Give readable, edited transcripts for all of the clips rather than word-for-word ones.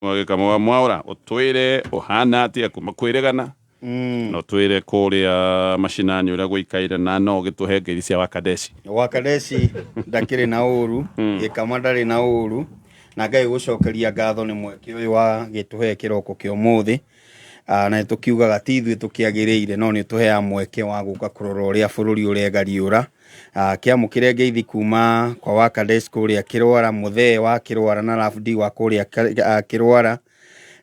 Mwagika mwaura utwire uhana atia kuma kwiregana no twire kuria mashinani uria guikaire na no gituhe ngiri cia Wakadeshi ndakiri na uru gikama ndari na uru na Ngai gucokeria ngatho ni mweke uyu wa gituhe kiroko kia umuthi na tukiugaga ti ithuĩ tukiagĩrĩire no ni tuhea mweke wa guka kurora uria bururi uregariura kiamukire ngeithi kuma kwa Wakadesh kuria Kirwara Muthee wa Kirwara na Rafdi wa kuria Kirwara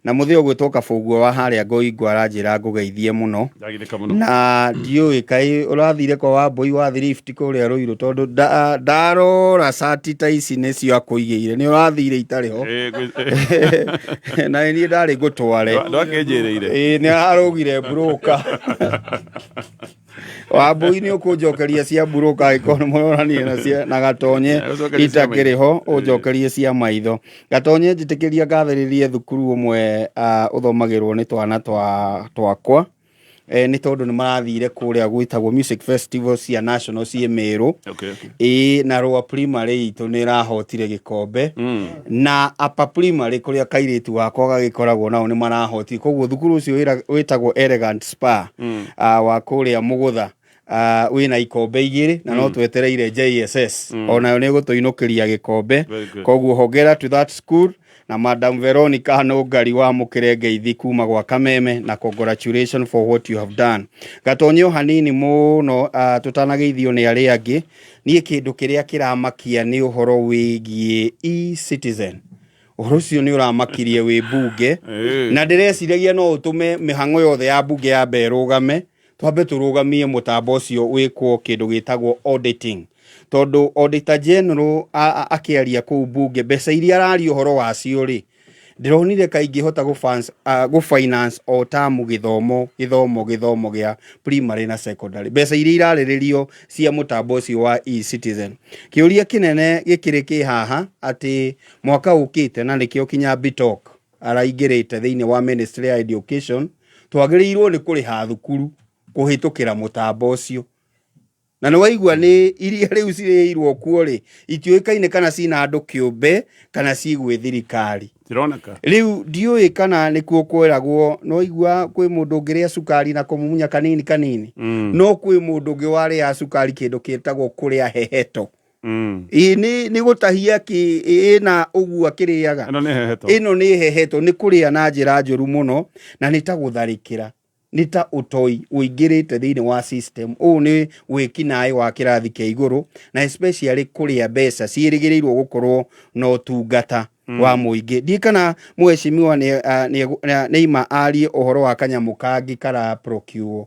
na Muthee ugwitoka Foguo wa haria Ngoingwo aranjira ngugeithie muno na ndiũĩ kai urathire kwa Wambui wa Thrift kuria Ruiru tondu ndarora sati ta ici nicio akuigĩire ni urathire itari ho na ni ndari ngutware ndakĩnjĩrĩire ni arugire broker Wambui ni ukunjokeria cia broker ikono mororanie na cia na Gatonye itakiriho unjokerie cia maitho Gatonye njitikiria gathĩrĩrie thukuru umwe uthomagirwo ni twana twakwa ni tondu ni marathire kuria gwitagwo music festival cia national cia Meru na Roa primary itu ni rahotire gikombe na upper primary kuria kairitu wakwa gagikoragwo nao ni marahotire koguo thukuru ucio witagwo Elegant Spa wa kuria Mugutha wina ikombe igiri na no twetereire JSS onayo ni gutuinukiria gikombe koguo hongera to that school na Madam Veronica Nũngari wa mukire ngeithi kuma gwa Kameme na congratulations for what you have done. Gatonyo hanini muno tutanageithio ni ari angi nie kindu kiria kiramakia ni uhoro wigie e-citizen uhoro cio ni uramakirie wi bunge na ndireciragia no utume mihango yothe ya bunge ya berugame twambe turugamie mutambo ucio wikwo kindu gitagwo auditing tondu Auditor General akiaria ku bunge mbeca iria arari uhoro wacio ri ndironire kaingi hota go finance o tamu githomo gya primary na secondary mbeca iria irariririo cia mutambo ucio wa e-citizen kiuria kinene gikiriki haha ati mwaka ukite na nikio kinya Bitok araingirite thiini wa Ministry of Education twagirirwo ni kuriha thukuru kuhitukira mutambo ucio na no waigua ni iria riu cireirwo kuo ri itiuikaine kana cina andu kiumbe kana cigwe thirikari tironeka riu ndiui kana nikuo kweragwo no igua kwi mundu ngiria sukari na kumumunya kanini no kwi mundu ngi wari ya sukari kindu kitagwo kuria heheto ni gutahia ki na ugua kiriaga ino ni heheto ni kuria na njira njuru muno na nitagutharikira nita utoi uingirite thiini wa system ni wikinai wa kirathi kia iguru na especially kuria mbeca ciirigirirwo gukorwo no tungata wa muingi ndikana mweshimiwa ni ima ali uhoro wa kanyamu kangi kara procure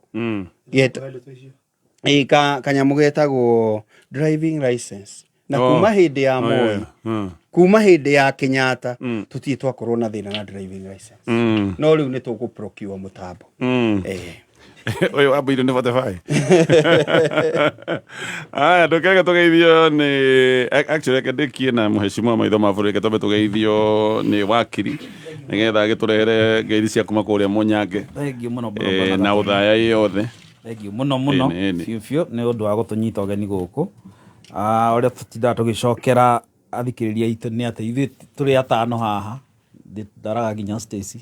kanyamu getagwo driving license na kuma hindi ya Moi kuma hindi ya Kenyatta tutie twakorwo na thina na driving license no riu ni tugu procure mutambo oyo abuire ni Spotify ndokega tugeithio ni actually kedekie na muheshimiwa maitho maburi ketobe tugeithio ni wakiri nigetha giturere ngeithi cia kuma kuria Munyange thengiu muno na uthaya yothe thengiu muno fiu ni undu wa gutunyita ogeni guku uria tutinda tugicokera athikiriria itu ni ati ithu turi atano haha ndaraga ginya Stacy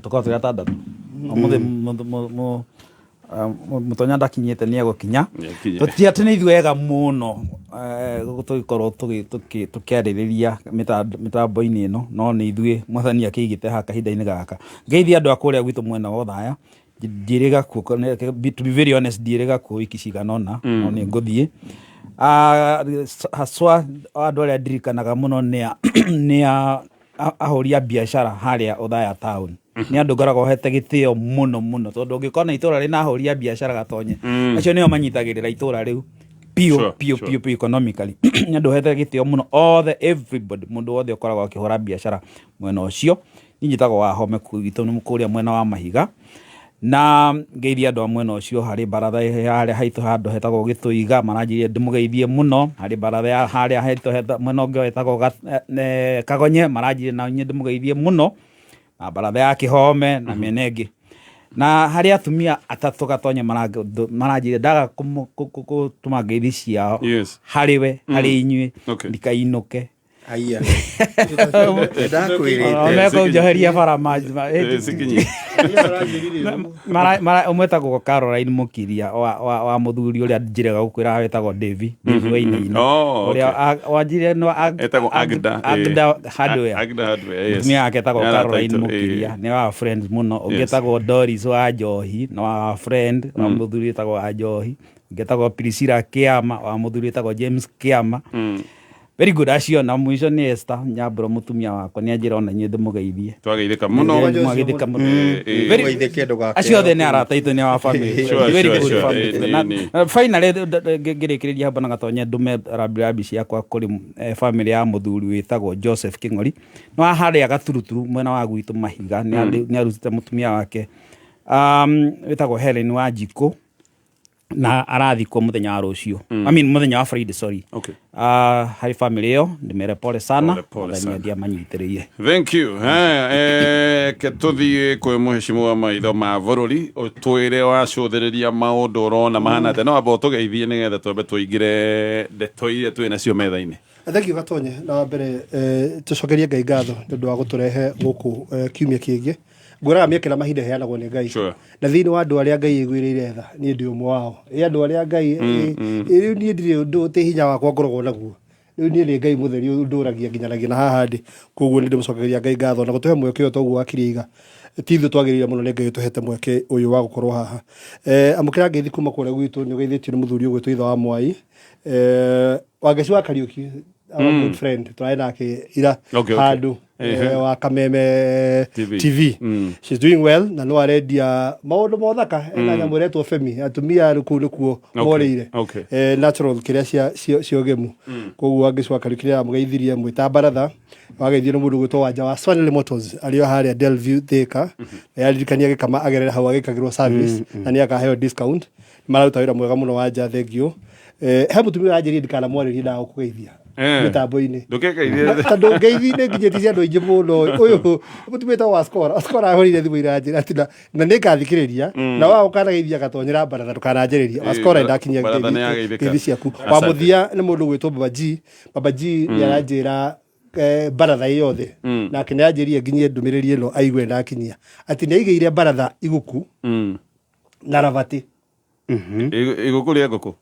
tukorwo turi atandatu umuthi mutonya ndakinyite ni egukinya tutia ati ni ithu ega muno tugikorwo tukiaririria mitambo-ini ino no ni ithu mwathani akigite ha kahinda-ini gaka ngeithi andu akuria gwitu mwena wa Uthaya ndiriga ku to be very honest ndiriga ku wiki ciganona no ni nguthie haswa andu aria ndirikanaga muno ni ahoria biashara haria Uthaya town ni andu ngoragwo hete gitio muno tondu ungikona itura rina ahoria biashara Gatonye acio nio manyitagirira itura riu pio economically ni andu hete gitio muno everybody mundu wothe ukoragwo akihora biashara mwena ucio ninyitagwo wa home kugitu ni mukuria mwena wa Mahiga na ngeithi andu a mwena ucio hari baratha haria haitu handu hetagwo Gituiga maranjirie ndimugeithie muno hari baratha haria haitu mwena ungi hetagwo Kagonye maranjirie na nye ndimugeithie muno na baratha ya Kihome na menegi na hari atumia atatu Gatonye maranjirie ndaga kutuma ngeithi ciao hariwe hari inyui ndikainuke Aya. Omeko joheria bara sikinyi mara umwetagwo Caroline Mukiria wa muthuri uria njirega gukwira wetagwo Davy Wainaina uria wanjire no etagwo Agda Hardware yes ni aketagwo Caroline Mukiria ni wa friends muno ungetagwo Doris wa Njohi no wa friend wa muthuri etagwo Njohi ungetagwo Priscilla Kiama wa muthuri etagwo James Kiama very good acio na mwisho ni Esther Nyambura mutumia wako ni anjira ona nyende mugeithie twageithika muno very good acio the ni arata itu ni wa family very good family finally ngirikiria haba na gatonye ndume rabi ciakwa kuri family ya muthuri witagwo Joseph King'ori no ahari agaturuturu mwena wa gwitu Mahiga ni arutite mutumia wake witagwo Helen Wanjiko na arathikwo muthenya wa rucio muthenya wa Friday sorry okay hari family yo ndimere pole sana ndia manyitiriye thank you ke tuthie kwe muheshimiwa maitho ma bururi utwire wa cuthiriria maundu urona mahana te no abo tugeithie nigetha twambe tuingire ndeto iria twina cio metha-ini thank you Gatonye na mbere tucokerie Ngai ngatho ndu wa guturehe guku kiumia kingi nguraga miekera mahinda heanagwo ni Ngai na thiini wa andu aria Ngai igwirire tha ni ndi umwe wao andu aria Ngai riu ni ndire undu ti hinya wakwa ngorogwo naguo riu ni Ngai mutheri unduragia nginyanagia na haha ndi koguo ni ndimucokeria Ngai ngatho na gutuhe mweke uyu toguo akiriga tithu twagirire muno ni Ngai tuhete mweke uyu wa gukorwo haha amukira ngeithi kuma kure gwitu ni geithitio ni muthuri ugwitwo Itha wa Mwai wangeci wa Kariuki our good friend twaina nake ira handu wa Kameme TV she's doing well na no aredia maundu mothaka na nyamuretwo Femi atumia ruku nikuo moreire natural kiria cio gemu koguo angicwa Kariuki mugeithirie mwita baratha wageithio ni mundu gwitwo Wanja wa Swanley Motors alio haria Delview Thika yaririkania gikama agerera hau agikagirwo service na ni akaheo discount mararuta wira mwega muno Wanja thengio he mutumia anjirie ndikana mwarĩrie na kugeithia mitambo-ini ndukegeithie tondu ngeithi ni nginyĩtie andũ aingĩ mũno ũyũ mutumia wa Skora ahorire thimũ ira njĩra ati na nĩngathikĩrĩria na wao ũkanageithia Gatonyera baratha ndũkananjĩrĩria Skora ndakinyia ngeithi ciaku wa mũthia nĩ mũndũ gwĩtwo Babaji nĩaranjĩra baratha yothe nake nĩanjĩrire nginyie ndũmĩrĩri ĩno aigue ndakinyia ati nĩaigĩire baratha iguku na Rabati iguku ria nguku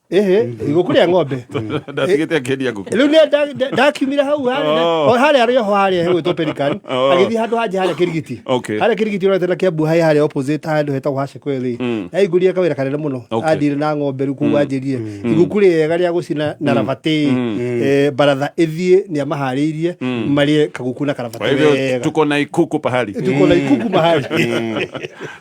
iguku ria ng'ombe ndatigite akendia nguku riu ni ndakiumire hau haria ario haria gwitwo Pelican agithi handu hanje haria Kirigiti haria Kirigiti urete na Kiambu haria opposite handu hetagwo Hacekweli aiguria kawira kanene muno andire na ng'ombe riku wanjirie iguku riega ria gucina na Rabati baratha ithie ni amahariirie marie kaguku na Karabati wega tuko na ikuku mahali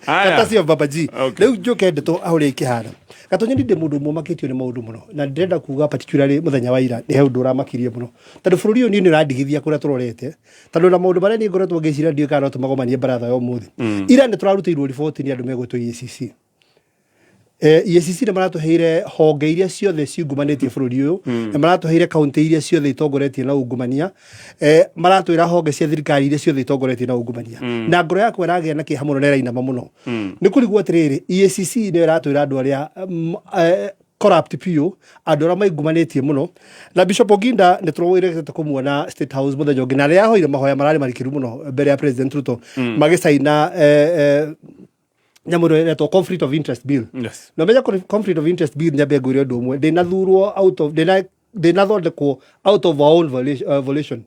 kata sio Babaji riu njuke ndeto ahuria ikihara Gatonye ndi mundu mumakitio ni maundu muno na ndenda kuga particularly muthenya wa ira ni heundu ramakirie muno tondu bururi uyu ni randigithia kuria turorete tondu na maundu baria ni ngoretwo ngicira ndio kana tumagomanie baratha yo muthi ira ni turarutirwo report ni andu megwetwo EACC EACC ni maratuheire honge iria ciothe ciungumanĩtie bũrũri ũyũ na maratuheire kaunti iria ciothe itongoretie na ungumania maratwĩra honge cia thirikari iria ciothe itongoretie na ungumania na ngoro yakwa ĩragĩa na kĩeha mũno na ĩrainama mũno nĩ kũrigwo atĩrĩrĩ EACC nĩ ĩratwĩra andũ arĩa corrupt piũ andũ arĩa maungumanĩtie mũno na Bishop Oginda nĩ tũrũĩrĩte kũmuona State House mũthenya ũngĩ na arĩa ahoire mahoya mararĩ marikiru mũno mbere ya President Ruto magĩcaina nyamuro eto conflict of interest bill no meja conflict of interest bill nyabe ngwire undu umwe ndina thurwo out of ndina thondekwo out of our own violation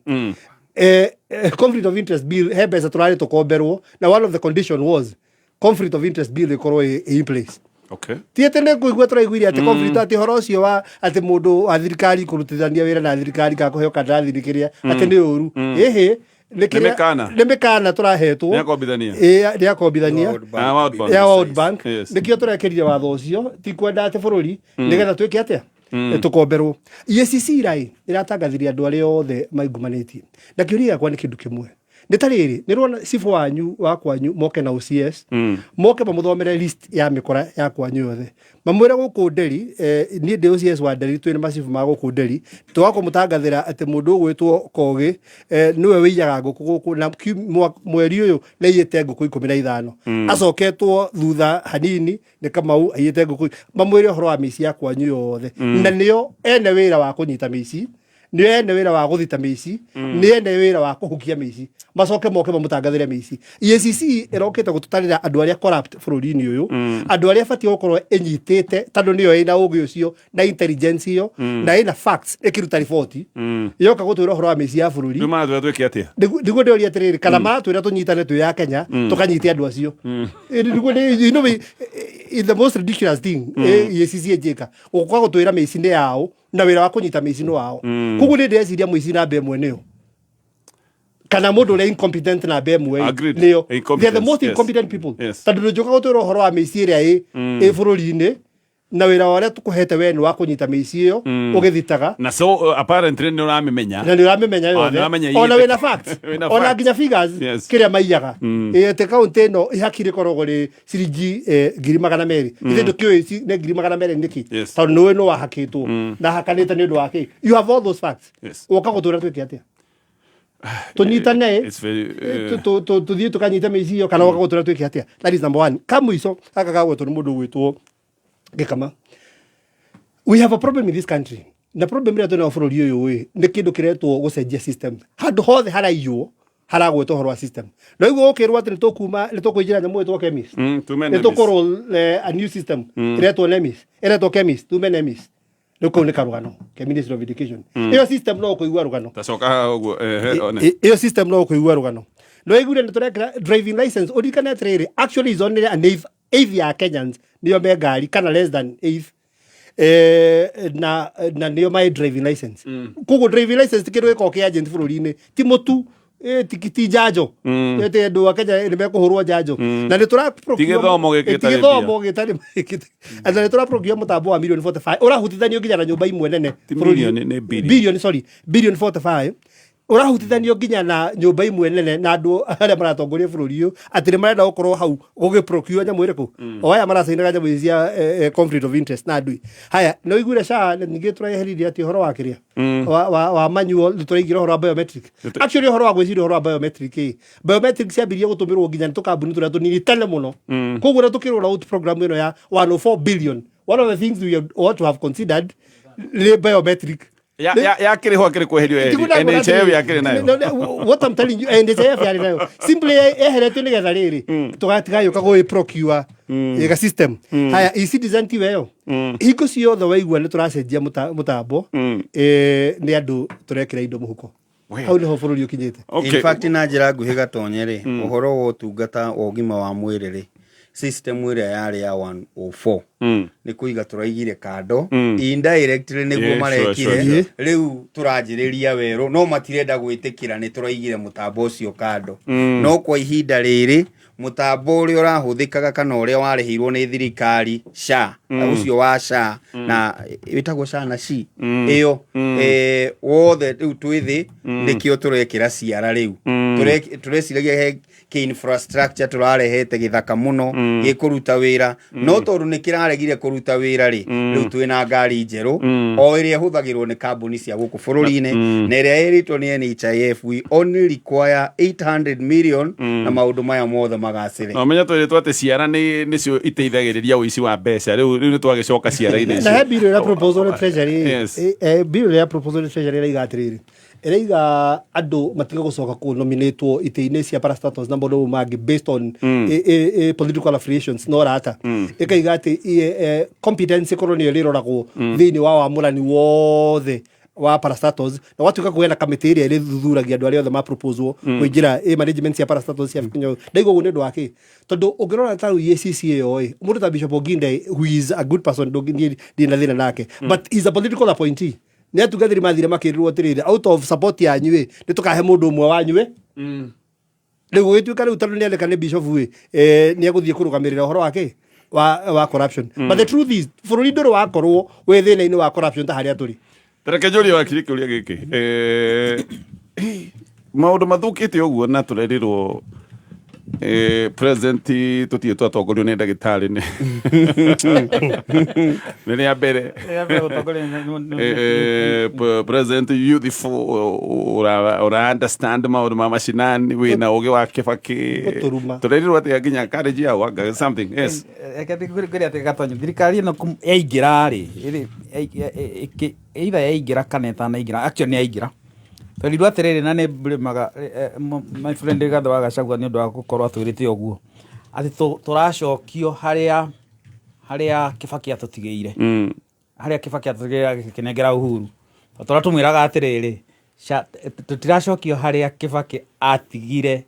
conflict of interest bill he mbeca turari tukomberwo na one of the condition was conflict of interest bill ikorwo in place tietene kuigua turaiguire ati conflict ati horo ucio wa ati mundu wa thirikari kurutithania wira na thirikari ka kuheo kandarathi nikiria ati ni uru nimekana turahetwo ya kombithania ya World Bank nikio turekerire watho ucio ti kwenda ati bururi nigetha twike atia tukomberwo EACC rai iratangathiria andu aria othe maungumanĩtie na kiuria kwa ni kindu kimwe nitariri nirona sifu wanyu wa kwanyu moke na OCS moke bamuthomere list ya mikora ya kwanyu yothe mamwira guku Nderi ni ndi OCS wa Nderi twina masifu ma guku Nderi twako mutangathira ati mundu gwitwo Kogi niwe wiyaga nguku guku na mweri uyu niyite nguku 15 acoketwo thutha hanini ni Kamau ayite nguku mamwire horo wa misi ya kwanyu yothe na niyo ene wira wa kunyita misi nĩ ene wĩra wa gũthita mĩici nĩ ene wĩra wa kũhukia mĩici macoke moke mamũtangathĩre mĩici. EACC ĩrokĩte gũtũtarĩra andũ arĩa corrupt bũrũri-inĩ ũyũ, andũ arĩa batiĩ gũkorwo ĩnyitĩte tondũ nĩyo ĩna ũũgĩ ũcio na intelligence ĩyo na ĩna facts ĩkĩruta riboti yoka gũtwĩra ũhoro wa mĩici ya bũrũri. Nĩguo ndĩũria atĩrĩrĩ, kana maratwĩra tũnyitane twĩ ya Kenya tũkanyite andũ acio. You know, the most ridiculous thing EACC ĩnjĩka gũka gũtwĩra mĩici nĩ yao na wĩra wa kũnyita mĩici nĩ wao. Koguo nĩ ndĩreciria mũici namba ĩmwe nĩyo, kana mũndũ ũrĩa incompetent namba ĩmwe nĩyo. They are the most incompetent people. Tondũ ndũnjũka gũtwĩra ũhoro wa mĩici ĩrĩa ĩ bũrũri-inĩ na wĩra ũrĩa tũkũhete we nĩ wa kũnyita mĩici ĩyo ũgĩthitaga. Na so apparently nĩ ũramĩmenya. Na nĩ ũramĩmenya yothe. Ona wĩna facts. Ona nginya figures kĩrĩa maiyaga. Ĩte kaũntĩ ĩno ĩhakire korogwo rĩ ciringi 200,000. Ithe ndũkĩũĩ nĩ 200,000 nĩkĩ? Tondũ nĩwe nĩ wahakĩtwo na hakanĩte nĩ ũndũ wa kĩ. You have all those facts. Ũka gũtwĩra twĩke atĩa? Tunyitane tuthiĩ tukanyite mĩici ĩyo kana ũka gũtwĩra twĩke atĩa? That is number one. Kamũico gaka gagwetwo nĩ mũndũ gwĩtwo Gĩkama. We have a problem in this country. Na problem ĩrĩa twĩnayo bũrũri ũyũ nĩ kĩndũ kĩretwo gũcenjia system. Handũ hothe haraiywo haragwetwo ũhoro wa system. Na ũguo ũkĩrwo atĩ nĩ tũkũingĩra nyamũ ĩtwo chemist. Nĩ tũkorwo a new system ĩretwo NEMIS, ĩretwo chemist, tume NEMIS. Nĩ kũu nĩ karũgano ke Ministry of Education. Ĩyo system no kũigua rũgano. Tacoka ũguo ĩyo system no kũigua rũgano. No ĩgure nĩ tũrekĩra driving license ũrikane atĩrĩrĩ, actually is only an eighth ya Kenyans nĩyo me ngari kana less than eighth na nĩyo my driving license. Koguo driving license ti kĩndũ gĩkoragwo kĩ agent bũrũri-inĩ, ti mũtu ti njanjo ĩte andũ a Kenya nĩ mekũhũrwo njanjo na nĩ gĩthomo gĩtarĩ na nĩ tũraprokia mũtambo wa million 45 ũrahutithanio nginya na nyũmba imwe nene billion 45 ũrahutithanio nginya na nyũmba imwe nene na andũ arĩa maratongoria bũrũri ũyũ atĩ nĩ marenda gũkorwo hau gũgĩprocure nyamũ ĩrĩkũ o aya maracainaga nyamũ cia conflict of interest na andũ haya no igure SHA ningĩ tũreheririe atĩ ũhoro wa kĩrĩa wa manual tũraigire ũhoro wa biometric. Actually ũhoro wa gwĩciria ũhoro wa biometric ciambirie gũtũmĩrwo nginya nĩ tũkambuni tũrĩa tũnini tene mũno. Koguo na tũkĩrora out program ĩno ya 104 billion, one of the things we ought to have considered nĩ biometric. Ya kĩrĩ ho kĩrĩ kweherio NHIF ya kĩrĩ nayo. What I'm telling you, NHIF ya nayo simply eheretio nĩgetha rĩrĩ tũgatiga yũka gũĩ procure ĩga system. Haya e-citizen ti weyo hingo ciothe waigua nĩ tũracenjia mũtambo nĩ andũ tũrekĩra indo mũhuko. Hau nĩho bũrũri ũkinyĩte. In fact na njĩra nguhĩ Gatonye rĩ ũhoro wa ũtungata wa ũgima wa mwĩrĩ rĩ system ĩrĩa yarĩ ya 104 nĩ kũiga tũraigire kando indirectly nĩguo marekire rĩu tũranjĩrĩria werũ no matirenda gwĩtĩkĩra nĩ tũraigire mũtambo ũcio kando. No kwa ihinda rĩrĩ mũtambo ũrĩa ũrahũthĩkaga kana ũrĩa warĩhirwo nĩ thirikari SHA ũcio wa SHA na wĩtagwo SHA na SHI ĩyo wothe rĩu twĩthĩ nĩkĩo tũrekĩra ciara rĩu tũreciragia kĩ infrastructure tũrarehete gĩthaka mũno gĩkũruta wĩra no tondũ nĩ kĩraregire kũruta wĩra rĩ rĩu twĩna ngari njerũ o ĩrĩa ĩhũthagĩrwo nĩ kambuni cia gũkũ bũrũri-inĩ na ĩrĩa ĩrĩtwo nĩ NHIF we only require 800 million na maũndũ maya mothe magacĩre. No menya twĩrĩtwo atĩ ciara nĩcio iteithagĩrĩria ũici wa mbeca rĩu nĩ twagĩcoka ciara-inĩ icio. Na bill ya proposal treasury bill ya proposal treasury ĩraiga atĩrĩrĩ ĩraiga andũ matiga gũcoka kũ-nominatwo itĩ-inĩ cia parastatals na maũndũ mangĩ based on political affiliations no rata ĩkaiga atĩ competence ĩkorwo nĩyo ĩrĩroragwo thĩinĩ wa wamũrani wothe wa parastatals na watuĩka kũgĩa na kamĩtĩ ĩrĩa ĩrĩthuthuragia andũ arĩa othe maproposwo kũingĩra management cia parastatals cia Kenya. Ndaigua ũguo nĩ ũndũ wa kĩ tondũ ũngĩrora ta EACC ĩyo mũndũ ta Bishop Oginde who is a good person ndĩ na thĩna nake but he's a political appointee. Nĩ atungathĩri mathire makĩrĩrwo atĩrĩrĩ out of support yanyu nĩ tũkahe mũndũ ũmwe wanyu rĩu gũgĩtuĩka rĩu tondũ nĩandĩka nĩ Bishop nĩ egũthiĩ kũrũgamĩrĩra ũhoro wake wa corruption. But the truth is bũrũri ndũrĩ wakorwo wĩ thĩna-inĩ wa corruption ta harĩa tũrĩ. Tareke njũria wakiri kĩũria gĩkĩ maũndũ mathũkĩte ũguo na tũrerirwo president tutie twatongorio nĩ ndagĩtarĩ nĩ rĩa mbere president youthful ura understand maũndũ ma macinani wĩna ũgĩ wa Kibaki tũrerirwo atĩa nginya college ya wanga something yes ngĩria atĩ Gatonyo thirikari ĩno yaingĩra-rĩ either yaingĩra kana ĩtanaingĩra actually nĩ yaingĩra tondũ atĩrĩrĩ na nĩ mbĩrĩmaga my friend Rigathĩ wa Gachagua nĩ ũndũ wa gũkorwo atwĩrĩte ũguo atĩ tũracokio harĩa Kibaki atũtigĩire harĩa Kibaki atũtigĩire akĩnengera Uhuru tũra tũmwĩraga atĩrĩrĩ tũtiracokio harĩa Kibaki atigĩire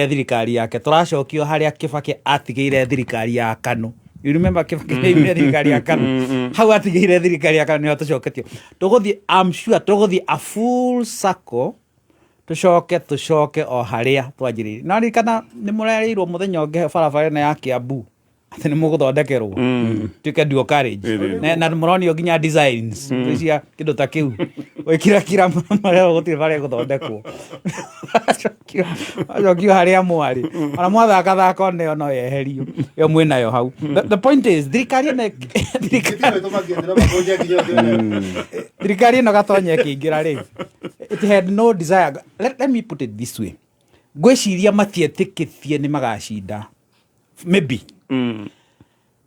thirikari yake tũracokio harĩa Kibaki atigĩire thirikari ya KANU. You remember Kibaki thirikari ya KANU hau atigĩire thirikari ya KANU nĩ tũcoketio tũgũthiĩ I'm sure tũgũthiĩ a full circle tũcoke o harĩa twanjĩrĩire na rikana nĩ mũrerirwo mũthenya ũngĩ barabara ĩno ya Kiambu atĩ nĩ mũgũthondekerwo tuĩke dual carriage na mũronio nginya designs cia kĩndũ ta kĩu wĩkira marĩa gũtirĩ barĩa gũthondekwo acokio harĩa mwarĩ ona mwathaka one no yeherio yo mwĩnayo hau the point is thirikari ĩno Gatonyo ĩkĩingĩra-rĩ it had no desire let me put it this way ngwĩciria matietĩkĩtie nĩ magacinda maybe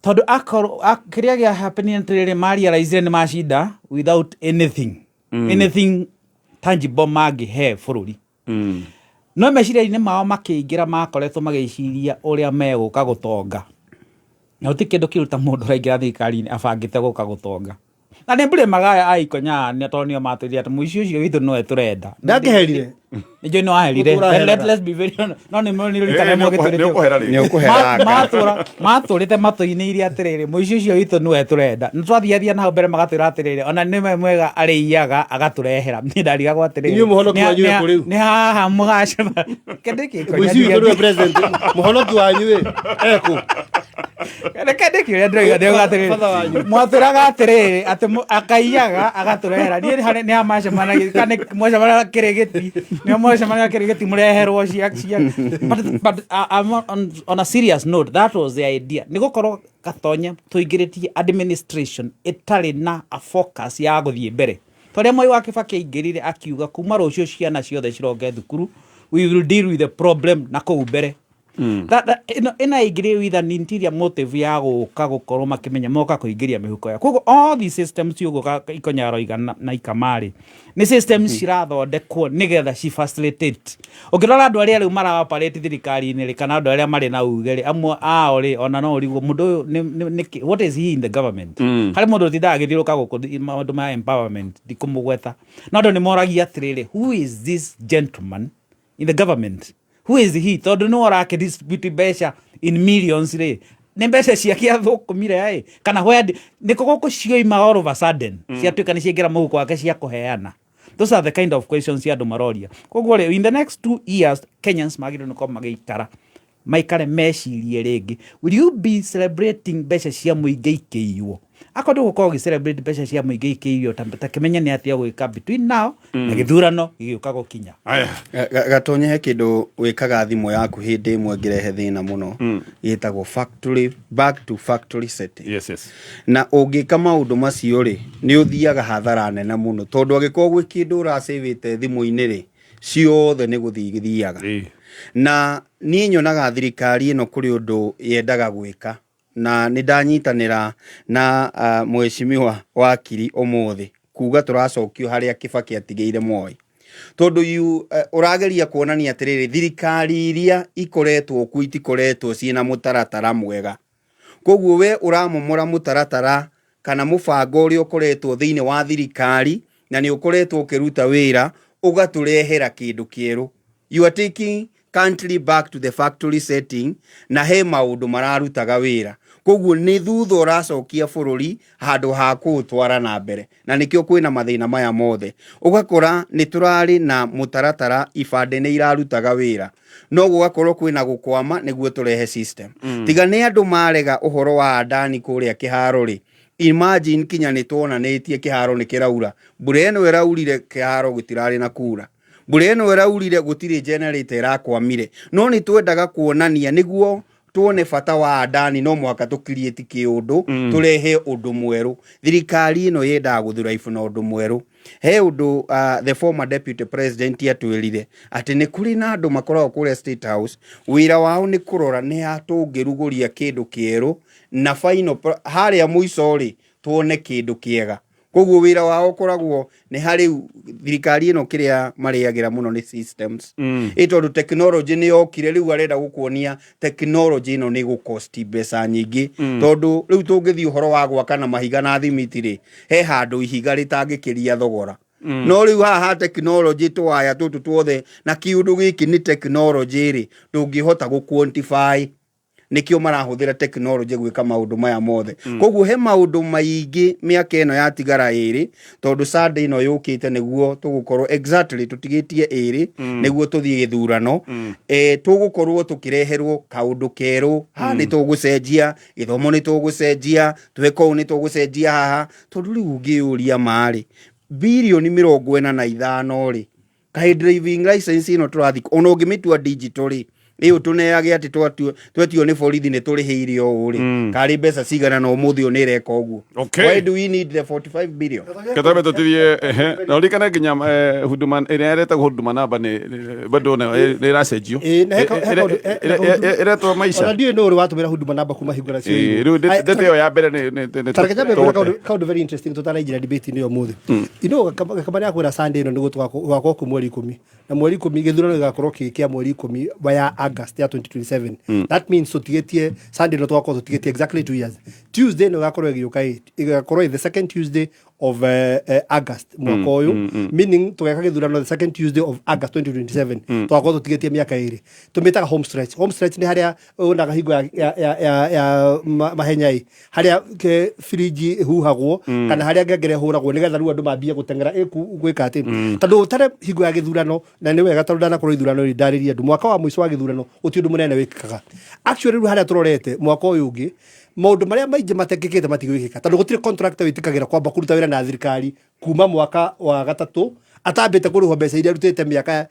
tondũ kĩrĩa gĩa happening atĩrĩrĩ marealize nĩ macinda without anything tangible mangĩhe bũrũri no meciria-inĩ mao makĩingĩra makoretwo magĩciria ũrĩa megũka gũtonga na gũtirĩ kĩndũ kĩruta mũndũ ũraingĩra thirikari-inĩ abangĩte gũka gũtonga na nĩ mbũrĩmaga Aikonya nĩ tondũ nĩo matwĩrire atĩ mũici ũcio witũ nowe tũrenda ndangĩherire nĩnjũĩ no aherire let's be very no nĩũrikana matũrĩte matũ-inĩ iria atĩrĩrĩ mũici ũcio witũ nowe tũrenda nĩ twathiathia nao mbere magatwĩra atĩrĩrĩ ona nĩwe mwega arĩiyaga agatũrehera niĩ ndarigagwo atĩrĩrĩ nĩ haha mũgacema mũici witũ nĩwe president mũhonoki wanyu eko Rekendeki ũrĩa ndĩroiga ndĩroiga atĩrĩrĩ mwatwĩraga atĩrĩrĩ atĩ akaiyaga agatũrehera niĩ nĩ amacemanagia kana mwacemanaga Kĩrĩgĩti nĩ mwacemanaga Kĩrĩgĩti mũreherwo cia but on a serious note that was the idea nĩ gũkorwo Gatonyo tũingĩrĩtie administration ĩtarĩ na a focus ya gũthiĩ mbere tondũ Mwai wa Kibaki aingĩrire akiuga kuma rũciũ ciana ciothe cironge thukuru we will deal with the problem na kũu mbere ĩna ingĩrĩ with an interior motive ya gũka gũkorwo makĩmenya moka kũingĩria mĩhuko ya koguo all these systems ciũgũka Ikonya aroiga na Ikamarĩ nĩ systems cirathondekwo nĩgetha ci facilitate ũngĩrora andũ arĩa rĩu maraoperate thirikari-inĩ kana andũ arĩa marĩ na uge amwe ao ona no ũrigwo mũndũ ũyũ what is he in the government harĩ mũndũ ũtindaga agĩthiũrũka gũkũ maũndũ ma empowerment ndikũmũgweta no andũ nĩ moragia atĩrĩrĩ who is this gentleman in the government who is he tondũ nĩ orake distribute mbeca in millions rĩ nĩ mbeca ciake athũkũmire kana nĩ gũkũ cioima all of a sudden ciatuĩka nĩ ciaingĩra mũhuko wake cia kũheana those are the kind of questions andũ maroria koguo rĩ in the next 2 years Kenyans magĩrĩirwo nĩ gũkorwo magĩikara maikare mecirie rĩngĩ will you be celebrating mbeca cia mũingĩ ikĩiywo akorwo gũkorwo gĩ-celebrate mbeca cia mũingĩ ikĩiywo ta kĩmenya nĩ atĩa gwĩka between now na gĩthurano gĩgĩũka gũkinya Gatonyo he kĩndũ wĩkaga thimũ yaku hĩndĩ ĩmwe ngĩrehe thĩna mũno gĩtagwo back to factory setting na ũngĩka maũndũ macio rĩ nĩ ũthiaga hathara nene mũno tondũ angĩkorwo gwĩ kĩndũ ũracĩvĩte thimũ-inĩ rĩ ciothe nĩ gũthiĩ gĩthiaga na niĩ nyonaga thirikari ĩno kũrĩ ũndũ yendaga gwĩka na nĩ ndanyitanĩra na mheshimiwa wakiri ũmũthĩ kuga tũracokio harĩa Kibaki atigĩire Moi tondũ ũrageria kuonania atĩrĩrĩ thirikari iria ikoretwo kuo itikoretwo ciĩna mũtaratara mwega koguo we ũramomora mũtaratara kana mũbango ũrĩa ũkoretwo thĩinĩ wa thirikari na nĩ ũkoretwo ũkĩruta wĩra ũgatũrehera kĩndũ kĩerũ you are taking country back to the factory setting na he maũndũ mararutaga wĩra koguo nĩ thutha ũracokia bũrũri handũ ha kũũtwara na mbere na nĩkĩo kwĩna mathĩna maya mothe ũgakora nĩ tũrarĩ na mũtaratara ibande nĩ irarutaga wĩra no gũgakorwo kwĩna gũkwama nĩguo tũrehe system tiga nĩ andũ marega ũhoro wa Adani kũrĩa kĩharo rĩ imagine kinya nĩ tuonanĩtie kĩharo nĩ kĩraura mbura ĩno ĩraurire kĩharo gũtirarĩ na kura mbura ĩno ĩraurire gũtirĩ generator ĩrakwamire no nĩ twendaga kuonania nĩguo tuone bata wa Adani no mwaka tukirieti kiundu turehe undu mweru thirikari ino yendaga guthura ifu na undu mweru he undu the former deputy president atwirire ati ni kuri na andu makoragwo kure State House wira wao ni kurora ni atungiruguria kindu kieru na final haria muico ri tuone kindu kiega koguo wira wao koragwo ni hari thirikari ino kiria mariagira muno ni systems itondu technology ni yokire riu arenda gukuonia technology ino ni gukosti mbeca nyingi tondu riu tungithi uhoro wa gwaka na mahiga na thimiti ri he handu ihiga ritangikiria thogora no riu haha technology twaya tutu tuothe na kiundu giki ni technology ri ndungihota gu quantify nikio marahuthira technology gwika maundu maya mothe koguo he maundu maingi miaka ino ya tigara iri tondu Sunday ino yukite niguo tugukorwo exactly tutigitie iri niguo tuthie githurano tugukorwo tukireherwo kaundu keru ha ni tugucenjia ithomo ni tugucenjia tweko ni tugucenjia haha tondu riu ungiuria mari bilioni 45 ri kai driving license ino turathi ono ngimitua digital ri iyo tuneage ati twetio ni borithi ni turihiire o ri kari mbeca cigana no muthi o ni reka uguo why do we need the 45 billion katabe tutithie na urikana nginya huduma ireta huduma namba ni bado ni racenjio iretwo maisha ona ndio no watumira huduma namba kuma hingura cio riu ndete yo ya mbere ni tareka kaundu very interesting tutaraingira debate ni yo muthi ino kabani akwira Sunday no niguo twako ku mweri 10 na mweri 10 githurano gigakorwo kia mweri 10 baya August ya 2027 that means tutigetie Sunday no twako tutigetie exactly 2 years Tuesday no gakorwo igakorwo the second Tuesday of August mwaka uyu meaning tugeka githurano the second Tuesday of August 2027 twako tutigetie miaka iri tumitaga home stretch ni haria unaga hingo ya mahenyai haria ke friji huhagwo kana haria ngengere huragwo nigetha ru andu mambie gutengera gwika ati tondu tare hingo ya githurano na ni wega tondu ndanakorwo ithurano ri ndariria andu mwaka wa mwisho wa githurano uti undu munene wikikaga actually ru haria turorete mwaka uyu ungi maundu maria maingi matekekete matigwikika tondu gutire contractor witikagira kwamba kuruta wira na thirikari kuma mwaka wa gatatu atambite kuruho mbeca iria rutite miaka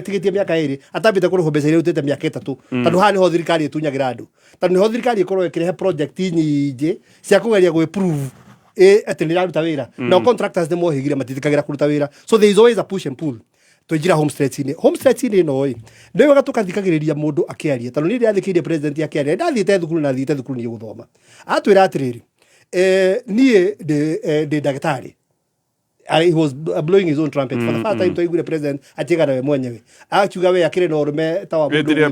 tigitie miaka iri atambite kuruho mbeca iria rutite miaka 3 tondu hani ho thirikari itunyagira andu tondu ho thirikari ikorwo ikirehe project nyingi cia kugeria gwe prove ati ni raruta wira no contractors ni mohigire matitikagira kuruta wira so there is always a push and pull twinjira home stretch ni no ndio wega tukathikagiriria mundu akiaria tondu ni ndiathikirie president akiaria ndathite thukuru na thite thukuru ni guthoma atwira atiriri nie de daktari he was blowing his own trumpet for the first time toigure president atiga nawe mwenyewe akiuga we akire no rume tawa mundu ni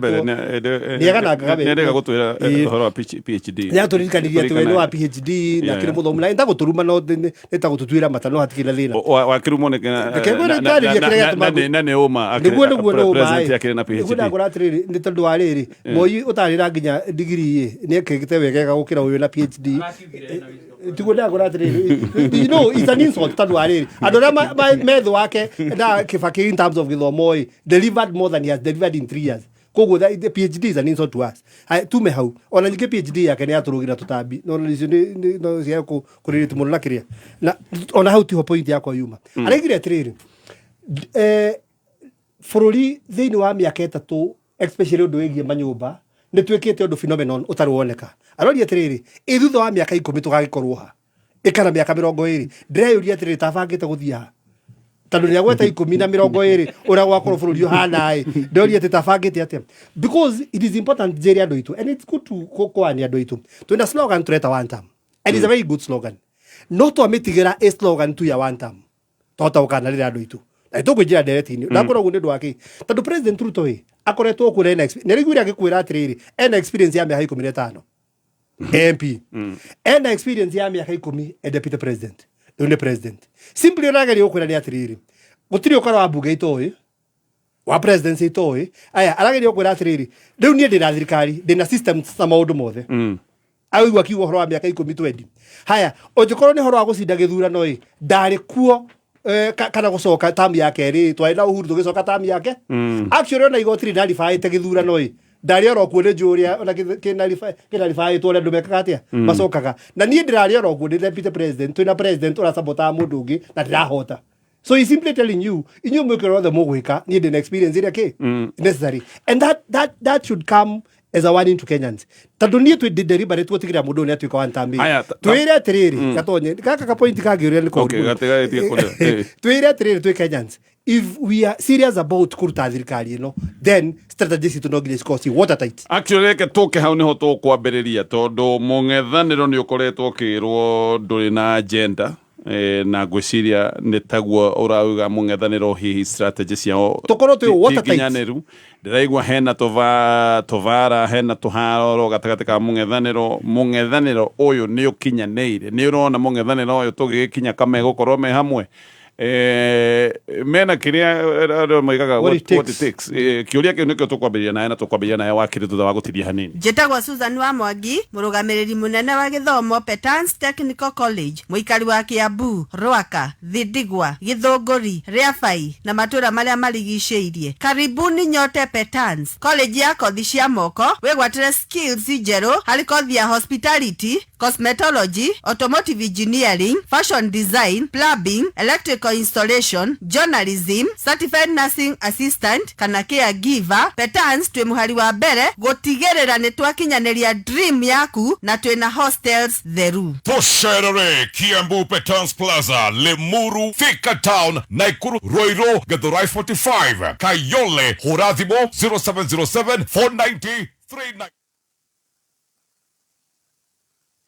agana gabe ndirega gutwira horo wa PhD ya turikaniria tu no wa PhD na kire muthomu na ndago turuma no nita gututwira matano hatikira thina wa kirumo na ne uma president akire na PhD nguna ngora atiriri ni tondu wa riri moi utarira nginya degree ni ekigite wegega gukira uyu na PhD tiguo ngora atiriri you know it's an insult tondu wa riri adora metho wake na Kibaki in terms of githomo delivered more than he has delivered in 3 years kogo the PhD is an insult to us tume hau ona nyike PhD yake ni aturugira tutambi no cia kuririte muno nakiria na ona hau tiho point yako yuma aregire atiriri forori thini wa miaka 3 especially undu wigie manyumba ni twikite undu phenomenon utaruoneka arori atiriri thutha wa miaka 10 tugagikorwo ha ikana miaka 20 ndireyuria atiriri tabangite guthia tondu ni agweta 10 na 20 ura gwakorwo bururi hana ndoria tabangite atia because it is important jeri andu itu and it's good to koani andu itu twina slogan tureta one time and it's a very good slogan not to amitigira a slogan tu ya one time tota ukana rira andu itu tukujira direct-ini ndakorwo gundu wake tondu president Ruto akoretwo kure next neriguira gikwira atiriri ena experience ya miaka 15 MP ena experience ya miaka 10 deputy president ndio president simply onagari ukwira ni atiriri gutiri ukora wa bunge itoi wa presidency itoi aya aragari ukwira atiriri riu nie ndina thirikari ndina system sa maundu mothe aigwa kiugo horo wa miaka 10-20 haya ojikorwo ni horo wa gucinda githurano ndari kuo kana gucoka tamu yake ri twaina Uhuru tugicoka tamu yake actually ona igotiri ndari faite githurano ndari oro kuone juria ona kina faite ore ndu mekaga atia macokaga na nie ndirari oro kuone deputy president twina president ora sabota mundu ungi na ndirahota So he's simply telling you, in your make the more weka, need an experience in okay necessary. And that should come as a warning to Kenyans. Tadunia to deliberate what you are to go and tambi. To area trade, Katonye, Kaka point Kagiri. To area trade to Kenyans. If we are serious about Kurta, then strategies to not discuss watertight. Actually, ke toke hau niho to kwambĩrĩria tondu mũng'ethanĩro nĩ ũkoretwo ũkĩrwo ndũrĩ na agenda na ngwĩciria nĩ taguo ũrauga mũng'ethanĩro hihi strategy ciao tokorwo twĩ watertight ndĩraigua hena tovara hena tũharo gatagatĩ ka mũng'ethanĩro ũyũ nĩ ũkinyanĩire nĩ ũrona mũng'ethanĩro ũyũ tũgĩkinya kame gũkorwo me hamwe mena kiria maigaga what it takes kiuria kiu nikio tukwambĩrĩria naye wakiri thutha wa gũtiria hanini. Njĩtagwo Susan wa Mwangi, mũrũgamĩrĩri mũnene wa gĩthomo Petans Technical College, mũikari wa Kiambu, Rwaka, Thindigwa, Gĩthũngũri, Rĩabai na matũra marĩa marigicĩirie. Karibuni nyote Petans. College ya kothi cia moko wĩgwatĩre skills njerũ harĩ kothi ya hospitality, cosmetology, automotive engineering, fashion design, plumbing, electrical installation, journalism, certified nursing assistant kana caregiver. Petans twĩ mũhari wa mbere gũtigĩrĩra nĩ twakinyanĩria dream yaku na twĩna hostels theru. Tũcerere Kiambu Petans Plaza, Limuru, Thika Town, Naikuru, Ruiru, Githurai 45, Kayole, hũra thimũ 0707 490 39.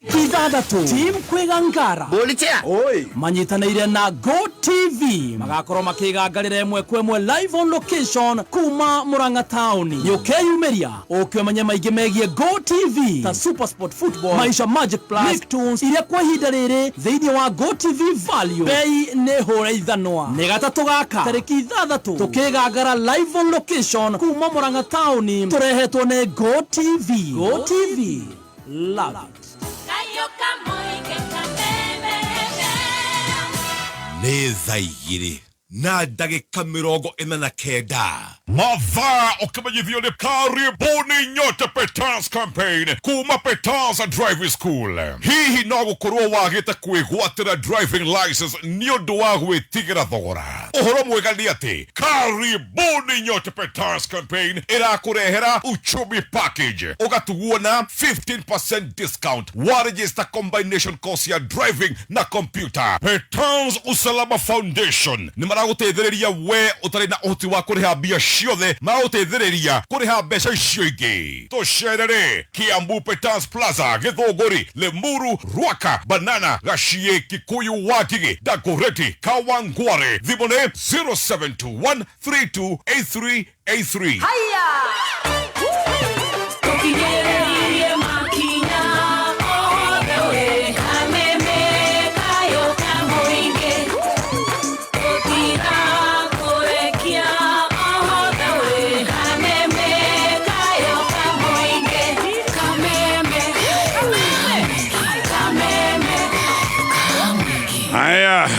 Ithathatũ team kwĩgangara Bolicha oi manyitanĩire na Go TV magakorwo makĩgangarĩra ĩmwe kwa ĩmwe live on location kuma Murang'a town. Yũkeyumĩria ũkĩmenya maingĩ megiĩ Go TV ta Super Sport Football, Maisha Magic Plus, Nicktoons iria kwa ihinda rĩrĩ thĩinĩ wa Go TV Value bei nĩ hũre ithanwa. Nĩ gatatũ gaka tarĩki ithathatũ tũkĩgangara live on location kuma Murang'a town tũrehetwo nĩ Go TV. Go TV, love it. Nĩ thaa igĩrĩ na ndagĩka 49 mathaa ũkĩmenyithio nĩ karibuni nyote Petans campaign kuma Petans Driving School. Hihi no gũkorwo wagĩte kwĩgwatĩra driving license nĩ ũndũ wa gwĩtigĩra thogora. Ũhoro mwega nĩ atĩ karibuni nyote Petans campaign ĩrakũrehera uchumi package ũgatuguo na 15% discount wa register combination course ya driving na computer. Petans Usalama Foundation nĩ maragũteithĩrĩria we ũtarĩ na ũhoti wa kũrĩha mbia ciothe magũteithĩrĩria kũrĩha mbeca icio ingĩ. Tũcerere Kiambu Petans Plaza, Gĩthũngũri, Limuru, Rwaka, Banana, Gaciĩ, Kikuyu, Wangigĩ, Dagoretti, Kawangware. Thimũ nĩ 0721 328383.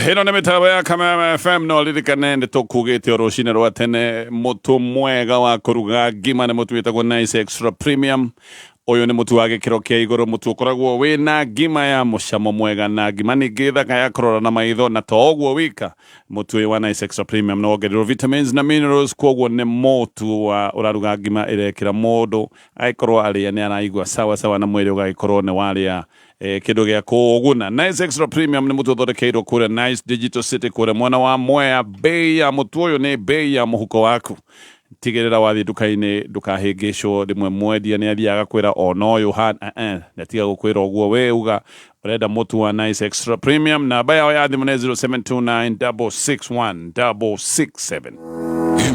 Ĩno nĩ mĩtambo ya Kameme FM no ririkane nĩ tũkugĩte rũcinĩ rwa tene mũtu mwega wa kũruga ngima nĩ mũtu wĩtagwo Nice Extra Premium. Ũyũ nĩ mũtu wa gĩkĩro kĩa igũrũ, mũtu ũkoragwo wĩna ngima ya mũcamo mwega na ngima ningĩ thaka ya kũrora na maitho, na to ũguo wika mũtu ũyũ wa Nice Extra Premium no wongererwo vitamins na minerals, koguo nĩ mũtu wa ũraruga ngima ĩrekĩra mũndũ agĩkorwo arĩa nĩ araigua sawa na mwĩrĩ ũgagĩkorwo nĩ warĩa kĩndũ gĩa kũguna. Nice Extra Premium nĩ mũtu ũthondekeirwo kũrĩa Nice Digital City kũrĩa mwena wa Mwea. Bei ya mũtu ũyũ nĩ bei ya mũhuko waku. Tigĩrĩra wathiĩ nduka-inĩ ndũkahĩngĩcwo rĩmwe mwendia nĩ athiaga kwĩra ona ũyũ natiga gũkwĩra ũguo we uga ũrenda mũtu wa Nice Extra Premium. Namba yao ya thimũ nĩ 0729 616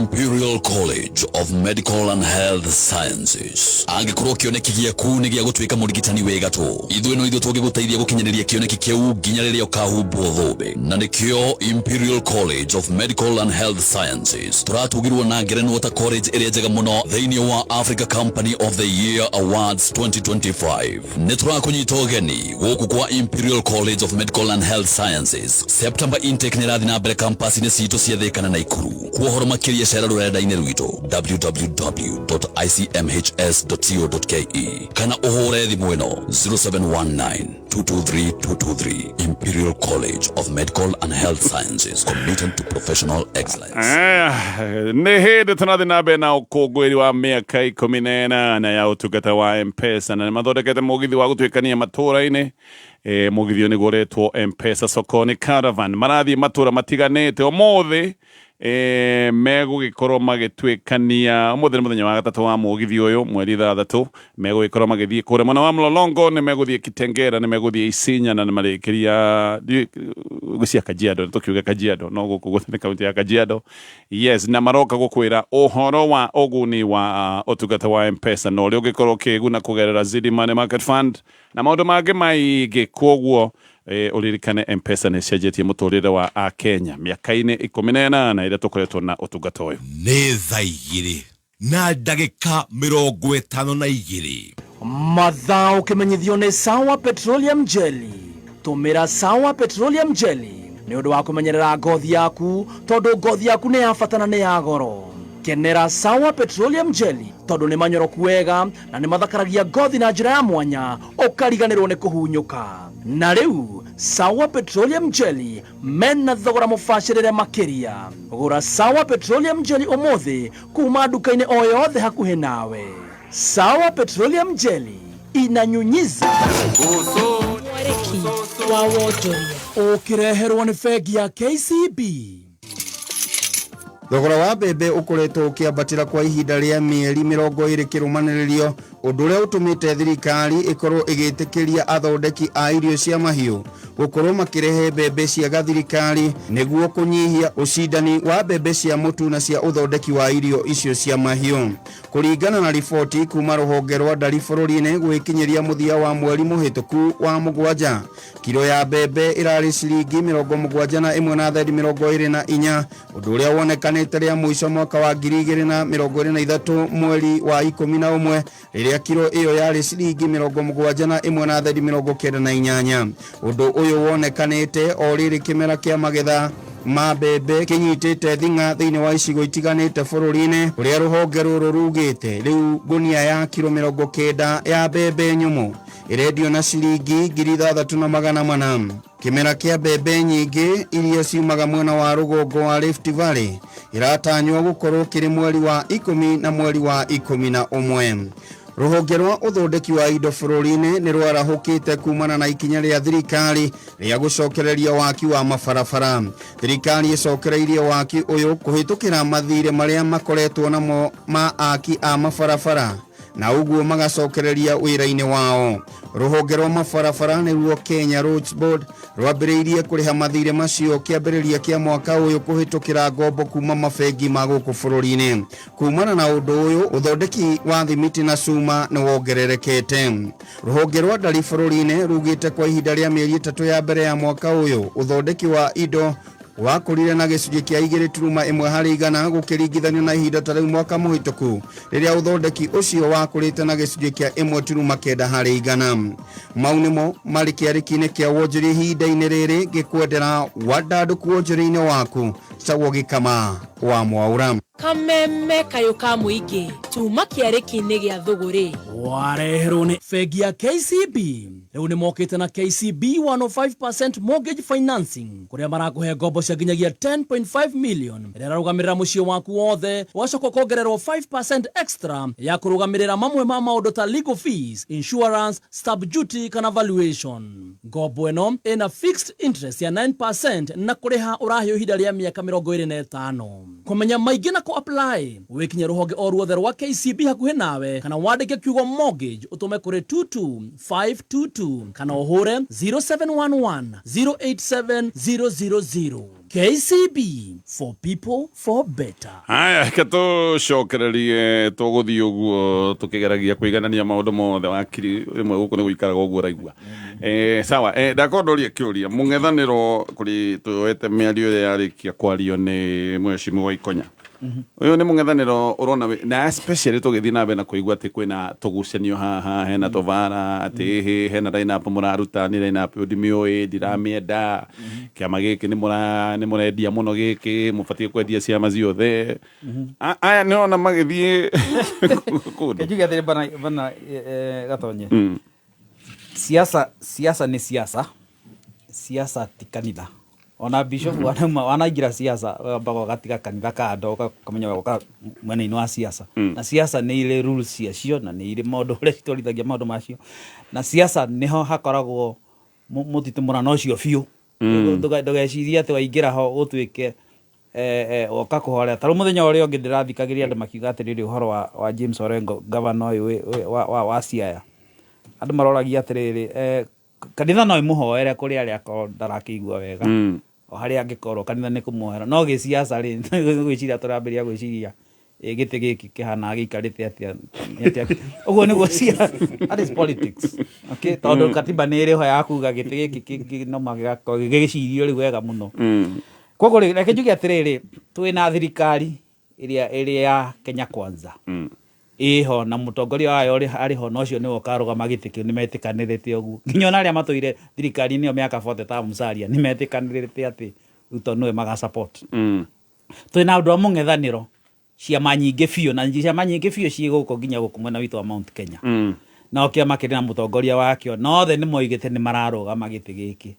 Imperial College of Medical and Health Sciences. Angĩkorwo kĩoneki gĩaku nĩ gĩa gũtuĩka mũrigitani wega tũ, ithuĩ no ithuĩ tũngĩgũteithia gũkinyanĩria kĩoneki kĩu nginya rĩrĩa ũkahumbwo thũmbĩ. Na nĩkĩo Imperial College of Medical and Health Sciences tũratugirwo na ngerenwa ta college ĩrĩa njega mũno thĩinĩ wa Africa Company of the Year Awards 2025. Nĩ tũrakũnyita ũgeni gũkũ kwa Imperial College of Medical and Health Sciences. September intake nĩ ĩrathiĩ na mbere campus-inĩ citũ cia Thĩka na Naikuru. Kwa ũhoro makĩria biashara rurenda-inĩ rwitũ www.icmhs.co.ke kana ũhũre thimũ ĩno 0719223223. Imperial College of Medical and Health Sciences, committed to professional excellence. Nĩ hĩndĩ tũrathiĩ na mbere na ũkũngũĩri wa mĩaka 18 ya ũtungata wa M-Pesa, na nĩmathondekete mũgithi wa gũtuĩkania matũũra-inĩ. Mũgithi ũyũ nĩguo ũretwo M-Pesa Sokoni Caravan. Marathiĩ matũũra matiganĩte ũmũthĩ. Megũgĩkorwo magĩtuĩkania ũmũthĩ nĩ mũthenya wa gatatũ wa mũgithi ũyũ mweri 6. Megũgĩkorwo magĩthiĩ kũrĩa mwena wa Mlolongo, nĩ megũthiĩ Kitengela, nĩ megũthiĩ Isinya, na nĩ marĩkĩria gũcia Kajiado, tũkiuga Kajiado no gũkũ nĩ kaunti ya Kajiado. Yes, na maroka gũkwĩra ũhoro wa ũguni wa ũtungata wa M-Pesa na ũrĩa ũngĩkorwo ũkĩguna kũgerera Zidi Money Market Fund na maũndũ mangĩ maingĩ. Kwoguo uririkane M-Pesa nĩ cenjetie mũtũrĩre wa Akenya mĩaka-inĩ 18 ĩrĩa tũkoretwo na ũtungata ũyũ. Nĩ thaa 2 na ndagĩka 52 mathaa ũkĩmenyithio nĩ Sawa Petroleum Jelly. Tũmĩra Sawa Petroleum Jelly nĩ ũndũ wa kũmenyerera ngothi yaku, tondũ ngothi yaku nĩ ya bata na nĩ ya goro. Kenera Sawa Petroleum Jelly tondũ nĩ manyoroku wega na nĩ mathakaragia ngothi na njĩra ya mwanya, ũkariganĩrwo nĩ kũhunyũka. Na rĩu Sawa Petroleum Jelly mena thogora mũbacĩrĩre makĩria. Gũra Sawa Petroleum Jelly ũmũthĩ kuma nduka-inĩ o yothe hakuhĩ nawe. Sawa Petroleum Jelly inanyunyiza mwareki wa wonjoria. Ũkĩreherwo nĩ bengi ya KCB. Thogora wa mbembe ũkoretwo ũkĩambatĩra kwa ihinda rĩa mĩeri 20 kĩrũmanĩrĩrio, ũndũ ũrĩa ũtũmĩte thirikari ĩkorwo ĩgĩtĩkĩria athondeki a irio cia mahiũ gũkorwo makĩrehe mbembe cia gathirikari nĩguo kũnyihia ũcindani wa mbembe cia mũtu na cia ũthondeki wa irio icio cia mahiũ. Kũringana na riboti kuma rũhonge rwa ndari bũrũri-inĩ gwĩkinyĩria mũthia wa mweri mũhĩtũku wa 7, kilo ya mbembe ĩrarĩ ciringi 71.24, ũndũ ũrĩa wonekanĩte rĩa mũico mwaka wa 2023 mweri wa 11 rĩrĩa kilo ĩyo yarĩ ciringi 71.98. Ũndũ ũyũ wonekanĩte o rĩrĩ kĩmera kĩa magetha ma mbembe kĩnyitĩte thing'a thĩinĩ wa icigo itiganĩte bũrũri-inĩ, ũrĩa rũhonge rũrũ rugĩte rĩu gunia ya kilo 90 ya mbembe nyũmũ ĩrendio na ciringi 6,400. Kĩmera kĩa mbembe nyingĩ iria ciumaga mwena wa rũgongo wa Rift Valley iratanywo gũkorwo kĩrĩ mweri wa 10 na mweri wa 11. Rũhonge rwa ũthondeki wa indo bũrũri-inĩ nĩ rwarahũkĩte kumana na ikinya rĩa thirikari rĩa gũcokereria waki wa mabarabara. Thirikari ĩcokereirie waki ũyũ kũhĩtũkĩra mathirĩ marĩa makoretwo namo ma aki a mabarabara, na ũguo magacokereria wĩra-inĩ wao. Rũhonge rwa mabarabara nĩruo Kenya Roads Board rwambĩrĩirie kũrĩha mathirĩ macio kĩambĩrĩria kĩa mwaka ũyũ kũhĩtũkĩra ngombo kuma mabengi ma gũkũ bũrũri-inĩ. Kumana na ũndũ ũyũ, ũthondeki wa thimiti na cuma nĩ wongererekete. Rũhonge rwa ndari bũrũri-inĩ rugĩte kwa ihinda rĩa mĩeri 3 ya mbere ya mwaka ũyũ, ũthondeki wa indo wakũrire na gĩcunjĩ kĩa 2.1% gũkĩringithanio na ihinda ta rĩu mwaka mũhĩtũku rĩrĩa ũthondeki ũcio wakũrĩte na gĩcunjĩ kĩa 1.9%. Mau nĩmo marĩ kĩarĩki-inĩ kĩa wonjoria ihinda-inĩ rĩrĩ, ngĩkwendera wandandũku wonjoria-inĩ waku Cagwo Gĩkama wa Mwaũra. Kameme kayo ka mũingĩ tuma kĩarĩki-inĩ gĩa thũgũrĩ wareherwo nĩ bengi ya KCB. Rĩu nĩ mokĩte na KCB 105% mortgage financing, kũrĩa marakũhe ngombo cia nginyagia 10.5 million ĩrĩa ĩrarũgamĩrĩra mũciĩ waku wothe, wacoka ũkongererwo 5% extra ya kũrũgamĩrĩra mamwe ma maũndũ ta legal fees, insurance, stamp duty kana valuation. Ngombo ĩno ĩna fixed interest ya 9% na kũrĩha ũraheo ihinda rĩa mĩaka 25. Kũmenya maingĩ na apply wĩkinye rũhonge o ruothe rwa KCB hakuhĩ nawe, kana wandĩke kiugo mortgage ũtũme kũrĩ 22522 kana ũhũre 0711 087000. KCB, for people, for better. Haya, tũcokererie tũgũthiĩ ũguo tũkĩgeragia kũiganania maũndũ mothe wakiri rĩmwe gũkũ nĩ gũikaraga ũguo raigua. Sawa, ndakondoria kĩũria mũng'ethanĩro kũrĩ tuoete mĩario ĩrĩa yarĩkia kwario nĩ Mheshimiwa Ikonya. Uyu ni mung'ethaniro urona na especially tugithi na mbere na kuigua ati kwina tugucanio haha hena tovara ati hena lineup muraruta ni lineup ndimioi ndiramienda kiama giki ni murendia muno giki mubatie kwendia ciama ciothe aya ni ona magithie kundu kejuga thiri bana Gatonye siasa ni siasa ti kanitha ona bishop wanaingira siasa mpaka gatiga kanitha kando ukamenya uka mwena-inĩ wa siasa na siasa nĩ irĩ rules ciacio na nĩ irĩ maũndũ ũrĩa citwarithagia maũndũ macio na siasa nĩho hakoragwo mũtitimũrano ũcio biũ ndũgecirie atĩ waingĩra ho ũtuĩke oka kũhorera tarũ mũthenya ũrĩa ũngĩ ndĩrathikagĩria andũ makiuga atĩrĩrĩ ũhoro wa James Orengo governor ũyũ wa Siaya andũ maroragia atĩrĩrĩ kanitha no imũhoere kũrĩ arĩa akorwo ndarakĩigua wega o harĩa angĩkorwo kanitha nĩ kũmuohera no gĩciaca rĩ gwĩciria tũrambĩrĩria gwĩciria gĩtĩ gĩkĩ kĩhana gĩikarĩte atĩa ũguo nĩguo that is politics okay tondũ katiba nĩ ĩrĩ ho ya kuga gĩtĩ gĩkĩ no magakorwo gĩgĩcirio rĩu wega mũno koguo reke njuge atĩrĩrĩ twĩna thirikari ĩrĩa ya Kenya Kwanza iho na mutongoria wayo ari ho no cio ni wokarugama gĩtĩ kĩu ni metĩkanĩrĩte ũguo nginya ona arĩa matũire thirikari-inĩ ĩyo mĩaka 40 ta Musalia ni metĩkanĩrĩte atĩ Ruto nĩwe maga support twĩna ũndũ wa mũng'ethanĩro ciama nyingĩ biũ na ciama nyingĩ biũ ciĩ gũkũ nginya gũkũ mwena witũ wa Mount Kenya na kĩama kĩrĩ na mũtongoria wakĩo no othe nĩ moigĩte nĩ mararũgama gĩtĩ gĩkĩ.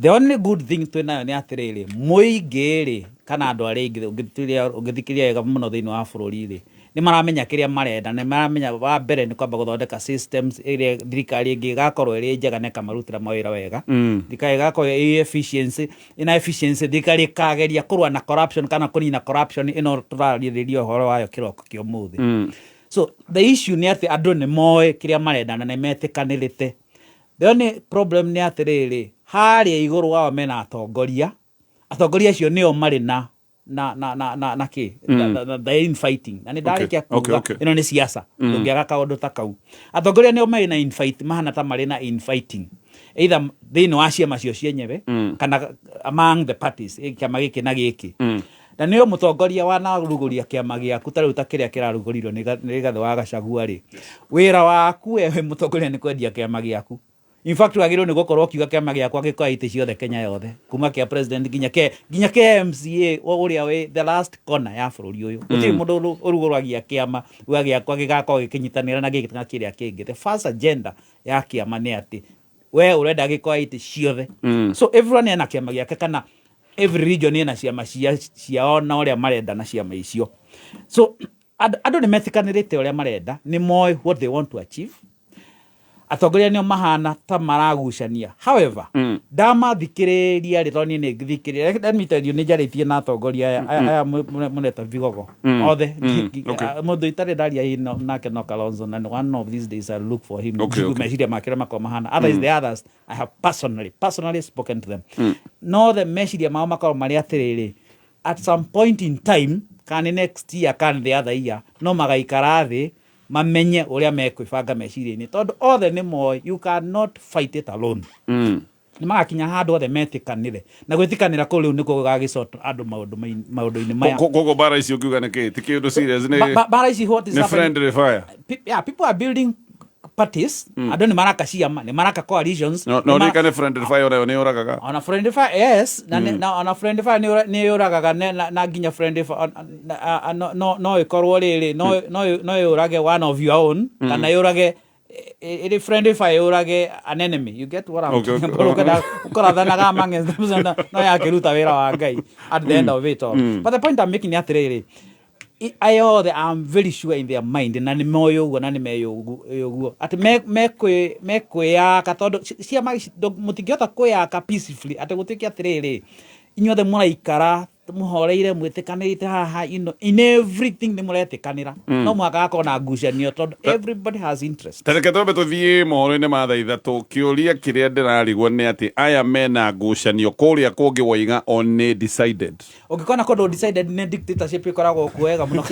The only good thing twĩnayo nĩ atĩrĩrĩ mũingĩ rĩ kana andũ arĩa aingĩ ũngĩthikĩria wega mũno thĩinĩ wa bũrũri rĩ ni maramenya kĩrĩa marenda na maramenya wa mbere ni kwamba gũthondeka systems ĩrĩa thirikari ĩngĩ igakorwo ĩrĩ njega na ĩkamarutĩra mawĩra wega thirikari igakorwo ĩ efficiency ina efficiency thirikari ĩkageria kũrũa na corruption kana kũnina corruption ĩno tũrarĩrĩria ũhoro wayo kĩroko kĩa ũmũthĩ. So the issue nĩ atĩ andũ nĩ moĩ kĩrĩa marenda na nĩ metĩkanĩrĩte. The only problem nĩ atĩrĩrĩ harĩa igũrũ wao mena atongoria acio nĩo marĩ na ki the infighting na ni ndarikia kuga ino ni siasa ndungiaga kaundu ta kau atongoria nio mai na infight mahana ta mari na infighting either thĩinĩ wa ciama cio cienyewe kana among the parties kiama gĩkĩ na gĩkĩ na nĩyo mũtongoria wanaruguria kiama gĩaku tarĩu ta kĩrĩa kĩrarugũrirwo nĩ Rigathĩ wa Gachagua rĩ wĩra waku wewe mũtongoria nĩ kwendia kiama gĩaku. In fact wagĩrĩirwo nĩ gũkorwo kiuga kĩama gĩakwa gĩkoya itĩ ciothe Kenya yothe kuma kĩa president nginya ke MCA ũrĩa we the last corner ya bũrũri ũyũ gũtirĩ mũndũ ũrugũragia kĩama uga gĩakwa gĩgakorwo gĩkĩnyitanĩra na gĩkĩ na kĩrĩa kĩngĩ. The first agenda ya kĩama nĩ atĩ we ũrenda gĩkoya itĩ ciothe so everyone ena kĩama gĩake kana every region ena ciama ciao na ũrĩa marenda na ciama icio. So andũ nĩ metĩkanĩrĩte ũrĩa marenda nĩ moĩ what they want to achieve atongoria nĩo mahana ta maragucania. However ndamathikĩrĩria rĩ tondũ nĩ ngithikĩrĩria let me tell you nĩ njarĩtie na atongoria aya mũneta Vigogo othe mũndũ itarĩ ndaria nake no Kalonzo and one of these days I look for him meciria makĩrĩa makao mahana others the others I have personally spoken to them no the meciria mao makao marĩ atĩrĩrĩ at some point in time kana next year kana the other year no magaikara thĩ mamenye ũrĩa mekwĩbanga meciria-inĩ tondũ othe nĩ moĩ you cannot fight it alone. Nĩ magakinya handũ othe metĩkanĩre na gwĩtĩkanĩra kũu rĩu nĩkuo gũgagĩcota andũ maũndũ-inĩ maya. Koguo bara ici ũkiuga nĩkĩ ti kĩndũ serious bara ici what is happening? Friendly fire. Yeah, people are building parties andũ nĩ maraka ciama nĩ maraka coalitions no nĩ friendly fire nĩ ũragaga ona friendly fire yes na ona friendly fire nĩ ũragaga na nginya friendly fire no ikorwo rĩrĩ no yũrage one of your own kana yũrage ili friendly fire yũrage an enemy. You get what I'm talking about? Ũkorathanaga among them no yakĩruta wĩra wa Ngai at the end of it all. But the point I'm making nĩ atĩrĩrĩ I'm very sure in their mind na nĩ moyo ũguo na nĩ meyo ũguo atĩ mekwĩyaka tondũ ciama mũtingĩhota kwĩyaka peacefully atĩ gũtuĩke atĩrĩrĩ inyuothe mũraikara mũhoreire mwĩtĩkanĩrĩte haha in everything nĩ mũretĩkanĩra no mũhaka gakorwo na ngucanio tondũ everybody has interest. Tareke twambe tũthiĩ mohoro-inĩ ma thaa ithatũ kĩũria kĩrĩa ndĩrarigwo nĩ atĩ aya mena ngucanio kũrĩa kũngĩ waiga on nĩ decided ũngĩkona kũndũ decided nĩ dictatorship ĩkoragwo kuo wega mũno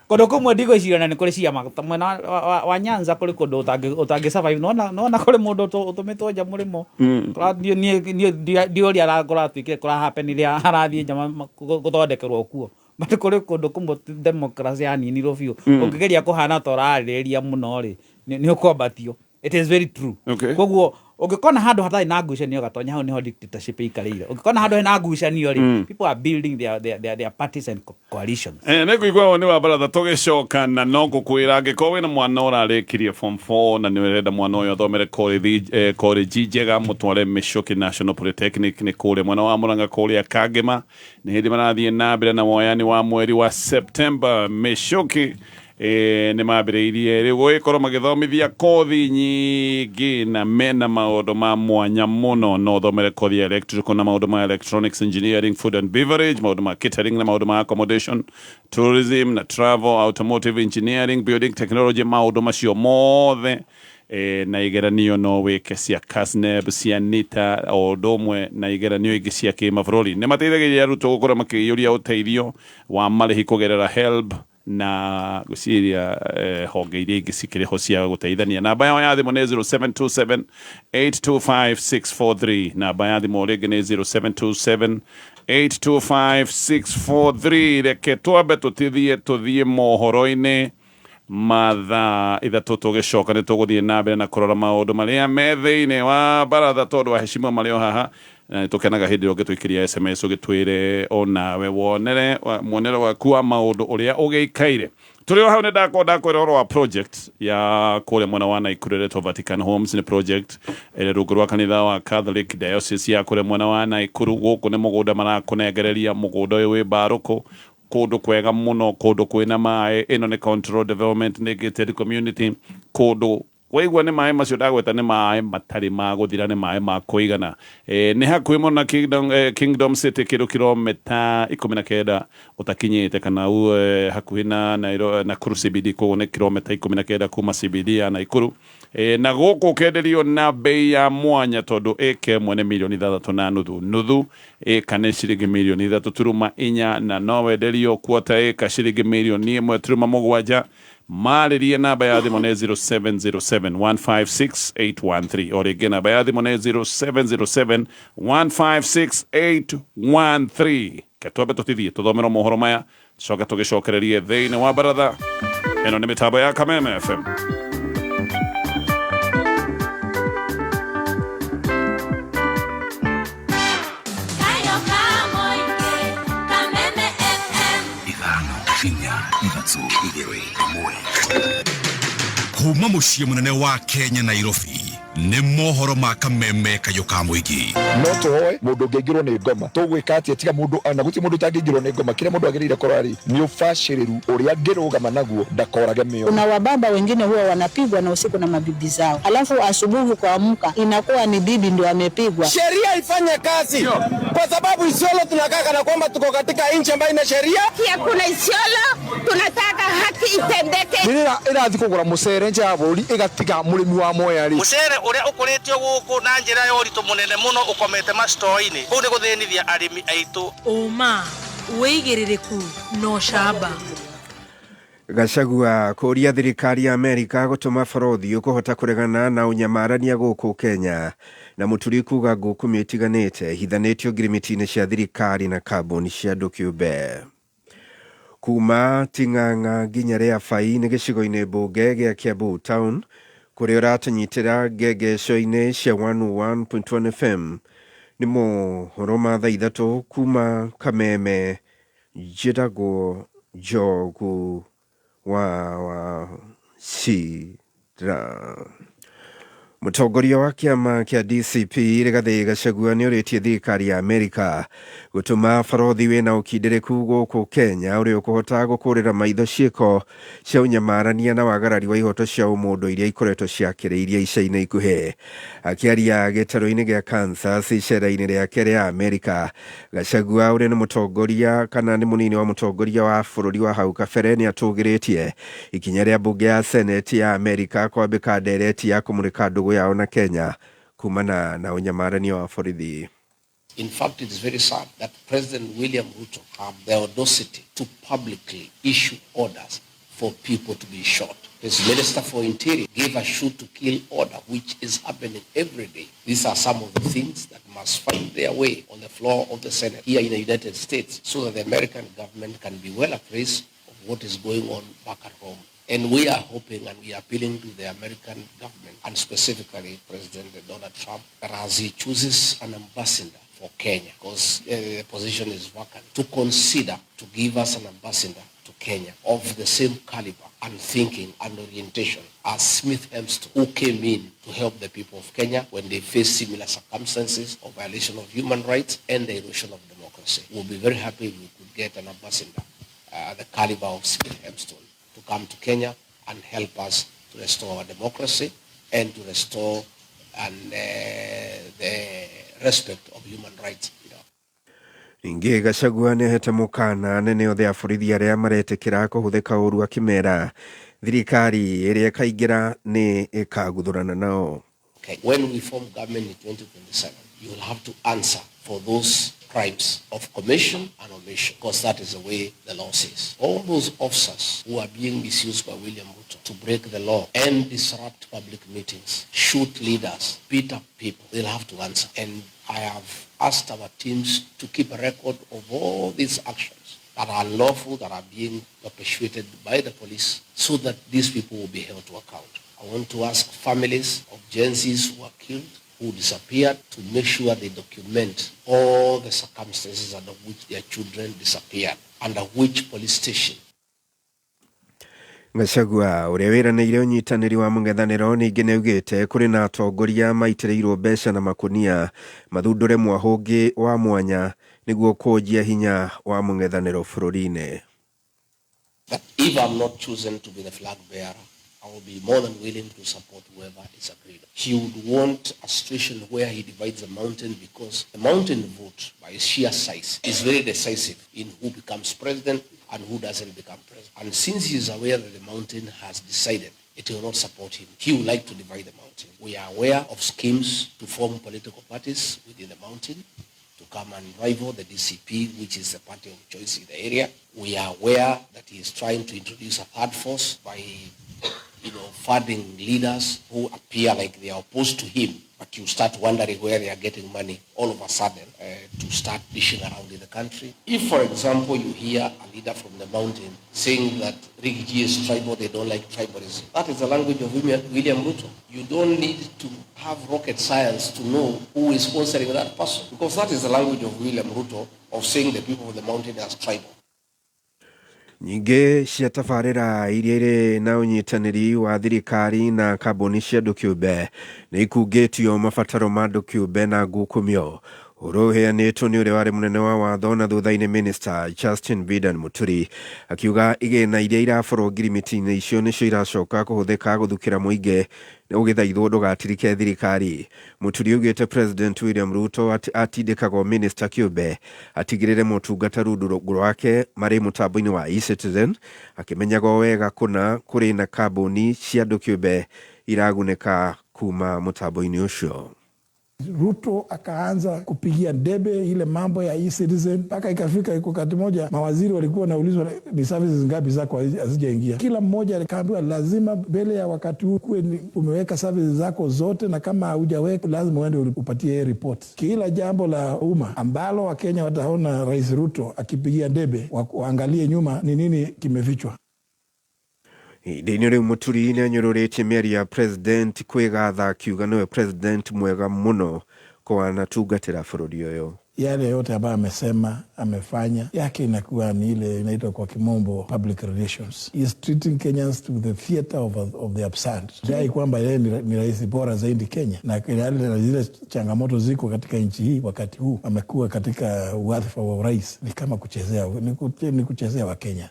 kondo kumwe ndigo icirana nĩ kũrĩ ciama mwena wa Nyanza kũrĩ kũndũ ũtangĩ survive nona kũrĩ mũndũ ũtũmĩtwo nja mũrĩmo ndiũria aragora twĩkire kũra happen rĩrĩa arathiĩ nja gũthondekerwo kuo but kũrĩ kũndũ kumwe democracy yaninirwo biũ ũngĩgeria kũhana ta ũrarĩrĩria mũno rĩ nĩ ũkwambatio. It is very true. Koguo ungikona handu hatai na ngucanio gatonya hau niho dictatorship ikarire. Ungikona handu hena ngucanio ri people are building their parties and coalitions. Ne kuigwa ni wa baratha tugicoka na no gukwira ngikowe na mwana urarikirie form 4 na niwenda mwana uyo thomere college njega mutware Michoki National Polytechnic ni kule mwana wa Murang'a kule Kagema ni hindi marathie na mbere na woyani wa mweri wa September Michoki nĩ mambĩrĩirie rĩu gũgĩkorwo magĩthomithia kothi nyingĩ na mena maũndũ ma mwanya mũno no thomere kothi ya electrical na maũndũ ma electronics engineering, food and beverage, maũndũ ma catering na maũndũ ma accommodation, tourism na travel, automotive engineering, building technology, maũndũ macio mothe na igeranio no wĩke cia KASNEB cia NITA o ũndũ ũmwe na igeranio ingĩ cia kĩmabũrũri. Nĩ mateithagĩrĩria arutwo gũkorwo makĩiyũria ũteithio wa marĩhi kũgerera HELB na gusiria honge iria ingĩ cikĩrĩ ho cia gũteithania. Namba yao ya thimũ nĩ 0727825643 namba ya thimũ rĩngĩ nĩ 0727825643. Reke twambe tũthiĩ mohoro-inĩ mathaa ithatũ tũgĩcoka nĩ tũgũthiĩ na mbere na kũrora maũndũ marĩa me thĩinĩ wa baratha tondũ aheshimiwa marĩ o haha tukenaga hindi ĩyo ũgĩtwĩkĩria SMS ũgĩtwĩre onawe mwonere waku wa maũndũ ũrĩa ũgĩikaire. Tũrĩ o hau nĩ ndakwĩra ũhoro wa project ya kũrĩa mwena wa Naikuru Retro Vatican Homes. Nĩ project ĩrĩ rungu rwa kanitha wa Catholic Diocese ya kũrĩa mwena wa Naikuru. Gũkũ nĩ mũgũnda marakũnengereria, mũgũnda ũyũ wĩ Mbarũkũ, kũndũ kwega mũno, kũndũ kwĩna maĩ. Ĩno nĩ control development nĩ gated community, kũndũ waigua nĩ maĩ macio ndagweta nĩ maĩ matarĩ ma gũthira, nĩ maĩ ma kũigana. Nĩ hakuhĩ mũno na Kingdom City kĩndũ kilomita 19 ũtakinyĩte, kana hakuhĩ na Nakuru CBD, koguo nĩ kilomita 19 kuma CBD ya Naikuru. Na gũkũ kenderio na bei ya mwanya tondũ ĩka ĩmwe nĩ mirioni 3.5, nuthu ĩka nĩ ciringi mirioni 3.4 na no wenderio quarter ĩka ciringi mirioni 1.7. Marĩrie namba ya thimũ nĩ 0707156813 o rĩngĩ namba ya thimũ nĩ 0707156813. Ketwambe tũtithie tũthomera mohoro maya coka tũgĩcokererie thĩinĩ wa baratha. Ĩno nĩ mĩtambo ya Kameme FM. Kuma muciĩ mũnene wa Kenya Nairobi nĩ mohoro ma Kameme kayũ ka mũingĩ. No tũhoe mũndũ ũngĩingĩrwo nĩ ngoma tũgwĩka atĩa tiga mũndũ ana gũtirĩ mũndũ ũtangĩingĩrwo nĩ ngoma. Kila mũndũ agĩrĩire korwo arĩ nĩ ũbacĩrĩru ũrĩa angĩrũgama naguo ndakorage mĩo. Kuna wababa wengine huwa wanapigwa na usiku na mabibi zao, alafu asubuhi kuamka inakuwa ni bibi ndio amepigwa. Sheria ifanye kazi kwa sababu Isiolo tunakaa kana kwamba tuko katika nchi ambayo ina sheria. Kuna Isiolo tunataka haki itendeke. Nĩrĩa ĩrathiĩ kũgũra mũcere nja ya bũrũri ĩgatiga mũrĩmi wa Moyarĩ. Mũcere ũrĩa ũkũrĩtio gũkũ na njĩra ya ũritũ mũnene mũno ũkomete macitoo-inĩ. Kũu nĩ gũthĩnithia arĩmi aitũ. Uma wĩigĩrĩrĩku no camba. Gachagua kũria thirikari ya Amerika gũtũma bũrũri ũkũhota kũregana na ũnyamarania gũkũ Kenya na mũturi kuga ngũkũ itiganĩte hithanĩtio ngirimiti-inĩ cia thirikari na kambuni cia andũ kĩũmbe. Kuma Ting'ang'a nginya Rĩabai nĩ gĩcigo-inĩ mbunge gĩa Kiambu Town kũrĩa ũratũnyitĩra ngengeco-inĩ cia 101.1 FM nĩ mohoro ma thaa ithatũ kuma Kameme. Njĩtagwo Njogu wa Cira. Mũtongoria wa kĩama kĩa DCP Rigathĩ Gachagua nĩ ũrĩtie thirikari ya Amerika gũtũma bũrũri wĩna ũkindĩrĩku gũkũ Kenya ũrĩa ũkũhota gũkũrĩra maitho ciĩko cia ũnyamarania na wagarari wa ihoto cia ũmũndũ iria ikoretwo ciakĩrĩirie ica-inĩ ikuhĩ. Akĩaria gĩtarũ-inĩ gĩa Kansas icera-inĩ rĩake rĩa Amerika, Gachagua ũrĩa nĩ mũtongoria kana nĩ mũnini wa mũtongoria wa bũrũri wa hau kabere nĩ atũgĩrĩtie ikinya rĩa mbunge ya Senate ya Amerika kwambĩka ndereti ya kũmũrĩka ndũgũ yao na Kenya kumana na ũnyamarania wa borithi. In fact, it is very sad that President William Ruto had the audacity to publicly issue orders for people to be shot. His Minister for Interior gave a shoot to kill order, which is happening every day. These are some of the things that must find their way on the floor of the Senate here in the United States so that the American government can be well appraised of what is going on back at home. And we are hoping and we are appealing to the American government and specifically President Donald Trump that as he chooses an ambassador for Kenya, because the position is vacant, to consider to give us an ambassador to Kenya of the same caliber and thinking and orientation as Smith Hempstead, who came in to help the people of Kenya when they face similar circumstances of violation of human rights and the erosion of democracy. We'll be very happy if we could get an ambassador the caliber of Smith Hempstead to come to Kenya and help us to restore our democracy and to restore the respect of human rights. Ningĩ Gachagua nĩahete mũkana nene othe a borithi arĩa maretĩkĩra kũhũthĩka ũru akĩmera thirikari ĩrĩa ĩkaingĩra nĩ ĩkaguthũrana nao. Okay. When we form government in 2027, you will have to answer for those crimes of commission and omission, because that is the way the law says. All those officers who are being misused by William Ruto to break the law and disrupt public meetings, shoot leaders, beat up people, they'll have to answer. And I have asked our teams to keep a record of all these actions that are unlawful, that are being perpetuated by the police, so that these people will be held to account. I want to ask families of Gen Zs who are killed, who disappeared, to make sure they document all the circumstances under which their children disappeared, under which police station. Gachagua ũrĩa wĩranĩire ũnyitanĩri wa mũng'ethanĩro ningĩ nĩaugĩte kũrĩ na atongoria maitĩrĩirwo mbeca na makunia mathundũre mwahũngĩ wa mwanya nĩguo kũnjia hinya wa mũng'ethanĩro bũrũri-inĩ. That if I'm not chosen to be the flag bearer, I will be more than willing to support whoever is agreed. He would want a situation where he divides the mountain, because the mountain vote by sheer size is very decisive in who becomes president and who doesn't become president. And since he is aware that the mountain has decided it will not support him, he would like to divide the mountain. We are aware of schemes to form political parties within the mountain to come and rival the DCP, which is the party of choice in the area. We are aware that he is trying to introduce a third force by funding leaders who appear like they are opposed to him, but you start wondering where they are getting money all of a sudden to start dishing around in the country. If, for example, you hear a leader from the mountain saying that Rigiji is tribal, they don't like tribalism, that is the language of William Ruto. You don't need to have rocket science to know who is sponsoring that person, because that is the language of William Ruto of saying the people of the mountain as tribal. Nyingĩ cia tabarĩra iria irĩ na ũnyitanĩri wa thirikari na kambuni cia andũ kĩũmbe nĩ ikungĩtio mabataro ma andũ kĩũmbe na ngukumio. Ũrũheanĩtwo nĩ ũrĩa warĩ mũnene wa watho na thutha-inĩ Minister Justin Bidan Muturi akiuga igĩna iria iraborwo ngirimiti-inĩ icio nĩcio iracoka kũhũthĩka gũthukĩra mũingĩ ũgĩthaithwo ndũgatirike thirikari. Muturi augĩte President William Ruto atindĩkagwo Minister kĩũmbe atigĩrĩre motungata rungu rwake marĩ mũtambo-inĩ wa eCitizen, akĩmenyaga wega kũna kũrĩ na kambuni cia andũ kĩũmbe iragunĩka kuma mũtambo-inĩ ũcio. Ruto akaanza kupigia debe ile mambo ya e-citizen mpaka ikafika wakati moja mawaziri walikuwa wanaulizwa ni services ngapi zako hazijaingia. Kila mmoja akaambiwa lazima mbele ya wakati huu kuwe umeweka services zako zote, na kama hujaweka lazima uende upatie report. Kila jambo la umma ambalo Wakenya wataona Rais Ruto akipigia debe, waangalie nyuma ni nini kimefichwa. Ihinda-inĩ rĩu Muturi nĩanyũrũrĩtie mĩario ya president kwĩgatha akiuga nĩwe president mwega mũno kwa anatungatĩra bũrũri ũyũ. Yale yote ambayo amesema amefanya yake inakuwa ni ile inaitwa kwa kimombo public relations. He is treating Kenyans to the theater of the absurd. Jai kwamba yeye ni rais bora zaidi Kenya, na zile changamoto ziko katika nchi hii wakati huu amekuwa katika wadhifa wa rais, ni kama kuchezea wa Kenya.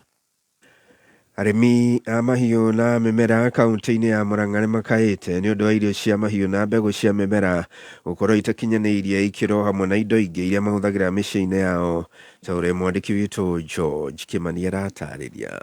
Arĩmi a mahiũ na mĩmera kaunti-inĩ ya Murang'a nĩmakaĩte nĩ ũndũ wa irio cia mahiũ na mbegũ cia mĩmera gũkorwo itakinyanĩirie ikĩro hamwe na indo ingĩ iria mahũthagĩra mĩciĩ-inĩ yao, ta ũrĩa mwandĩki witũ George Kimani aratarĩria.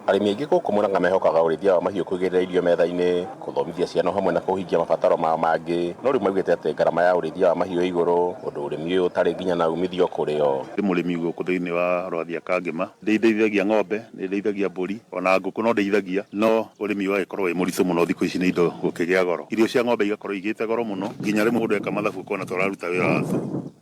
arimi aingi guku Murang'a mehokaga urithia wa mahiũ kwigirira irio metha-ini kuthomithia ciana hamwe na kuhingia mabataro mao mangi no riu maugite ati ngarama ya urithia wa mahiũ iguru undu urimi uyu utari nginya na umithio kurio murimi guku thiini wa Rwathia Kangema ndeithagia ng'ombe ndeithagia mburi ona nguku no ndeithagia no urimi wa ikorwo wi murithu muno thikũ ici ni indo gukigia goro irio cia ng'ombe igakorwo igite goro muno nginya rimwe mundu eka mathabu kona turaruta wira wa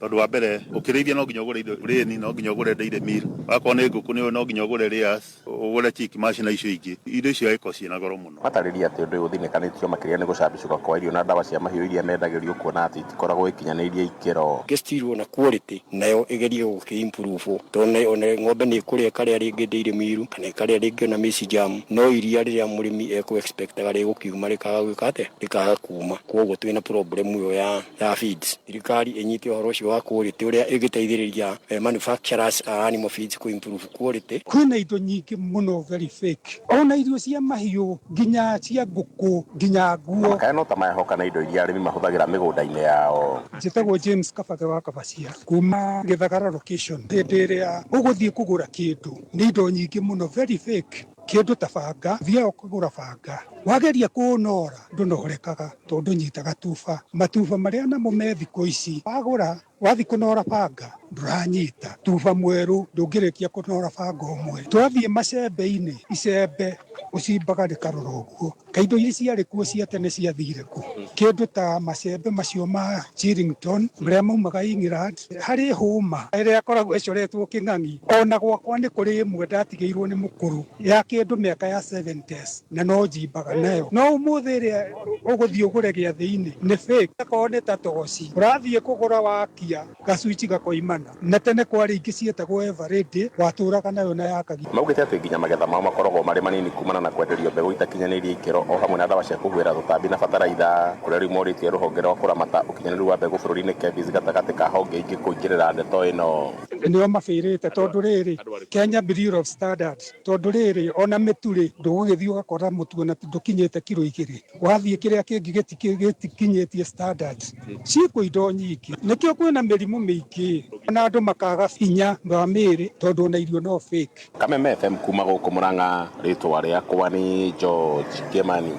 tondu wa mbere ukirithia no nginya ugure indo rĩni no nginya ugure dairy meal wakorwo ni nguku ni no nginya ugure layers ugure chick machine icio ingĩ indo icio iko ciina goro muno matariria ati undu uthinekanitio makiria ni gucambicũka kwa irio na ndawa cia mahiũ iria mendagĩrio kuona ati itikoragwo ikinyanĩirie ikĩro gestirwo na quality nayo igerie gũkĩimprove tondu ona ng'ombe nĩ ĩkũrĩa ĩkarĩa rĩngĩ dairy meal kana ĩkarĩa rĩngĩ ona maize jam no iria rĩrĩa mũrĩmi ekũ-expectaga rĩgũkiuma rĩkaga gwĩka atĩa rĩkaga kuma koguo twĩna problem ĩyo ya feeds thirikari ĩnyite ũhoro ũcio wa quality ũrĩa ĩgĩteithĩrĩria manufacturers animal feeds ku-improve quality. Kwĩna indo nyingĩ mũno very fake ona irio cia mahiũ nginya cia ngũkũ nginya nguo makaya no ta mahoka na indo iria arĩmi mahũthagĩra mĩgũnda-inĩ yao. Njĩtagwo James Kabage wa Kabacia kuma Gĩthagara location. Hĩndĩ ĩrĩa ũgũthiĩ kũgũra kĩndũ nĩ indo nyingĩ mũno very fake kĩndũ ta banga thiaga ũkagũra banga wageria kũnora ndũnorekaga tondũ nyitaga tuba matuba marĩa namo me thikũ ici wagũra wathi kũnora banga ndũranyita tuba mwerũ ndũngĩrĩkia kũnora banga ũmwe twathiĩ macembe-inĩ icembe ũcimbaga rĩkarora ũguo kaindo iria ciarĩ kuo cia tene ciathire ku kĩndũ ta macembe macio ma Chillington marĩa maumaga England harĩ hũma ĩrĩa akoragwo ĩcoretwo kĩng'ang'i ona gwakwa nĩ kũrĩ ĩmwe ndatigĩirwo nĩ mũkũrũ ya kĩndũ mĩaka ya 70s na no njimbaga nayo no ũmũthĩ ĩrĩa ũgũthiĩ ũgũre gĩa thĩinĩ nĩ fake akorwo nĩ ta toci ũrathiĩ kũgũra wakia gacuici gakoimana na tene kwarĩ ingĩ cietagwo everready watũraga nayo na yakagia maugĩte atĩ nginya magetha mao makoragwo marĩ manini kumana na kwenderio mbegũ itakinyanĩirie ikĩro o hamwe na ndawa cia kũhuhĩra tũtambi na bataraitha kũrĩa rĩu morĩtie rũhonge rwa kũramata ũkinyanĩru wa mbegũ bũrũri-inĩ KEBS gatagatĩ ka honge ingĩ kũingĩrĩra ndeto ĩno nĩo mabĩrĩte tondũ rĩrĩ Kenya Bureau of Standards tondũ rĩrĩ ona mĩturĩ ndũgũgĩthiĩ ũgakora mũtu ona ndũkinyĩte kiro 2 wathiĩ kĩrĩa kĩngĩ gĩtikinyĩtie standards ciĩkwo indo nyingĩ nĩkĩo kwĩna mĩrimũ mĩingĩ na andũ makaga hinya wa mĩĩrĩ tondũ ona irio no fake. Kameme FM kuma gũkũ Murang'a rĩtwa rĩakwa nĩ George Kimani.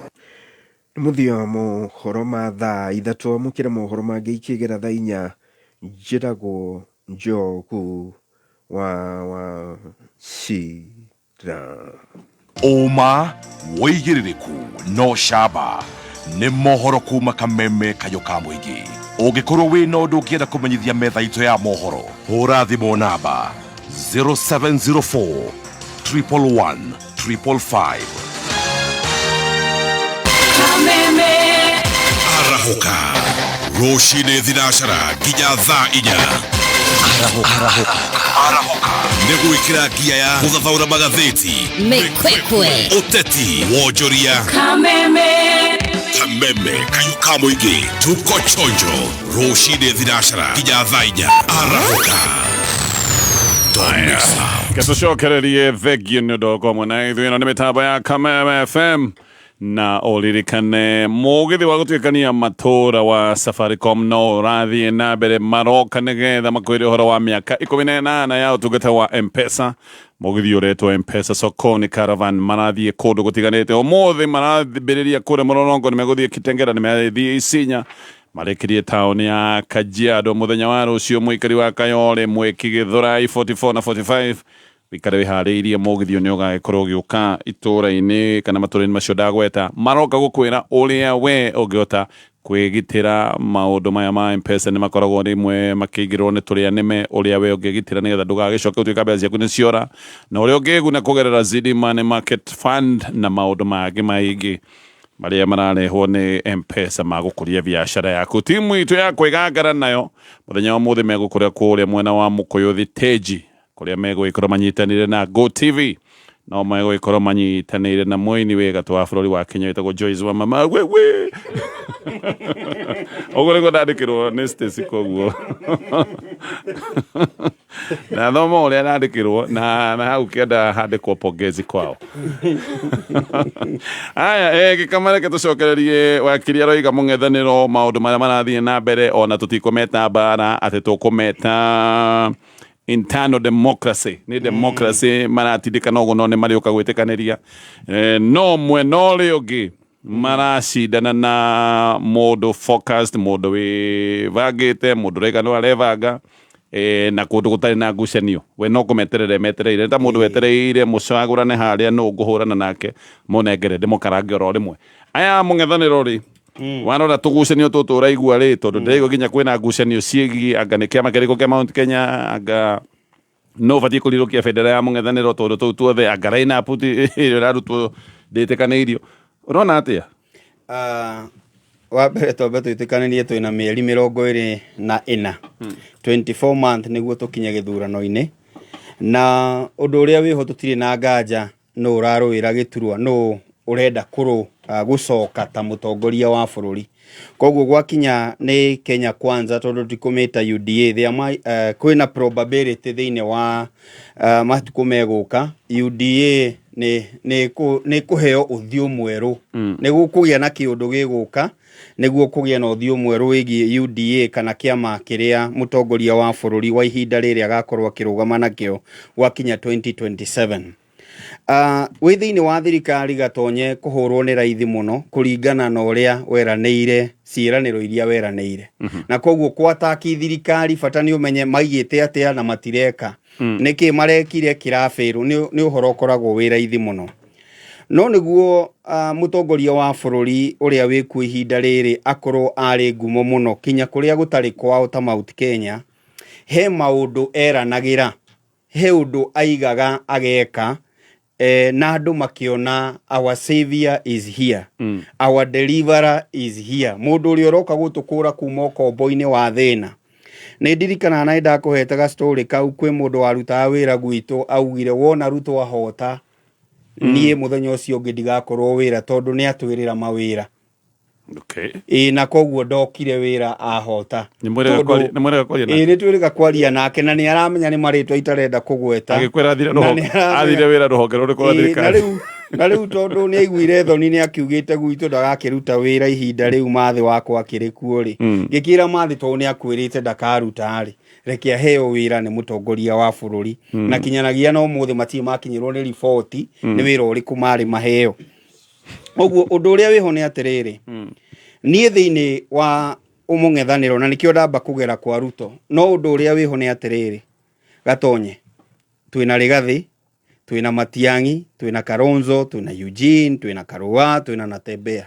Muthia mohoro ma thaa ithatũ mukĩra mohoro mangĩ ikĩgera thaa 4 njĩragwo Njogu wa Cira. Oma woigĩrĩrĩku no camba nĩ mohoro kuma Kameme kayo ka mũingĩ ũngĩkorwo wĩna ũndũ ũngĩenda kũmenyithia metha itũ ya mohoro hũra thimũ namba 0704 111 555. Kameme arahuka rũcinĩ thinacara nginya thaa 4 arahuka nĩ gwĩkĩra ngia ya gũthathaũra magathĩti Mĩkwekwe ũteti wonjoria Kameme kayo ka mũingĩ tuko chonjo rũcinĩ thinacara nginya thaa 4 arahuka Gatucokererie thegio nĩ ũndũ kwa mwena ithuĩ ĩno nĩ mĩtambo ya Kameme FM na ũririkane mũgithi wa gũtuĩkania matũra wa Safaricom no ũrathiĩ na mbere maroka nĩgetha makwĩre ũhoro wa mĩaka 18 ya ũtungata wa M-Pesa mũgithi ũretwo M-Pesa Sokoni Caravan marathiĩ kũndũ gũtiganĩte ũmũthĩ marambĩrĩria kũrĩa Mlolongo nĩmegũthiĩ Kitengela nĩmethiĩ Isinya marekirie taoni ya Kajiado mũthenya wa rũciũ mũikari wa Kayole mweki Gĩthũrai 44 na 45 wikare wiharĩirie mũgithi nĩ ũgagĩkorwo ũgĩũka itũra-inĩ kana matũra-inĩ macio ndagweta maroka gũkwĩra ũrĩa we ũngĩhota kwĩgitĩra maũndũ maya ma M-Pesa nĩ makoragwo rĩmwe makĩingĩrwo nĩ tũrĩa nĩme ũrĩa we ũngĩgitĩra nĩgetha ndũgagĩcoke ũtuĩka mbeca ciaku nĩ ciora na ũrĩa ũngĩguna kũgerera Zidi Money Market Fund na maũndũ mangĩ maingĩ marĩa mararehwo nĩ M-Pesa magũkũria biacara yaku timu itũ ya kwĩgangara nayo mũthenya wa mũthĩ megũkũrĩa kũrĩa mwena wa Mũkũyũ Thitĩji kũrĩa megũgĩkorwo manyitanĩire na GoTV no megũgĩkorwo manyitanĩire na mũini wĩ gatũ wa bũrũri wa Kenya wĩtagwo Joyce wa mama wewe ũguo nĩguo ndandĩkĩrwo nĩ Stacy koguo na thoma ũrĩa ndandĩkĩrwo na hau kĩenda handĩkwo pongezi kwao. Aya gĩkamareke tũcokererie wakiri aroiga mũng'ethanĩro maũndũ marĩa marathiĩ na mbere ona tũtikũmeta mbara atĩ tũkũmeta internal democracy ni democracy maratindikana ugo no ne marioka gwitikanĩria no mwena ũrĩa ũngĩ maracindana na mũndũ focused, mũndũ wĩbangĩte, mũndũ ũreka no arevanga na kũndũ gũtarĩ na ngucanio. We no kũmetereire ta mũndũ wetereire mũcagũrane harĩa no ngũhũrana nake mũnengere ndĩmũkarange oro rĩmwe. Aya mũng'ethanĩro rĩ warora tũgucanio tũtũ ũraigua rĩ tondũ ndĩraigua nginya kwĩna ngucanio ciĩgiĩ anga nĩ kĩama kĩrĩkũ kĩa Mount Kenya, anga no batiĩ kũrirũkia bendera ya mũng'ethanĩro tondũ tũu tuothe anga line-up ĩrĩa ĩrarutwo ndĩtĩkanĩirio. Ũrona atĩa? Wa mbere twambe twĩtĩkanĩrie twĩna mĩeri 24 24 month nĩguo tũkinye gĩthurano-inĩ, na ũndũ ũrĩa wĩho tũtirĩ na nganja no ũrarũĩra gĩturwa no ũrenda gũcoka ta mũtongoria wa bũrũri. Koguo gwakinya nĩ Kenya Kwanza tondũ tikumĩta UDA kwĩna probability thĩinĩ wa matukũ megũka UDA nĩ kũheo ũthiũ mwerũ, nĩguo kũgĩa na kĩũndũ gĩgũka, nĩguo kũgĩa na ũthiũ mwerũ wĩgiĩ UDA kana kĩama kĩrĩa mũtongoria wa bũrũri wa ihinda rĩrĩa agakorwo akĩrũgama nakĩo gwakinya 2027. Wĩ thĩinĩ wa thirikari Gatonye kũhũrwo nĩ raithi mũno kũringana na ũrĩa weranĩire ciĩranĩro iria weranĩire. Na koguo kwataki thirikari bata nĩ ũmenye maigĩte atĩa na matireka. Nĩkĩ marekire kĩrabĩrũ nĩ ũhoro ũkoragwo wĩ raithi mũno. No nĩguo mũtongoria wa bũrũri ũrĩa wĩkuo ihinda rĩrĩ akorwo arĩ ngumo mũno kinya kũrĩa gũtarĩ kwao ta Mount Kenya, he maũndũ eranagĩra, he ũndũ aigaga ageka, na andũ makĩona our savior is here, our deliverer is here, mũndũ ũrĩa ũroka gũtũkũra kuma ũkombo-inĩ wa thĩna. Nĩ ndirikana na ndakũhete ga story kau kwĩ mũndũ warutaga wĩra gwitũ augire wona Ruto ahota niĩ mũthenya ũcio ũngĩ ndigakorwo wĩra tondũ nĩ atwĩrĩra mawĩra. Na koguo ndokire wĩra ahota. Nĩ twĩrĩga kwaria nake na nĩ aramenya nĩ marĩtwa itarenda kũgweta. Agĩkwĩra athire wĩra rũhonge rũrĩkũ rwa thirikari. Na rĩu tondũ nĩ aiguire thoni nĩ akiugĩte gwitũ ndagakĩruta wĩra ihinda rĩu mathĩ wakwa akĩrĩ kuo rĩ, ngĩkĩra mathĩ tondũ nĩ akwĩrĩte ndakaruta rĩ, reke aheo wĩra nĩ mũtongoria wa bũrũri. Na kinyanagia no mũthĩ matirĩ makinyĩrwo nĩ riboti nĩ wĩra ũrĩkũ marĩ maheo. Ũguo ũndũ ũrĩa wĩho nĩ atĩrĩrĩ, niĩ thĩinĩ wa mũng'ethanĩro na nĩkĩo ndamba kũgera kwa Ruto, no ũndũ ũrĩa wĩho nĩ atĩrĩrĩ, Gatonye twĩna Rigathi, twĩna Matiang'i, twĩna Kalonzo, twĩna Eugene, twĩna Karũa, twĩna Natembeya.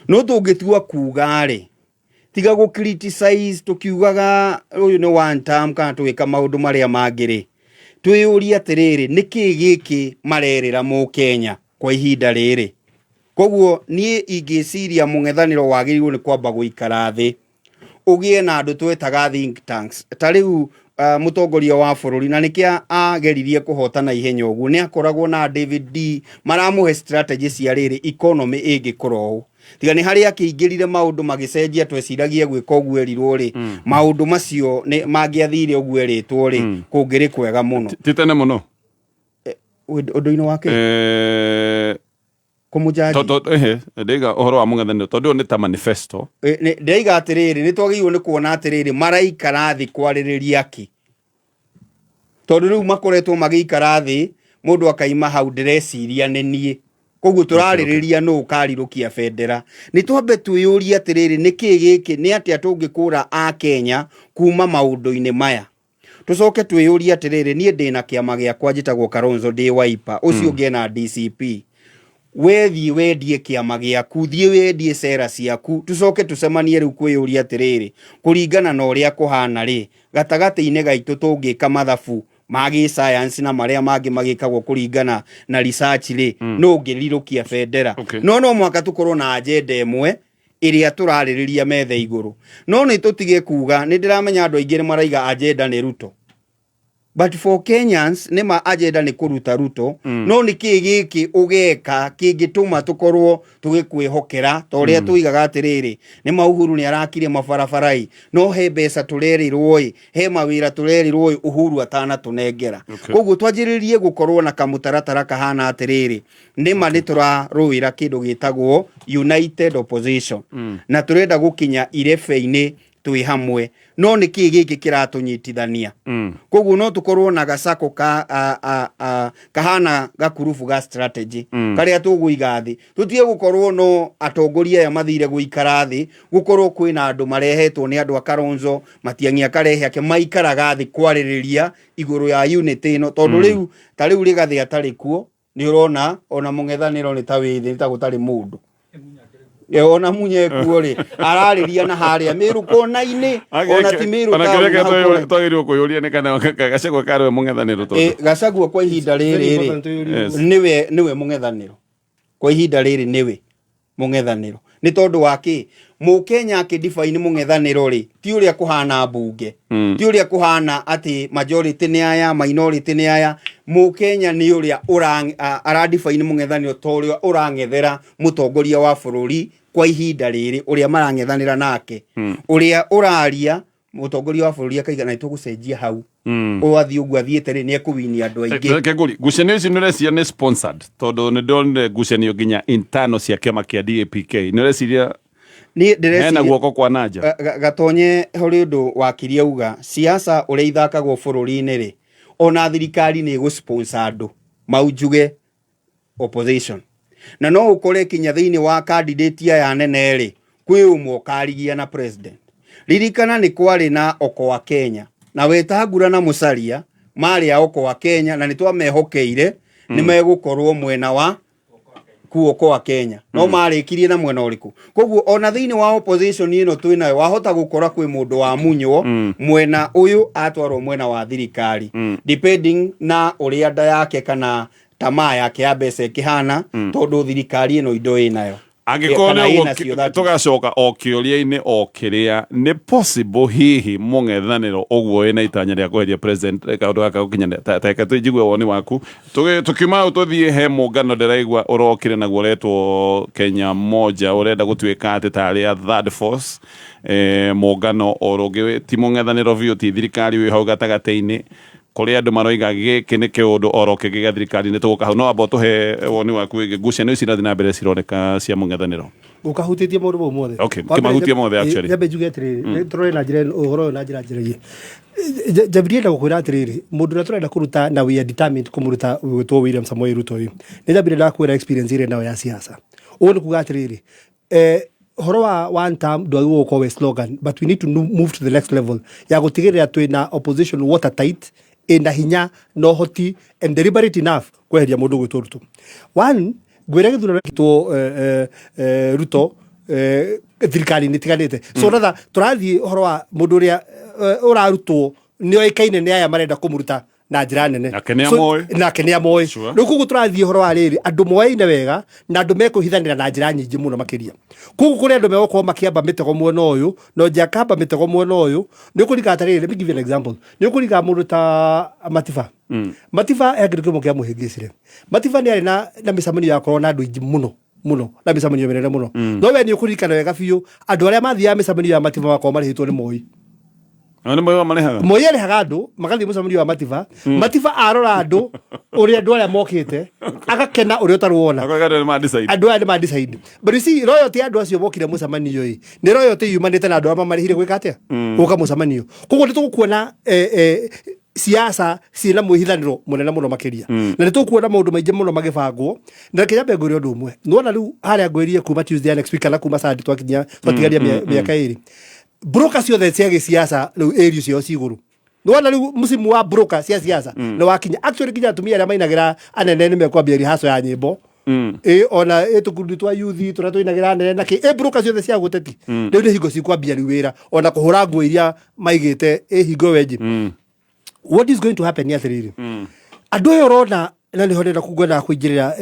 No tũngĩtua kuga rĩ, tiga gũ criticize tukiugaga ũyũ nĩ one term kana twĩka maũndũ marĩa mangĩ rĩ, twĩyũria atĩrĩrĩ nĩkĩ gĩkĩ marerĩra Mũkenya kwa ihinda rĩrĩ. Koguo niĩ ingĩciria mũng'ethanĩro wagĩrĩirwo nĩ kwamba gũikara thĩ ũgĩe na andũ twetaga think tanks. Ta rĩu mũtongoria wa bũrũri na nĩkĩ ageririe kũhotana ihenya ũguo nĩ akoragwo na David D maramũhe strategy cia rĩrĩ economy ĩngĩkorwo ũũ. Tiga nĩ harĩa akĩingĩrire maũndũ magĩcenjia tweciragie gwĩka ũguo erirwo rĩ, maũndũ macio mangĩathire ũguo erĩtwo rĩ, kũngĩrĩ kwega mũno. Titene mũno ũndũ-inĩ wake kumujaji ndĩga ũhoro wa mũng'ethanĩro tondũ nĩ ta manifesto. Ndĩiga atĩrĩrĩ nĩ twagĩrĩirwo nĩ kuona atĩrĩrĩ maraikara thĩ kwarĩrĩria ki, tondũ rĩu makoretwo magĩikara thĩ mũndũ akaima hau ndĩreciria nĩ niĩ. Koguo tũrarĩrĩria nũ ũkarirũkia bendera. Nĩ twambe twĩyũria atĩrĩrĩ nĩkĩ gĩkĩ, nĩ atĩa tũngĩkũra a Kenya kuma maũndũ-inĩ maya. Tũcoke twĩyũria atĩrĩrĩ niĩ ndĩna kĩama gĩakwa njĩtagwo Kalonzo ndĩ Wiper, ũcio ũngĩ na DCP. Wethiĩ wendie kĩama gĩaku, thiĩ wendie cera ciaku, tũcoke tũcemanie rĩu kwĩyũria atĩrĩrĩ kũringana na ũrĩa kũhana rĩ, gatagatĩ-inĩ gaitũ tũngĩka mathabu magi science na marĩa mangĩ magĩkagwo kũringana na research rĩ, no ngĩrirũkia bendera. No mwaka tũkorwo na agenda ĩmwe ĩrĩa tũrarĩrĩria metha igũrũ. No nĩ tũtige kuga nĩ ndĩramenya andũ aingĩ nĩ maraiga agenda nĩ Ruto. But for Kenyans nĩma agenda nĩ kũruta Ruto, no nĩkĩ gĩkĩ ũgeka kĩngĩtũma tũkorwo tũgĩkwĩhokera ta ũrĩa tũigaga atĩrĩrĩ nĩ Uhuru nĩ arakire mabarabara-i, no he mbeca tũrerirwo he mawĩra tũrerirwo Uhuru atanatũnengera. Koguo twanjĩrĩrie gũkorwo na kamũtaratara kahana atĩrĩrĩ nĩma nĩ tũrarũĩra kĩndũ gĩtagwo united opposition, na tũrenda gũkinya irebe-inĩ twi hamwe no nä kä gä kä kä ratånyitithania koguo no tũkorwo na gacako kahana gakurubu ga strategy karĩa tũgũiga thĩ tũtige gũkorwo no atongoria aya mathire gũikara thĩ gũkorwo kwĩna andũ marehetwo nĩ andũ a Kalonzo Matiang'i akarehe ake maikaraga thĩ kwarĩrĩria igũrũ ya unity ĩno tondũ rĩu ta rĩu Rigathĩ atarĩ kuo nĩ ũrona ona mũng'ethanĩro nĩ ta wĩ thĩ ta gũtarĩ mũndũ ona Munyeku ri arariria na haria Miru kona-ini ona ti Miru ona kireke twagirirwo kuyuria ni kana Gachagua karwe mũng'ethanĩro tondu Gachagua kwa ihinda rĩrĩ niwe mũng'ethanĩro kwa ihinda rĩrĩ niwe mũng'ethanĩro ni tondu waki Mũkenya akĩdefine mũng'ethanĩro ri ti uria kuhana bunge ti uria kuhana ati majority ni aya minority ni aya Mũkenya ni uria aradefine mũng'ethanĩro to uria urang'ethera mũtongoria wa bũrũri kwa ihinda rĩrĩ uria marang'ethanĩra nake uria uraria mũtongoria wa bũrũri akaigana nĩtũgũcenjia hau wathi ugu athiĩte rĩ nĩ ekũwinia andũ aingĩ keguri ngucanio ici nĩũreciria nĩ sponsored tondũ nĩndonire ngucanio nginya internal cia kĩama kĩa DAPK nĩũreciria hena guoko kwa nanja Gatonye hori ũndũ wakiri auga siasa ũrĩa ithakagwo bũrũri-inĩ rĩ ona thirikari nĩ gũsponsor andũ maunjuge opposition na no ukore kinya thĩinĩ wa candidate ya nene rĩ kwĩ ũmwe ũkarigia na president ririkana nĩ kwarĩ na Okoa Kenya na Wetangula na Musalia marĩ a Okoa Kenya na nĩtwamehokeire nĩ megũkorwo mwena wa Okoa Kenya no marĩkirie na mwena ũrĩkũ koguo ona thĩinĩ wa opposition ĩno twĩnayo wahota gũkora kwĩ mũndũ wa munywo mwena ũyũ atwarwo mwena wa thirikari depending na ũrĩa nda yake kana tamaa yake ya mbeca kihana tondu thirikari ino indo inayo angĩkorwo tũgacoka o kĩũria-inĩ o kĩrĩa nĩ possible hihi mũng'ethanĩro ũguo wĩna itanya rĩa kweheria president kaũndũ gaka gũkinya teke tũnjigue woni waku tũkiuma tũthiĩ he mũngano ndĩraigua ũrokire naguo ũretwo Kenya Moja ũrenda gũtuĩka atĩ tarĩ a third force mũngano ũrũngĩ ti mũng'ethanĩro biũ ti thirikari wĩ hau gatagatĩ-inĩ kuri andu maroiga giki ni kiundu oroke giga thirikari ni tuguka hau no abo tuhe woni waku wige ngucanio ici na mbere cironeka cia mũng'ethanĩro ukahutitie maundu mau mothe kimahutie mothe actually yabe juge atiriri turore na njira uhoro na njira njiragie Jabirie na gukwira atiriri mundu na turenda kuruta na we are determined kumuruta gwitwo William Samoei Ruto uyu ni Jabirie na kwira experience ire nayo ya siasa uyu kuga atiriri horo wa one term do we call a slogan but we need to move to the next level ya gutigirira twina opposition watertight ina hinya no hoti and deliberate enough kweheria mundu gwitwo Ruto one gwira githurano kitwo Ruto thirikari ni tiganite so rather turathi horo wa mundu ria urarutwo ni oikaine ni aya marenda kumuruta na njira nene nake nĩ amoĩ rĩu koguo tũrathiĩ horo wa rĩrĩ andũ moyaine wega na andũ mekũhithanĩra na njĩra nyingĩ mũno makĩria koguo kũrĩ andũ megũkorwo makĩamba mĩtego mwena ũyũ no njakamba mĩtego mwena ũyũ nĩ ũkũringa atarĩrĩ let me give you an example nĩ ũkũringa mũndũ ta Matiba Matiba ekĩrĩ kĩmo kĩa mũhĩngĩcire Matiba nĩ arĩ na mĩcemanio yakorwo na andũ aingĩ mũno na mĩcemanio mĩnene mũno no we nĩ ũkũririkana wega biũ andũ arĩa mathiaga mĩcemanio ya Matiba makorwo marĩhĩtwo nĩ Moi Moi arĩhaga andũ magathiĩ mũcemanio wa Matiba Matiba arora andũ ũrĩa andũ arĩa mokĩte agakena ũrĩa ũtarwona andũ aya nĩ ma-decide but you see royalty andũ acio mokire mũcemanio ĩ nĩ royalty yumanĩte na andũ arĩa mamarĩhire gwĩka atĩa gũka mũcemanio koguo nĩ tũgũkuona siasa ciĩna mwĩhithanĩro mũnene mũno makĩria na nĩ tũkuona maũndũ maingĩ mũno magĩbangwo na kĩnyambe ngũria ũndũ ũmwe nĩwona rĩu harĩa ngwĩrire kuma Tuesday next week kana kuma Sunday twatigaria mĩaka ĩrĩ broker ciothe cia gĩsiasa rĩu area ciao cigũrũ nĩwona rĩu musimu wa broker cia siasa nĩ wakinya actually kinya atumia arĩa mainagĩra anene nĩ mekwambia rihaso ya nyĩmbo ona tukundi twa youth tũrĩa tũinagĩra anene nakĩ broker ciothe cia gũteti rĩu nĩ hingo cikwambia rĩu wĩra ona kũhũra nguo iria maigĩte hingo wenji what is going to happen ni atiriri andũ aya ũrona na nĩ horera kugona kũingĩrĩra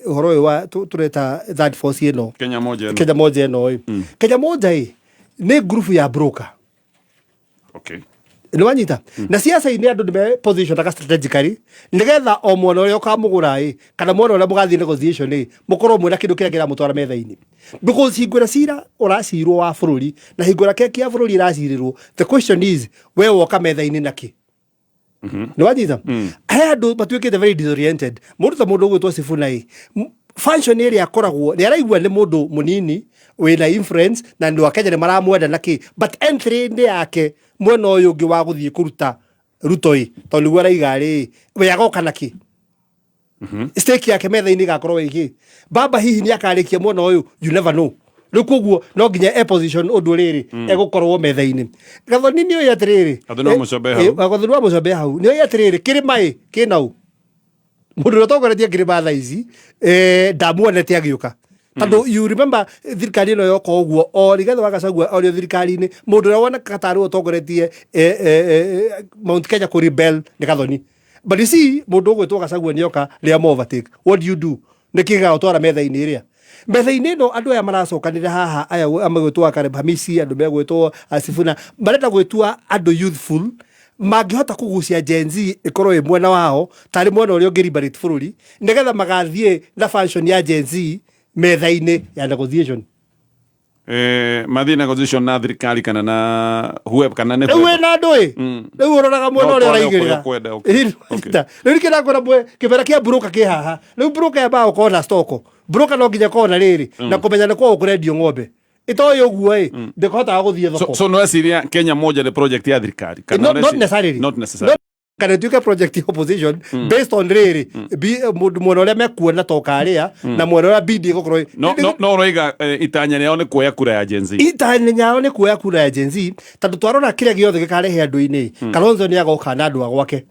ũhoro ũyũ wa tũreta third force ĩno Kenya Moja ĩno Kenya Moja ni group ya broker nĩ wanyita na siasa-inĩ andũ nĩ position taka strategically nĩgetha o mwena ũrĩa ũkamũgũra kana mwena ũrĩa mũgathiĩ negotiation mũkorwo mwĩna kĩndũ kĩrĩa kĩramũtwara metha-inĩ because hingo ĩrĩa cira ũracirwo wa bũrũri na hingo ĩrĩa keki ya bũrũri ĩracirĩrwo the question is we woka metha-inĩ nakĩ nĩ wanyita he andũ matuĩkĩte very disoriented mũndũ ta mũndũ ũgwĩtwo Sifuna function area akoragwo ni araigua ni mundu munini wina influence na ndu Kenya ni maramwenda naki but entry ni yake mwena uyu ungi wa guthie kuruta rutoi to ni gwara igari we agoka naki stake yake metha-ini gakorwo igi baba hihi ni akarikia mwena uyu you never know rukuguo no nginya e position undu riri egukorwo metha-ini gathoni ni uyu atiriri athoni mucobe hau gathoni mucobe hau ni uyu atiriri kirimai kinau mundu rotogoretie kirima tha ici ndamuonete agiuka tando you remember thirikari no yoko uguo o rigathe wakacagua o thirikari-ini mundu ria wona kataru otogoretie Mount Kenya ku rebel ni gathoni but you see mundu ugwitwo gacagua nioka ria overtake what do you do nikiga utwara metha-ini ria metha-ini no andu aya maracokanire haha aya amagwitwo Kareb Hamisi andu megwitwo Asifuna marenda gwitwa andu youthful mangihota kugucia Gen Z ikorwo mwena wao tari mwena uria ungiribarate bururi nigetha magathie na function ya Gen Z metha-ini ya negotiation mathi negotiation na thirikari kana na whoever kana ne we na ndui riu uroraga mwena uria uraigirira riu kira kwenda mwe kibera kia broker ki haha riu broker ya bao kona stoko broker no nginya kona riri na kumenya ni kwa ukurendio ng'ombe ito yoguo ndikota guthie thoko so no asiria Kenya moja the project ya thirikari kana not necessarily kana tuka project opposition based on riri mwana uria mekuona tokaria na mwana uria bidi gukorwo no roiga itanya yao ni kuoya kura ya Gen Z itanya yao ni kuoya kura ya Gen Z tondu twarona kiria giothe gikarehe andu-ini Kalonzo ni agoka na andu agwake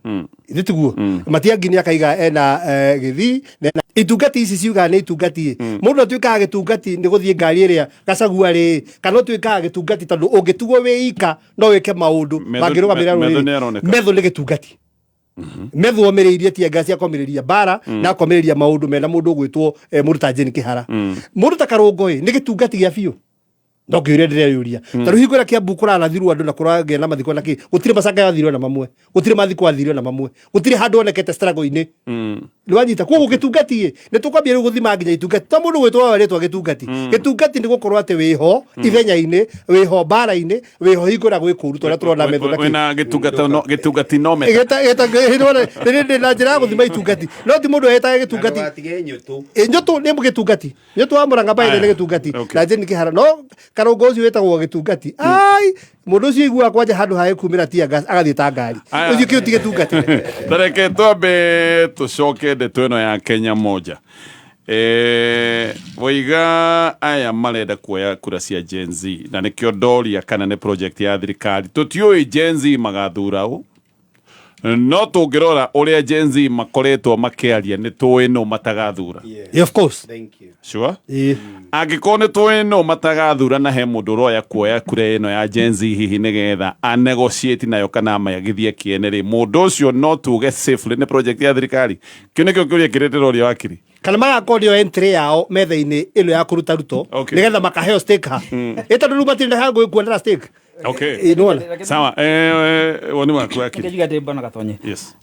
itiguo Matiang'i ni akaiga ena githi itungati ici ciuga ni itungati mundu tuikaga gitungati ni guthie ngari iria Gachagua ri kana tuikaga gitungati tondu ungitugo wi ika no wike maundu mangirugamira metho ni gitungati metho omeririe tie ngasi akomiriria bara na akomiriria maundu mena mundu gwitwo Muruta Jane Kihara Muruta Karungoi ni gitungati gia biu ndokire ndire yuria taru hingura kia bukura na thiru andu na kurage na mathiko naki gutire macanga ya thiru na mamwe gutire mathiko ya thiru na mamwe gutire handu onekete struggle-ini ni wanyita kugo gitungati ni tukwambia riu guthima nginya itungati ta mundu gwitwo waretwo gitungati ni gukorwo ati wiho ithenya-ini wiho bara-ini wiho hingura gwikuru twa turona metho naki wena gitungati no meta ni na njira guthima itungati no ti mundu etaga gitungati nyoto ni gitungati nyoto wa Murang'a baile ni gitungati na Jane Kihara no Karungo ucio wetagwo gitungati ai mundu ucio igua kwanja handu hae kumira tia gas agathie ta ngari ucio kio tige tungati tareke twambe tucoke ndeto ino ya Kenya moja woiga aya marenda kuoya kura cia Gen Z na nikio ndoria kana ni project ya thirikari tutioi Gen Z magathura u no tungirora uria Gen Z makoretwo makiaria ni tuwi no matagathura of course thank you sure angiko ni tuwi no matagathura na he mundu roya kuoya kura ino ya Gen Z hihi nigetha a negotiate nayo kana mayagithie kiene ri mundu ucio no tuge safely ni project ya thirikari kio nikio kiuria kiretero ria wakiri kana magakorwo entry yao metha-ini ino ya kuruta ruto nigetha makaheo stake ha tondu riu matirĩ ha gwikuonera stake okay sawa woni waku wakiri kijiga tebana gatonye yes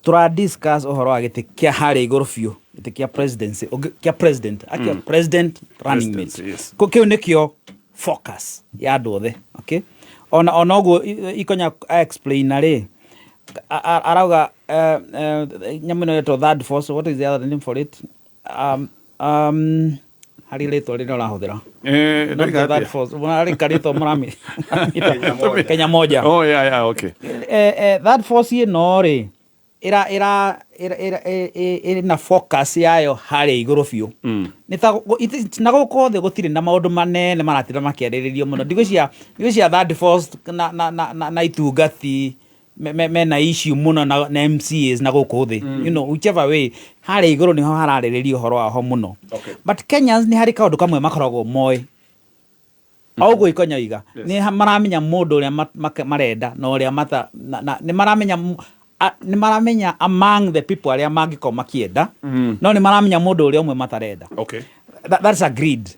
tura discuss ohoro wa gite kia hare iguru biu gite kia presidency kia president akia president running mate ko kiu nikio focus ya andu othe okay ona oguo ikonya explain ari arauga nyamino to third force what is the other name for it hari leto rino rahuthira third force mwana karito mrami Kenya moja oh yeah okay third force ye no ri ira na focus yayo hari iguru biu ni ta nago kothe gutire na maundu manene maratira makiariririo muno ndigwicia third force na itungati mena issue muno na MCAs na guku thi you know whichever way hari iguru niho harariririo horo aho muno but Kenyans ni hari kaundu kamwe makoragwo moy augo ikonya iga ni maramenya mundu uria marenda na uria mata ni maramenya among the people aria mangiko makienda no ni maramenya mundu uria umwe matarenda okay that's agreed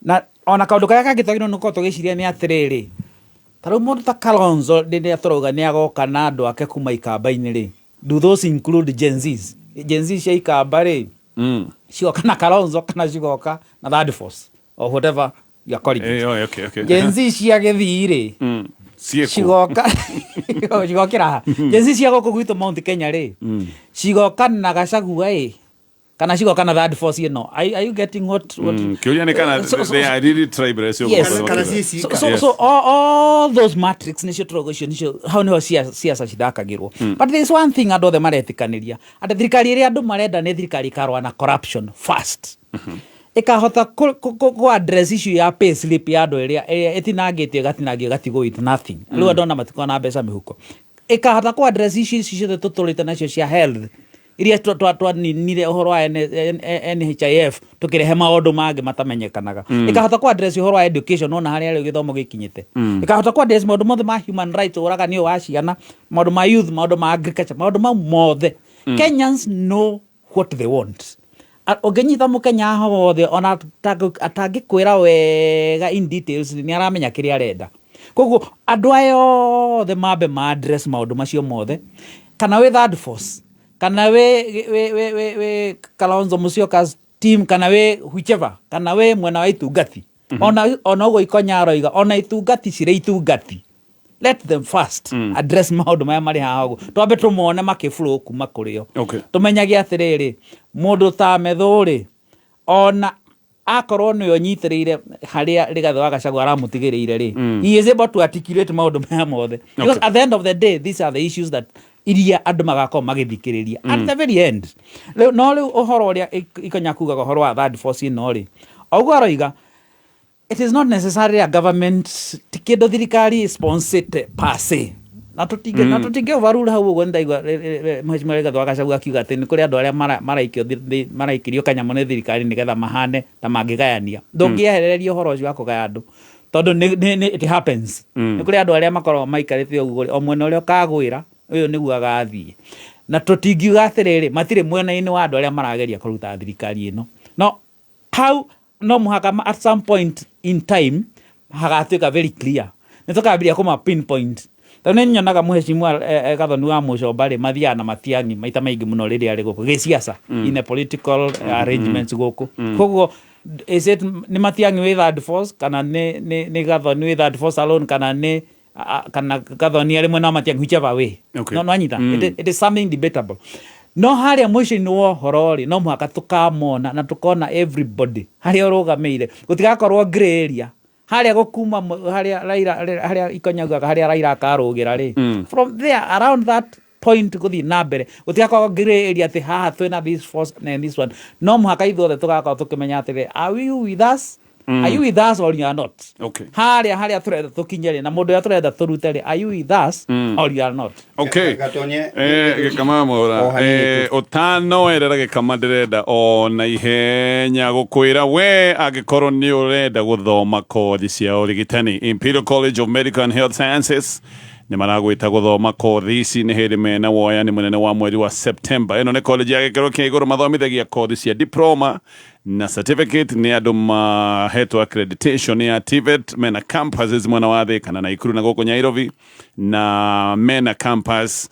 na ona kaundu kaya kagitogino nuko tugiciria ni atiriri taru mundu ta Kalonzo ndinde aturoga ni agoka na andu ake kuma ikamba-ini ri do those include Gen Z cia ikamba ri cioka na Kalonzo kana cigoka na third force or whatever you are calling it okay Gen Z cia githii ri cigoka cigokira Gen Z cia goko gwito Mount Kenya ri cigoka na Gachagua kana cigo kana third force ino. Are you getting what kiuria ni kana they are really tribal so all those matrix nicio trogocio nicio how no siasa cithakagirwo. But there is one thing andu othe maretikaniria ati thirikari iria andu marenda ni thirikari karwa na corruption first. Ikahota ku address issue ya pay slip ya andu iria etinangite gatigwo with nothing. Riu andu na matikona mbeca mihuko. Ikahota ku address issues cio tutulite nacio cia health iria nire uhoro wa NHIF tukirehe maundu mangi matamenyekanaga. Ikahota ku address uhoro wa education ona haria ri githomo gikinyite. Ikahota ku address maundu mothe ma human rights uragani wa ciana, maundu ma youth, maundu ma agriculture, maundu ma mothe. Kenyans know what they want. Ogenyita mukenya hothe ona atagikwira wega in details ni aramenya kiria arenda. Koguo andu ayo the mabe ma address maundu macio mothe kana we third force kana we Kalonzo Musyoka's team kana we whichever kana we mwena wa itungati ona ugo ikonya roiga ona itungati cire itungati. Let them first address maundu maya mari hago twambe tumone makiflow kuma kurio tumenyage atiriri mundu ta methuri ona akorwo ni onyitirire haria Rigathi wa Gachagua aramutigireire ri he is able to articulate maundu maya mothe because at the end of the day these are the issues that iria andu magako magithikiriria at the very end. No riu uhoro uria ikonya kuga uhoro wa third force no ri augo aroiga it is not necessarily a government tikindo thirikari sponsored per se. Na tutige overrule hau ugo ndaigwa Mheshimiwa Rigathi wa Gachagua akiuga ati ni kuri andu aria maraikirio kanyamo ni thirikari nigetha mahane ta mangigayania. Ndungiehereria uhoro ucio wa kugaya andu tondu it happens. Ni kuri andu aria makorwo maikarite uguo o mwena uria kagwira uyu niguo agathie. Na tutingiuga atiriri matire mwena-ini wa andu aria marageria kuruta thirikari ino. No how no muhaka at some point in time hagatuika very clear. Nitukabiria kuma pinpoint. Tone nyonaga Mheshimiwa Gathoni wa Mucomba ri mathia na matiangi maita maingi muno riri ari guku giciasa in a political arrangements guku. Koguo is it ni matiangi with third force kana ni Gathoni with third force alone kana ni kana Gathoni ari mwena matiangi whichever way. No anyita it is something debatable. No haria mwisho-ini wo horori no muhaka tukamona na tukona everybody haria urugameire gutigakorwo gray area haria gukuma haria ikonyaga haria Raila akarugira ri from there around that point guthi na mbere gutigakorwo gray area ati haha twina this force and this one no muhaka ithuothe tugakorwo tukimenya atiri are you with us? Are you with us or you are not? Okay. Haria turenda tukinyere na mundu ya turenda turuteri are you with us or you are not? Okay. Kama mora otano erera gikama ndirenda ona ihenya gukwira we agikorwo ni urenda guthoma kothi cia urigitani Imperial College of Medical and Health Sciences ni maragwita guthoma kothi ici ni hindi mena woya ni munene wa mweri wa September. Ino ni college ya gikero kia iguru mathomithagia kothi cia diploma na certificate ni andu mahetwo accreditation ya TVET mena campuses mwena wa Thika na Naikuru na guku Nyairobi na mena campus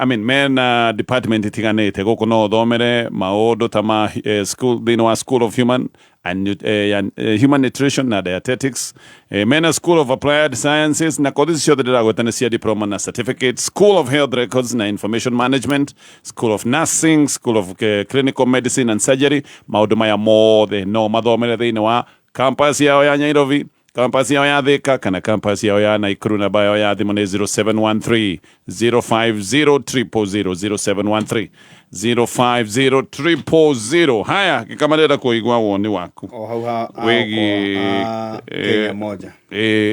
mena department itiganite guku no thomere maundu ta ma school thini wa School of Human Nutrition na Dietetics, mena School of Applied Sciences na kothi ciothe ndiragwetana cia diploma na certificate, School of Health Records na Information Management, School of Nursing, School of Clinical Medicine and Surgery. Maundu maya mothe no mathomere thini wa campus yao ya Nyairobi, campus yao ya Thika kana campus yao ya Naikuru na bayo ya thimu ni 0713 050 000 050 haya kama ndenda kuigwa woni waku wegi Kenya moja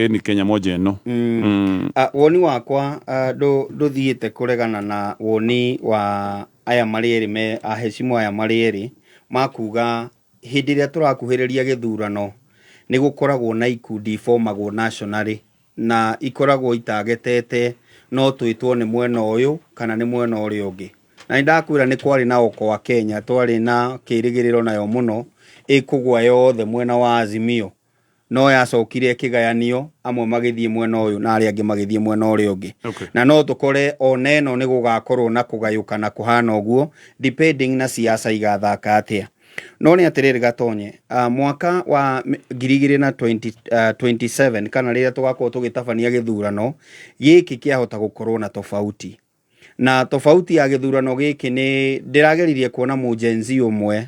ni Kenya moja no woni wakwa nduthiite kuregana na woni wa aya mariri me aheshimu aya mariri makuga hindi ria turakuhiriria githurano ni gukoragwo na ikundi formagwo nationally na ikoragwo itagetete no twitwo ni mwena uyu kana ni mwena uri ungi na ndakwira ni kwari na oko wa Kenya twari na kirigiriro nayo muno ikugwa yothe mwena wa Azimio no yacokire kigayanio amwe magithie mwena uyu na ari angi magithie mwena uri ungi na no tukore oneno ni gugakorwo na kugayuka na kuhana uguo depending na siasa igathaka atia. No ni atiriri Gatonye mwaka wa 2027 kana riria tugakorwo tugitabania githurano giki kiahota gukorwo na tofauti na tofauti ya githurano giki ni ndirageririe kuona mujenzi umwe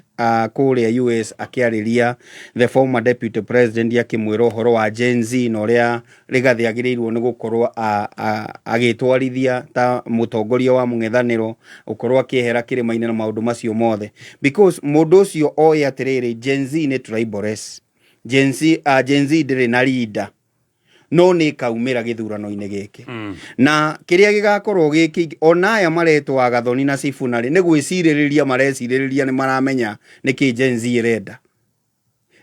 kuria US akiariria the former deputy president akimwira horo wa Gen Z no ria Rigathi agirirwo ni gukorwo agitwarithia ta mutongoria wa mung'ethaniro ukorwo akihera kirima-ini na maundu macio mothe, because mundu ucio oya atiriri Gen Z ni tribal Gen Z ndiri na leader no ni kaumira githurano-ini giki na kiria gigakorwo giki onaya maretwa Gathoni na Sifuna ni gwiciririria mareciririria ni maramenya niki Gen Z irenda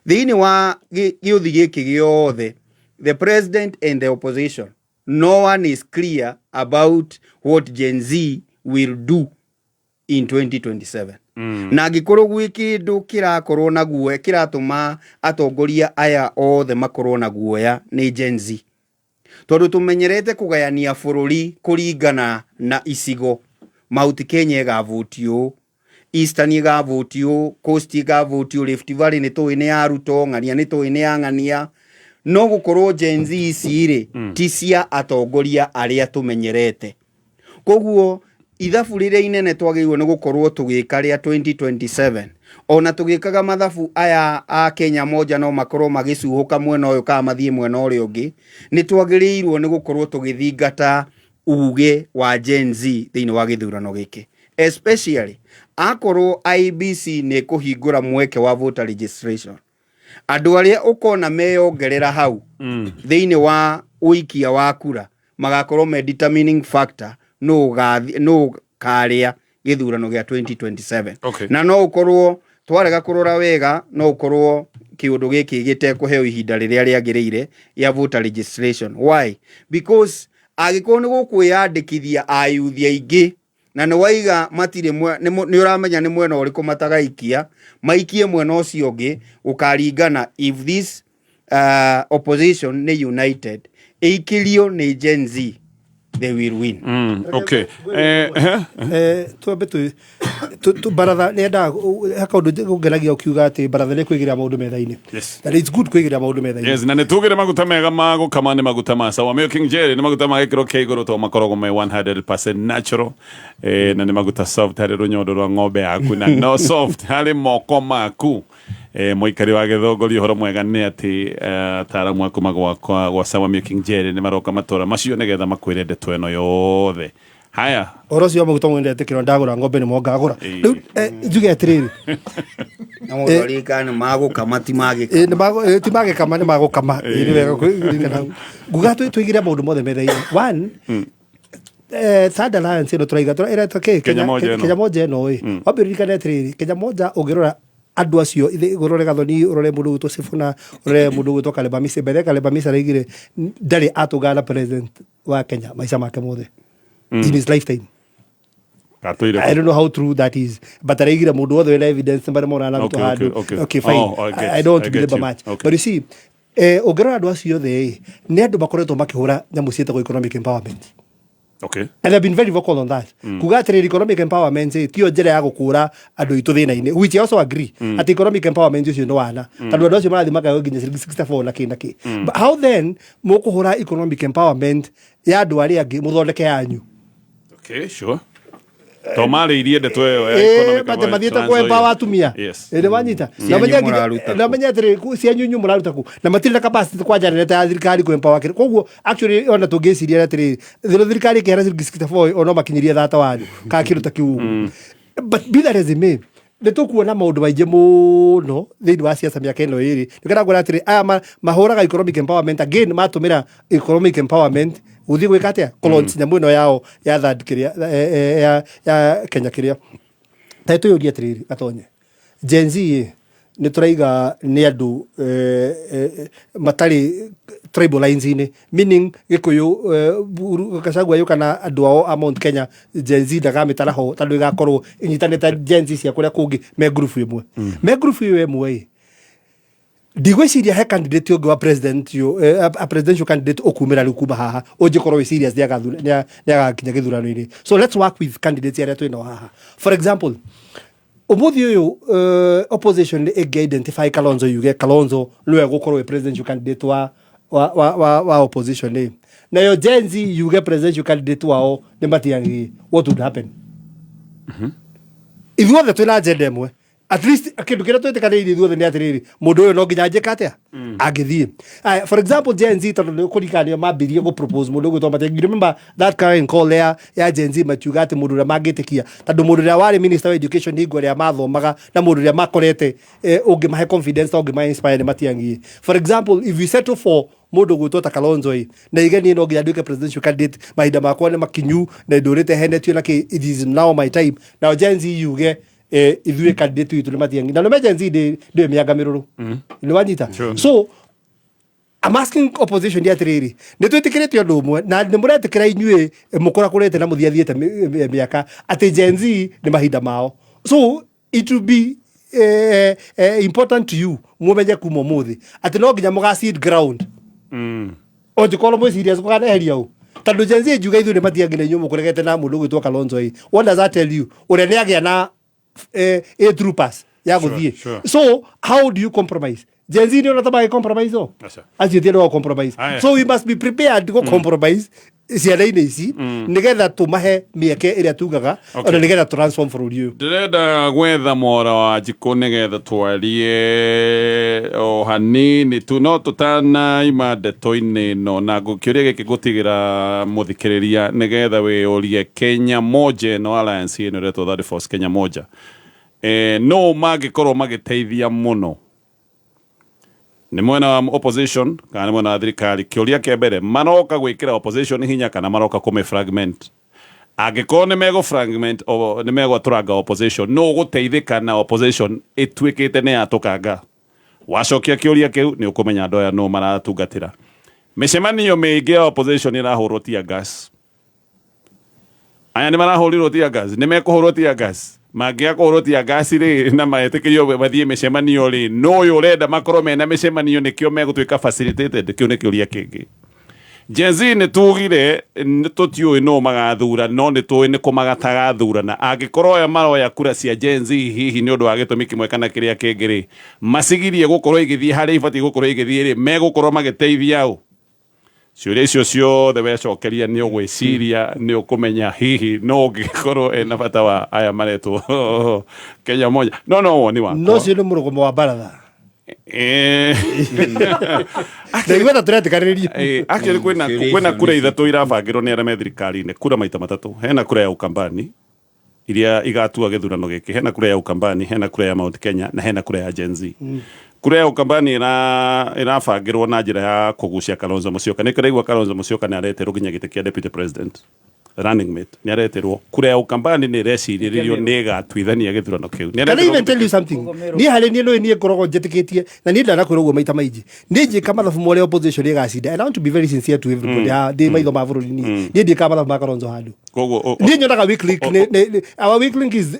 thiini wa giuthi giki giothe. The president and the opposition, no one is clear about what Gen Z will do in 2027. Na gikorwo gwi kindu kirakorwo na guoya kiratuma atongoria aya othe makorwo na guoya ni Gen Z, tondu tumenyerete kugayania bururi kuringana na isigo. Mount Kenya gavotio, Eastern gavotio, Coast gavotio, Rift Valley ni tuine ya Ruto, Ng'ania ni tuine ya Ng'ania. No gukorwo Gen Z iciri tisia atongoria aria tumenyerete. Koguo ithabu riria inene twagirwo ni gukorwo tugika ria 2027 ona tugikaga mathabu aya a Kenya moja no makorwo magicuhuka mwena uyu ka mathie mwena uri ungi, ni twagirirwo ni gukorwo tugithingata uge wa Gen Z thiini wa githurano giki, especially akorwo IBC ni kuhingura mweke wa voter registration. Andu aria ukona meyongerera hau thiini wa uikia wa kura magakorwo me determining factor no karia githurano gia 2027. Na no ukorwo twarega kurora wega no ukorwo kiundu giki gitekuheo ihinda riria riagirire ya voter registration. Why? Because agikorwo ni gukwiyandikithia ayuthi aingi na ni waiga matire ni uramenya ni mwena uriku matagaikia maikie mwena ucio ungi ukaringana if this opposition ni united ikirio ni Gen Z they will win. Okay. Tu baratha nenda hakondu gungeragia ukiuga ati baratha ni kwigira maundu metha-ini. That it's good kwigira maundu metha-ini. Yes, na nitugire maguta mega mago kama ni maguta masa wa Milking Jerry ni maguta magikiro keiguru to makorogo me 100% natural na ni maguta soft hari runyodo rwa ng'ombe yaku na no soft hari moko maku. Muikari wa Githongori horo mwega ni ati taramu akuma gwa Sawa Milking Jerry ni maroka matora macio negetha makwire ndeto eno yothe. Haya orocio maguta mwendete kiro ndagura ng'ombe ni mongagura riu njuge atiriri na muthori kana mago kamati mage ni mago ti mage kama ni mago kama ni wega kuringana nguga twigire maundu mothe metha-ini. One Third Alliance ino turaiga ira Kenya moja no wabirikana atiriri Kenya moja ugirora andu acio igurore Gathoni urore mundu gwitwo Sifuna urore mundu gwitwo Kaleba Mise bethe Kaleba Mise araigire ndari atugana president wa Kenya maisha make mothe in his lifetime. I don't know how true that is, but araigire mundu wothe wena evidence mbere mona na to hard. Okay, fine. I don't want to believe much. But you see ugirora andu acio the ni andu makoretwo makihura nyamu cietagwo economic empowerment. Okay. And they've been very vocal on that. Kuga atiri economic empowerment tio njira ya gukura andu itu thina-ini, which I also agree at economic empowerment ucio no wana tandu andu acio marathi makayo nginya 64 na kinaki. But how then mukuhura economic empowerment ya andu aria angi muthondeke yanyu? Okay, sure. Tomari irie ndeto yo economic bate mathiete ko empower atumia ende wanyita na menya atiri cianyu nyu muraruta ku na matiri na capacity kwa janeta ya thirikari ko empower kire koguo actually ona tungiciria atiri thirikari kera 64 ono makinyiria thata wanyu ka kiruta kiu. But be that as it may, nitukuona maundu maingi muno thiini wa siasa miaka ino iri nikana ngora atiri aya mahuraga economic empowerment again matumira economic empowerment uthi gwika atia launch nyamu ino yao ya third kiria ya Kenya kiria taitu yuria atiriri atonye Gen Z ni turaiga ni andu matari tribal lines ini, meaning Gikuyu Gachagua yuka na andu ao a Mount Kenya Gen Z ndagamitara ho tandu igakorwo inyitanite Gen Z cia kuria kungi me group imwe me group imwe ndigwiciria he candidate ungi wa president a presidential candidate okumira rukuma haha ungikorwo serious ni agakinya githurano-ini. So let's work with candidates aria twina haha. For example, umuthi uyu opposition identify Kalonzo yuge Kalonzo niwe gukorwo presidential candidate wa opposition na yo Gen Z yuge presidential candidate wao ni matiangi, what would happen? Ithuothe twina agenda imwe, at least kindu kiria twitikanire ithuothe ni atiriri mundu uyu no nginya njika atia agithie. For example, Gen Z tondu ni kurikania mambirie go propose mundu uyu tomate. You remember that kind call there ya Gen Z makiuga ati mundu uria mangitikia tondu mundu uria wari minister of education ni ngwa ria mathomaga na mundu uria makorete ungimahe confidence na ungimahe inspire ni matiangi. For example, if we settle for mundu gwitwa Kalonzo na igeni no nginya nduke presidential candidate, mahinda makwa ni makinyu na ndurite henetio na ki it is now my time. Now Gen Z yuge ithuĩ candidate witu ni matiangi na no Gen Z ndio mianga miruru ni wanyita. So I'm asking opposition ya tiriri ni twitikirite undu umwe na ni muretikira inyue mukora kurete na muthiathiete miaka ati Gen Z ni mahinda mao. So it will be important to you mumenye kuma muthi ati no nginya muga seed ground ojikolo mwe serious kwa heria u tondu Gen Z juga ithuĩ ni matiangi na inyuĩ mukuregete na mundu gwitwa Kalonzo. What does that tell you? Ure ni agia na a troopers ya guthie. So how do you compromise? Gen Z ni unataka compromise o as you tell compromise. So we must be prepared to go compromise ciana-inĩ ici nigetha tumahe mieke iria tugaga ona nigetha transform for you. Ndirenda gwetha mora wa Njikũ nigetha twarie o hanini tu no tutana ima ndeto-inĩ no na ngũkĩũria gĩkĩ gũtigĩra mũthikĩrĩria nigetha wĩũrie Kenya Moja no alliance ĩno ĩretwo Third Force Kenya Moja no mangĩkorwo magĩteithia mũno ni mwena wa opposition kana mwena wa thirikari. Kiuria kia mbere maroka gwikira opposition hinya kana maroka kume fragment. Angĩkorwo ni mego fragment o ni mego turanga opposition no guteithika na opposition itwikite ni atukanga. Wacokia kiuria kiu ni ukumenya andu aya no maratungatira. Micemanio miingi ya opposition irahurwo tia gas. Aya ni marahurwo tia gas, ni mekuhurwo tia gas. Magia kuhurutia gasi ri na maetekirio bathie micemanio ri no yo renda makorwo mena micemanio nikio megutwika facilitated kio ni kiuria kingi. Gen Z ni tugire ni tutiui no magathura no ni tuwi ni kumagataga na angikorwo ya maroya kura cia Gen Z hihi ni undu wa gitumi kimwe kana kiria kingi ri masigirie gukorwo igithie hari ibati gukorwo igithie ri megukorwo magiteithia u ciuria icio ciothe wecokeria ni ugwiciria ni ukumenya hihi no ngikorwo ena bata wa aya maretwo Kenya Moja no woni wa no cio ni murugomo wa baratha ndigweta turetikariria actually kwena kura ithatu irabangirwo ni arame thirikari-inĩ kura maita matatu. Hena kura ya Ukambani iria igatua githurano giki, hena kura ya Ukambani, hena kura ya Mount Kenya na hena kura ya Gen Z. Kura ya Ukambani irabangirwo na njira ya kugucia Kalonzo Musyoka. Ni kuraigua Kalonzo Musyoka ni areterwo nginya giti kia deputy president running mate ni areterwo. Kura ya Ukambani ni reciririo ni gatwithania githurano kiu. Can I even tell you something? Ni hali ni no ni ngorogo njetikitie na ni ndana kwirwo maita maiji ni njika mathabu mole opposition igacinda. And I want to be very sincere to everybody. They maitho ma bururi ni ndi ka mathabu ma Kalonzo handu ni nyonaga weak link. Our weak link is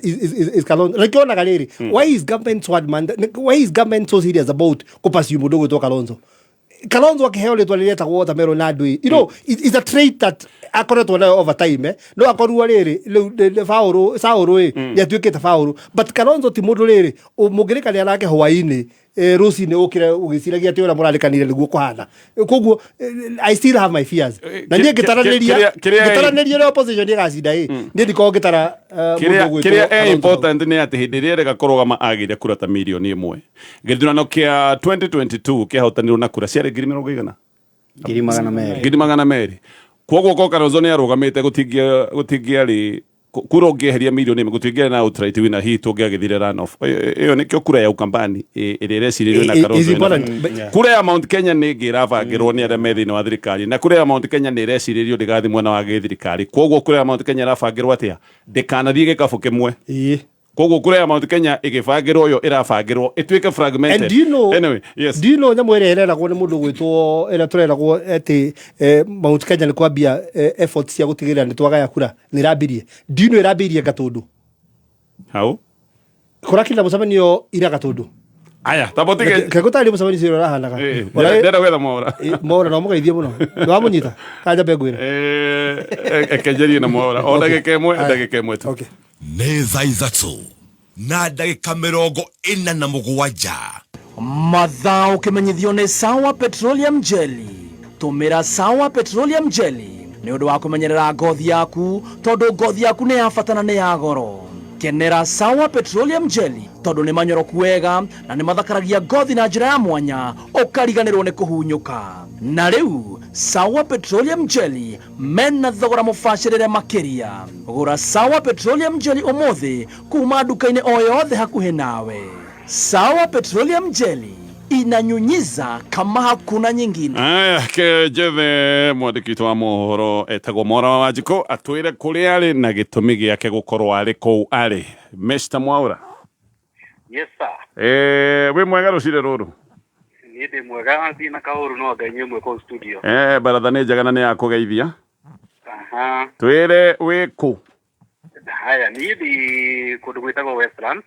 Kalonzo. Rekiona galeri why is government so adamant, why is government so serious about kupasi mundu gwitwa Kalonzo? Kalonzo akiheo letwa lileta watermelon na ndui, you know, it's a trait that akoretwo nayo over time no akorua riri fauru sauru ya tuikite fauru, but Kalonzo ti mundu riri mungirikania nake hwaini ruci-inĩ ukire ugiciragia ati ora murarikanire niguo kuhana koguo. I still have my fears na nie ngitaraniria na opposition igacinda ni ndiko ngitara kiria important ni ati hindi ria rega kurugama agire kura ta milioni 1 githurano kia 2022 kiahotanirwo na kura ciari 200,000 koguo ko Kalonzo ni arugamite gutingia ri kura ungieheria milioni 1 gutingia na outright winner hihi tungiagithire runoff. Iyo nikio kura ya Ukambani irirecirirwo na Kalonzo. Kura ya Mount Kenya ni ngiravangirwo ni aria methini wa thirikari na kura ya Mount Kenya ni ireciririo ndigathi mwena wa githirikari. Koguo kura ya Mount Kenya irabangirwo atia ndikanathie gikabu kimwe. Koguo kura ya Mount Kenya igibangirwo yo irabangirwo itwike fragmented. And do you know, anyway, yes, do you know nyamwe ĩrĩa ĩreragwo nĩ mũndũ gwĩtwo ĩrĩa tũreragwo atĩ Mount Kenya nĩ kwambia efforts cia gũtigĩrĩra nĩ twagaya kura nĩ irambirie. Do you know irambirie Gatundu? How? Kura kila mũcemanio ira Gatundu. Aya tabotige kagutari mũcemanio ciro rahanaga ndera gwetha mora no mũgeithie mũno nĩ wamunyita kanja begwĩra ekenjerie na mora o ndagĩka ĩmwe tu. Okay, nĩ thaa ithatũ na ndagĩka 47 mathaa ũkĩmenyithio nĩ Sawa Petroleum Jelly. tumira Sawa Petroleum Jelly nĩ ũndũ wa kũmenyerera ngothi yaku tondũ ngothi yaku nĩ ya bata na nĩ ya goro. Kenera Sawa Petroleum Jelly tondũ nĩ manyoroku wega na nĩ mathakaragia ngothi na njĩra ya mwanya ũkariganĩrwo nĩ kũhunyũka. Na rĩu Sawa Petroleum Jelly mena thogora mũbacĩrĩre makĩria. Gũra Sawa Petroleum Jelly ũmũthĩ kuma nduka-inĩ o yothe hakuhĩ nawe. Sawa Petroleum Jelly inanyunyiza kama hakuna nyingine. Aya, ke jethe mwandĩki wa mohoro etagwo Mora wa Wanjikũ atwĩre kũrĩa arĩ na gĩtũmi gĩake gũkorwo arĩ kũu arĩ. Mr. Mwaura. Yes sir. Wĩ mwega rũcire rũrũ? Niĩ ndĩ mwega na kaũru no Ngai nĩ ũmwe kũu studio. Baratha nĩ njega na nĩ ya kũgeithia. Aha. Twĩre wĩ kũ? Haya, niĩ ndĩ kũndũ gwĩtagwo Westlands.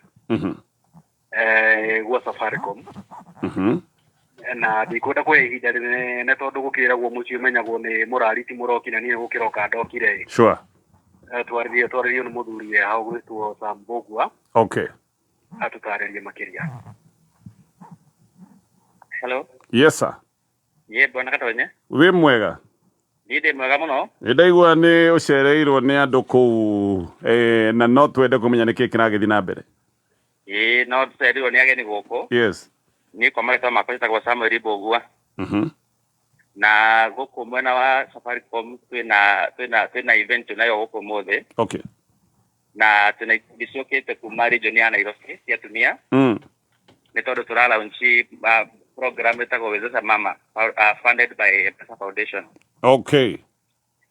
Gwa Safaricom. Na ndikũnda kwa ihinda rĩnene tondũ gũkĩragwo mũciĩ ũmenyagwo nĩ mũrari ti mũroki na niĩ gũkĩroka ndokire. Sure. Twarĩrio nĩ mũthuri we hau gwĩtwo Sam Bogua. Okay. Atũtarĩrie makĩria. Hello. Yes sir. Bwana Katonye. Wĩ mwega? Niĩ ndĩ mwega mũno. Ndaigua nĩ ũcereirwo nĩ andũ kũu na no twende kũmenya nĩkĩ kĩragĩthiĩ na mbere. No tũcereirwo nĩ ageni gũkũ. Yes. Niĩ kwa marĩtwa makwa njĩtagwo Samuel Bogua. Na gũkũ mwena wa Safaricom twĩna event nayo gũkũ ũmũthĩ. Okay. Na tũcokete kuma region ya Nairobi cia atumia. Nĩ tondũ tũralaunchi program ĩtagwo Wezesha Mama funded by Mpesa Foundation. Okay.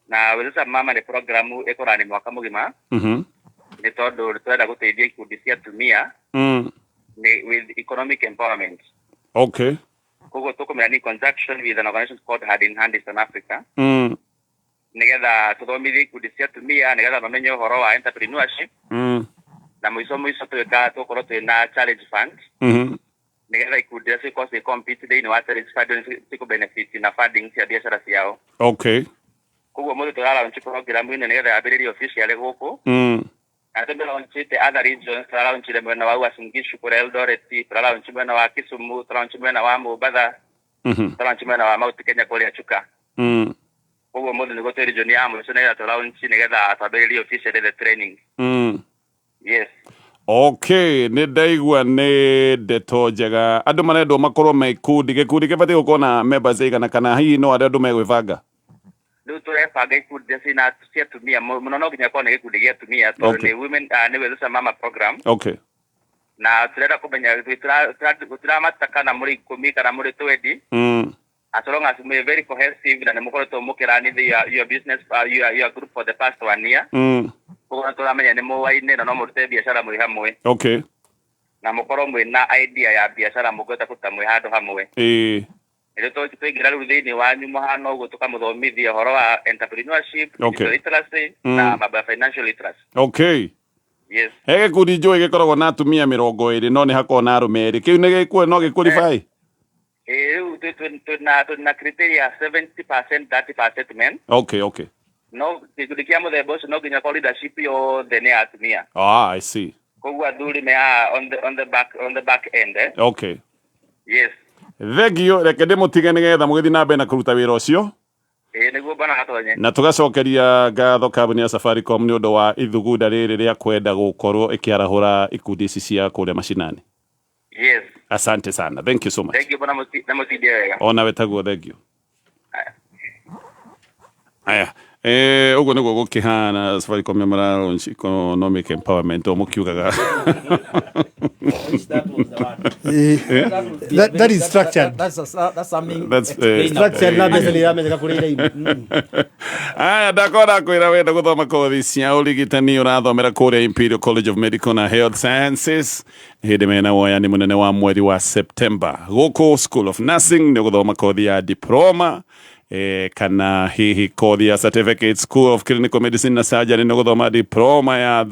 Na Wezesha Mama nĩ program ĩkoragwo mwaka mũgima. Nĩ tondũ tũrenda gũteithia ikundi cia atumia with economic empowerment. Okay. Koguo tũkũmera in conjunction with an organization called Hand in Hand Eastern Africa. Nĩgetha tũthomithie ikundi cia atumia nĩgetha mamenye ũhoro wa entrepreneurship. Na mũico tũkorwo twĩna challenge fund. Nĩgetha ikundi icio ikorwo ci compete thĩinĩ wa challenge fund cikũbenefit na funding cia biacara ciao. Okay. Koguo mũthĩ tũralaunch program ĩno nĩgetha yambĩrĩrie officially gũkũ. Na tũlaunchite other regions, tũlaunchire mwena wa Uasin Gishu kũrĩa Eldoret, tũlaunchire mwena wa Kisumu, tũlaunchire mwena wa Mombasa, tũlaunchire mwena wa Mount Kenya kũrĩa Chuka. Koguo mũthĩ nĩguo twĩ region ya mũico nĩgetha tũlaunch nĩgetha twambĩrĩrie officially the training. Yes. Okay, nĩ ndaigua nĩ ndeto njega. Andũ marendwo makorwo me gĩkundi gĩbatiĩ gũkorwo na members aigana kana hihi no andũ megwĩbanga? Rĩu tũrebanga ikundi cia atumia mũno no nginya korwo nĩ gĩkundi gĩa atumia tondũ nĩ women nĩ Wezesha Mama program. Okay. Na tũrenda kũmenya tũtiramata kana mũrĩ 10 kana mũrĩ 20. As long as we're very cohesive na nĩ mũkoretwo mũkĩranithia your business your group for the past 1 year. Koguo tũramenya nĩ mũwaine na no mũrute biacara mwĩ hamwe. Okay. Na mũkorwo mwĩna idea ya biacara mũngĩhota kũruta mwĩ handũ hamwe. Nĩtũ tũingĩra rĩu thĩinĩ wanyu mũhano ũguo tũkamũthomithia ũhoro wa entrepreneurship, digital literacy na mambo ya financial literacy. Okay. Yes. He gĩkundi njũĩ gĩkoragwo na atumia 20 no nĩ hakoragwo na arũme erĩ. Kĩu nĩ gĩkuo no gĩqualify? Rĩu tuna criteria 70% 30% men. Okay, okay. No gĩkundi kĩa mũthemba ũcio no nginya korwo leadership yothe nĩ atumia. I see. Koguo athuri me on the back end. Okay. Yes. Thegio reke ndĩmũtige nĩgetha mũgĩthiĩ na mbere na kũruta wĩra ũcio. Nĩguo Bwana Gatonye. Na tũgacokeria ngatho kambuni ya Safaricom nĩ ũndũ wa ithugunda rĩrĩ rĩa kwenda gũkorwo ĩkĩarahũra ikundi ici cia kũrĩa macinani. Yes. Asante sana. Thank you so much. Thank you Bwana Mũtindie wega. Ona wetaguo thank you. Aya. Ugo nĩguo gũkĩhana Safaricom launch economic empowerment o mũkiugaga. That is structured. That's something. That's structured na mbeca nĩramenya kũrĩa iraima. Aya ndakora kwĩra wenda gũthoma kothi cia ũrigitani ũrathomera kũrĩa Imperial College of Medical and Health Sciences. Hĩndĩ mena woyani mũnene wa mweri wa September. Gũkũ School of Nursing nĩ gũthoma kothi ya diploma. Kana hihi kothi ya certificate School of Clinical Medicine na Surgery nĩ gũthoma diploma ya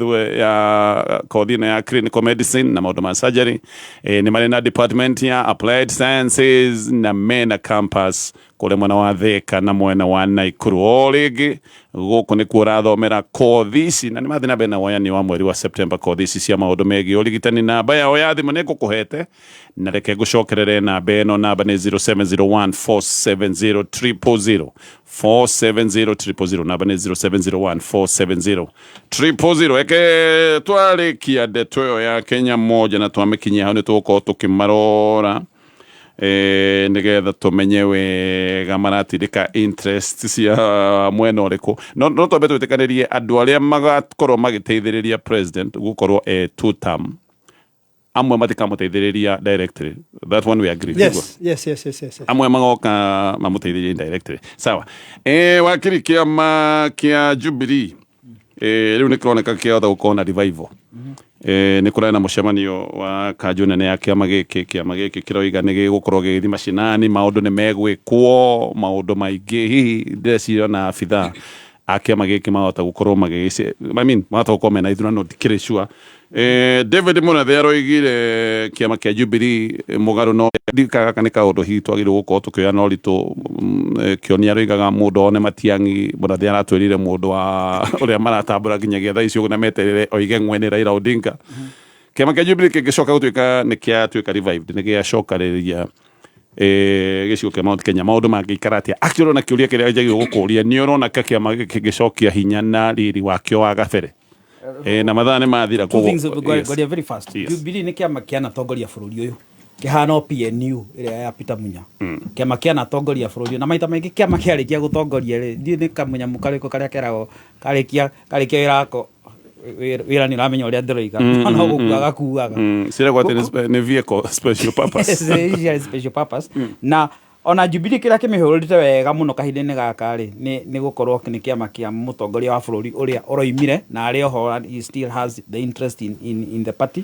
kothi ya Clinical Medicine na maũndũ ma surgery. Nĩ marĩ na department ya Applied Sciences na mena campus kule mwena wa Thika na mwena wa Naikuru. O rĩngĩ gũkũ nĩ kuo ũrathomera kothi ici, na nĩ mathiĩ na mbere na woyani wa mweri wa Septemba kothi ici cia maũndũ megiĩ ũrigitani. Namba yao ya thimũ nĩ ngũkũhete, na reke ngũcokerere namba ĩno. Namba nĩ 0701 470 000 470 000. Namba nĩ 0701 470 000. Eke twarĩkia ndeto ĩyo ya Kenya moja na twamĩkinyia hau nĩ tũgũkorwo tũkĩmarora nigetha tumenye wega maratindĩka interest cia mwena ũrĩkũ. No twambe twĩtĩkanĩrie andũ arĩa magakorwo magĩteithĩrĩria president gũkorwo two term, amwe matikamũteithĩrĩria directly. That one we agree. Yes. Amwe magoka mamũteithĩrĩria indirectly. Sawa. Wakiri kĩama kĩa Jubilee rĩu nĩ kĩroneka kĩahota gũkorwo na revival. Nĩ kũrĩ na mũcemanio wa kanjũ nene ya kĩama gĩkĩ kĩroiga nĩ gĩgũkorwo gĩgĩthiĩ mashinani, maũndũ nĩ megwĩkwo, maũndũ maingĩ. Hihi ndĩreciria na abithaa a kĩama gĩkĩ mahota gũkorwo mahota gũkorwo mena ithurano, ndikĩrĩ sure. David Mũrathe aroigire kĩama kĩa Jubilee mũgarũ no ndikaga nĩ kaũndũ hihi twagĩrĩirwo gũkorwo tũkĩoya no ritũ. Kĩonia aroigaga mũndũ one Matiang'i, Mũrathe aratwĩrire mũndũ wa ũrĩa maratambũra nginyagia thaa icio na meterere oige ng'we Raila Odinga. Kĩama kĩa Jubilee kĩngĩcoka gũtuĩka nĩ kĩatuĩka revived, nĩ gĩacokarĩria gĩcigo kĩa Mount Kenya, maũndũ mangĩikara atĩa? Actually na kĩũria kĩrĩa njagĩrĩirwo gũkũria, nĩ ũrona kĩama gĩkĩ kĩngĩcokia hinya na riri wakĩo wa gabere na mathaa nĩ mathira kũgũa very fast. Jubilee nĩ kĩama kĩanatongoria bũrũri ũyũ, kĩhana PNU ĩrĩa ya Peter Munya. Kĩama kĩanatongoria bũrũri ũyũ, na maita maingĩ kĩama kĩarĩkia gũtongoria rĩ, ndiĩ nĩ kamũnyamũ karĩkũ karĩa keragwo karĩkia wĩra wako wĩra nĩ ũramenya ũrĩa ndĩroiga, ona gũkuaga kuaga ciragwo atĩ nĩ vehicle special purpose. Special purpose. Na ona Jubilee kĩrĩa kĩmĩhũrĩte wega mũno kahinda-inĩ gaka rĩ, nĩ gũkorwo nĩ kĩama kĩa mũtongoria wa bũrũri ũrĩa ũroimire na arĩ oho, he still has the interest in the party.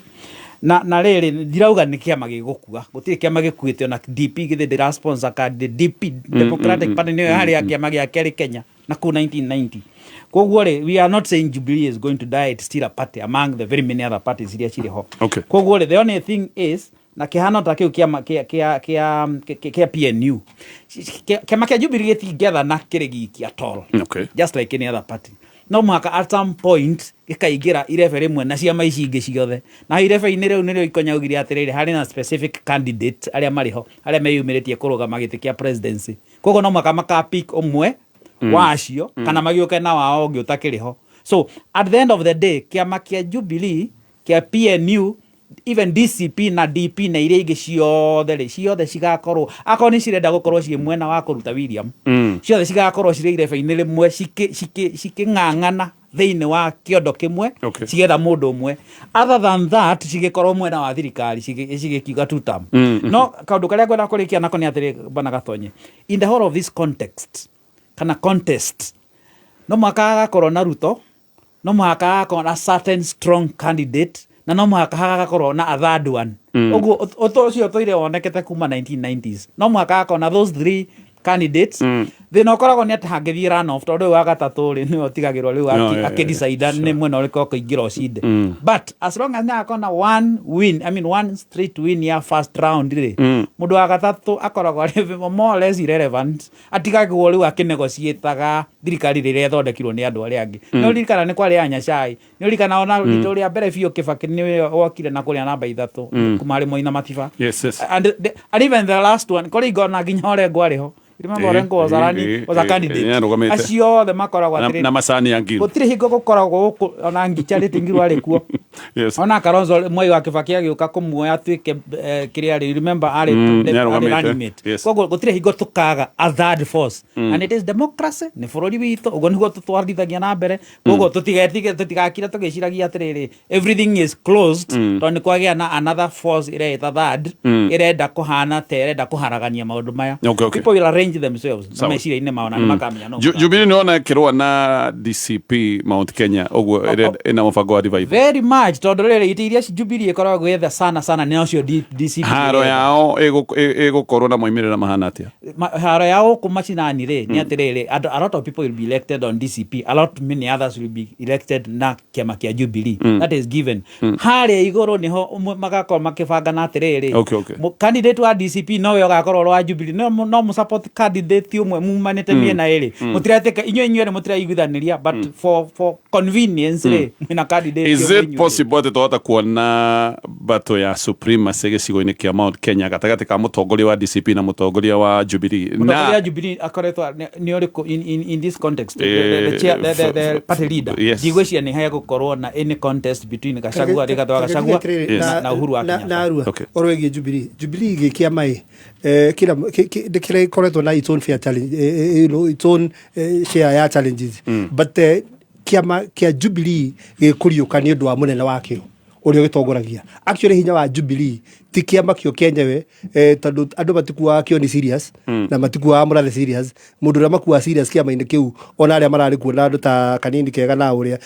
Na rĩrĩ ndirauga nĩ kĩama gĩgũkua, gũtirĩ kĩama gĩkuĩte. Ona DP githĩ ndĩra sponsor candidate DP Democratic Party nĩyo harĩ kĩama gĩa kerĩ Kenya na kũu 1990. Koguo rĩ, we are not saying Jubilee is going to die, it's still a party among the very many other parties iria cirĩ ho. Koguo rĩ, the only thing is na kĩhana ta kĩu kĩa PNU, kĩama kĩa Jubilee gĩtingĩetha na kĩrĩgiki at all, just like any other party. No mũhaka at some point gĩkaingĩra irebe rĩmwe na ciama ici ingĩ ciothe, na irebe-inĩ rĩu nĩrĩo ikonyaugire atĩrĩrĩ harĩ na specific candidate arĩa marĩ ho, arĩa meyumĩrĩtie kũrũgama gĩtĩ kĩa presidency. Koguo no mũhaka makapick ũmwe wa acio kana magĩũke na wao ũngĩ ũtakĩrĩ ho. So at the end of the day kĩama kĩa Jubilee, kĩa PNU, even DCP na DP na iria ingĩ ciothe cigakorwo akorwo nĩ cirenda gũkorwo ciĩ mwena wa kũruta William, ciothe cigakorwo cirĩ irebe-inĩ rĩmwe cikĩng'ang'ana thĩinĩ wa kĩondo kĩmwe, cigetha mũndũ ũmwe. Other than that cigĩkorwo mwena wa thirikari cigĩkiuga two term. No kaũndũ karĩa ngwenda kũrĩkia nako nĩ atĩrĩ Bwana Gatonye, in the whole of this context kana contest, no mũhaka hagakorwo na Ruto, no mũhaka hagakorwo na certain strong candidate, na no mũhaka hagakorwo na a third one. Ũguo ũcio ũtũire wonekete kuma 1990s. No mũhaka hagakorwo na those three candidates. Thĩna ũkoragwo nĩ atĩ hangĩthiĩ runoff, tondũ ũyũ wa gatatũ rĩ nĩwe ũtigagĩrwo rĩu akĩdecide nĩ mwena ũrĩkũ ũkũingĩra ũcinde. But as long as nĩagakorwo na one win, I mean one straight win ya first round rĩ, mũndũ wa gatatũ akoragwo arĩ more or less irrelevant, atigagĩrwo rĩu akĩnegotiataga thirikari rĩrĩa ĩthondekirwo nĩ andũ arĩa angĩ. Nĩ ũririkana nĩ kwarĩ Anyacai, nĩ ũririkana ona rito rĩa mbere biũ Kĩbakĩ nĩwe wokire na kũrĩa namba 3 kuma harĩ Moi na Matiba. And even the last one kũrĩ igona nginya Orengo arĩ ho. Remember Orengo was a candidate. Acio othe makoragwo atĩrĩ na macani ya Ngiru. Gũtirĩ hingo gũkoragwo ona Ngicharĩte Ngiru arĩ kuo. Ona Kalonzo Moi wa Kĩbakĩ agĩũka kũmuoya atuĩke kĩrĩa arĩ, remember arĩ running mate. Koguo gũtirĩ hingo tũkaga a third force. And it is democracy, nĩ bũrũri witũ, ũguo nĩguo tũtwarithagia na mbere. Koguo tũtigakira tũgĩciragia atĩrĩrĩ everything is closed, tondũ nĩ kwagĩa na another force ĩreta third ĩrenda kũhana ta ĩrenda kũharagania maũndũ maya. People will arrange themselves na meciria meciria-inĩ mao na makamenya no Jubilee niona kirwa na DCP Mount Kenya ogwo ina mubango wa revival very much tondu riri itiria Jubilee ikoragwo gwetha sana ni ocio DCP haro yao igukorwo na moimirira mahana atia haro yao kumacinani ri ni atiriri a lot of people will be elected on DCP, a lot many others will be elected na kiama kia Jubilee. That is given. Haria igoro niho magakorwo makibanga na atiriri candidate wa DCP nowe ugakorwo wa Jubilee no mu support candidate umwe mumanite miena iri mutirateka inyo mutiraiguithaniria but for convenience ri na candidate is it possible that tota kuona bato ya supremacy gicigo-ini kia Mount Kenya gatagati ka mutongoria wa DCP na mutongoria wa Jubilee na Jubilee akoretwa ni oriko in this context the party leader jigwecia ni haya gukorwo na any contest between Gachagua na Uhuru wa Kenya na Arua orwegi Jubilee gikia mai kila koretwo na its own fair challenge its own share ya challenges but kiama kia Jubilee gikuriuka ni undu wa munene wakio uria gitongoragia actually hinya wa Jubilee ti kiama kio kenyewe tondu andu matikuwa kio ni serious na matikuwa murathe serious mundu ria makuwa serious kiama-ini kiu ona aria marari kuona andu ta kanini kega na uria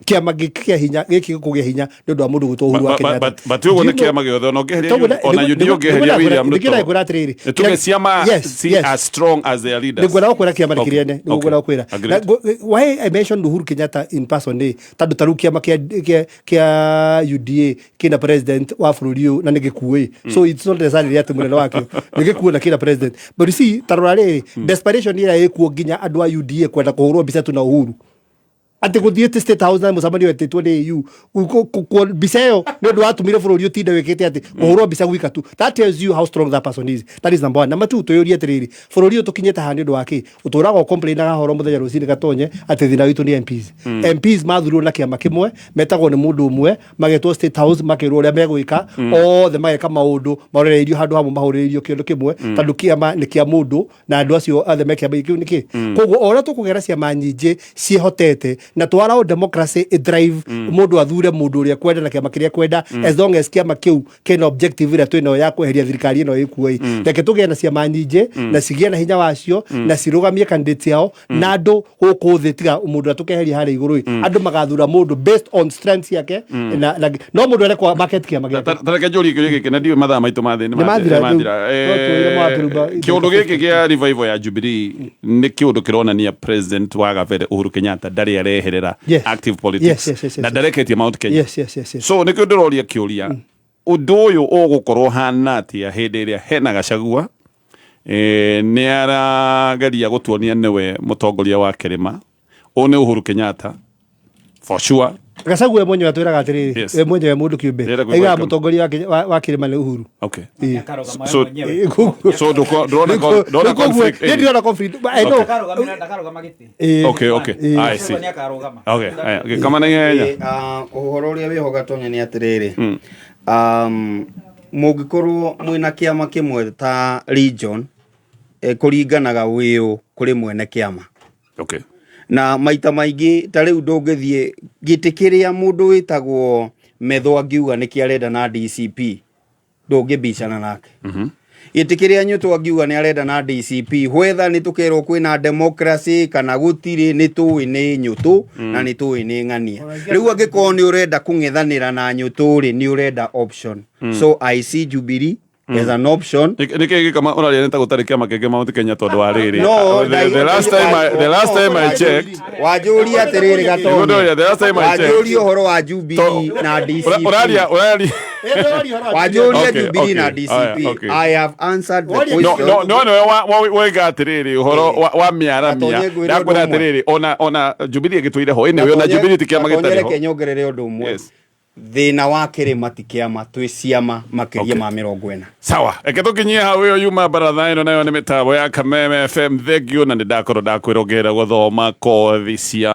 kiama gikia hinya giki kugia hinya ni undu wa mundu gutwo Uhuru wa Kenya but ugo ni kiama giothe ona ngeheria ona yudio ngeheria William Ruto ngira igura atiriri tuge ciama as strong as their leaders nigura kwira kiama nikiriene nigura kwira why I mentioned Uhuru Kenyatta in person ni tondu taru kiama kia UDA kina president wa bururi na nigikuwe so it's not necessarily ati munene wake nigikuwe na kina president but you see tarorari desperation ira ikuo ginya andu a UDA kwenda kuhurwo mbica tu na Uhuru ati guthiete State House na mucamanio etetwo ni EU mbica iyo ni undu watumire bururi utinde wikite ati kuhurwo mbica gwika tu that tells you how strong that person is. That is number one. Number two, tuyurie atiriri bururi utukinyete ha ni undu waki uturaga complain na horo muthenya rucini gatonye ati thina witu ni MPs MPs mathurwo na kiama kimwe metagwo ni mundu umwe magetwo State House makirwo uria megwika othe mageka maundu maroreirio handu hamwe mahurireirio kindu kimwe tondu kiama ni kia mundu na andu acio othe mekia kiu niki koguo ora tukugera ciama nyingi ciehotete na twara democracy drive mundu athure mundu uria kwenda na kiama kiria kwenda as long as kiama kiu kina objective ira twino ya kweheria thirikari ino ikuoi reke tugie na ciama nyingi na cigie na hinya wacio na cirugamie candidate yao na andu guku thi tiga mundu atukeheria hari iguru andu magathura mundu based on strengths yake na no mundu ere kwa market kiama gake tareke njuri giki na ndio mathaa maitu mathini mathira kiundu giki kia revival ya Jubilee ni kiundu kironania president wa Gavere Uhuru Kenyatta ndari areherera active politics na ndareketie Mount Kenya so nikio ndiroria kiuria undu uyu ugukorwo hana atia hindi iria hena Gachagua ni arageria gutuonia niwe mutongoria wa kirima une Uhuru Kenyatta for sure Gachagua mwenye atwiraga atiriri mwenye mundu kiumbe aiga mutongoria wa kirima ni Uhuru so ndona conflict ndio conflict I know okay I see okay kama na yenya uhoro uria wiho gatonye ni atiriri mugikorwo mwina kiama kimwe ta region kuringanaga wiu kuri mwene kiama okay na maita maingi ta riu ndungithie gitikiria mundu witagwo Metho angiuga niki arenda na DCP ndungibicana nake gitikiria nyuto angiuga ni arenda na DCP whether ni tukerwo kwina democracy kana gutiri ni tuwi ni nyuto na ni tuwi ni ng'ania riu angikorwo ni urenda kung'ethanira na nyuto ri ni urenda option so I see Jubilee as an option niki kama ona rene ta gutarikia makenge Mount Kenya tondu wa riri the last time I checked wajuri atiriri gato the last time I checked wajuri horo wa Jubilee na DCP uraria wajuri Jubilee na DCP I have answered the question no wega atiriri horo wa miaramia ndakwira atiriri ona Jubilee gitwire ho ine ona Jubilee tikiama gitari ho kenyongerere undu umwe thina wa kirima tikiama twi ciama makiria ma 40 sawa eke tukinyie hau yo yuma baratha ino nayo ni mitabo ya Kameme FM thegio na ndakorwo ndakwirogera guthoma kothi cia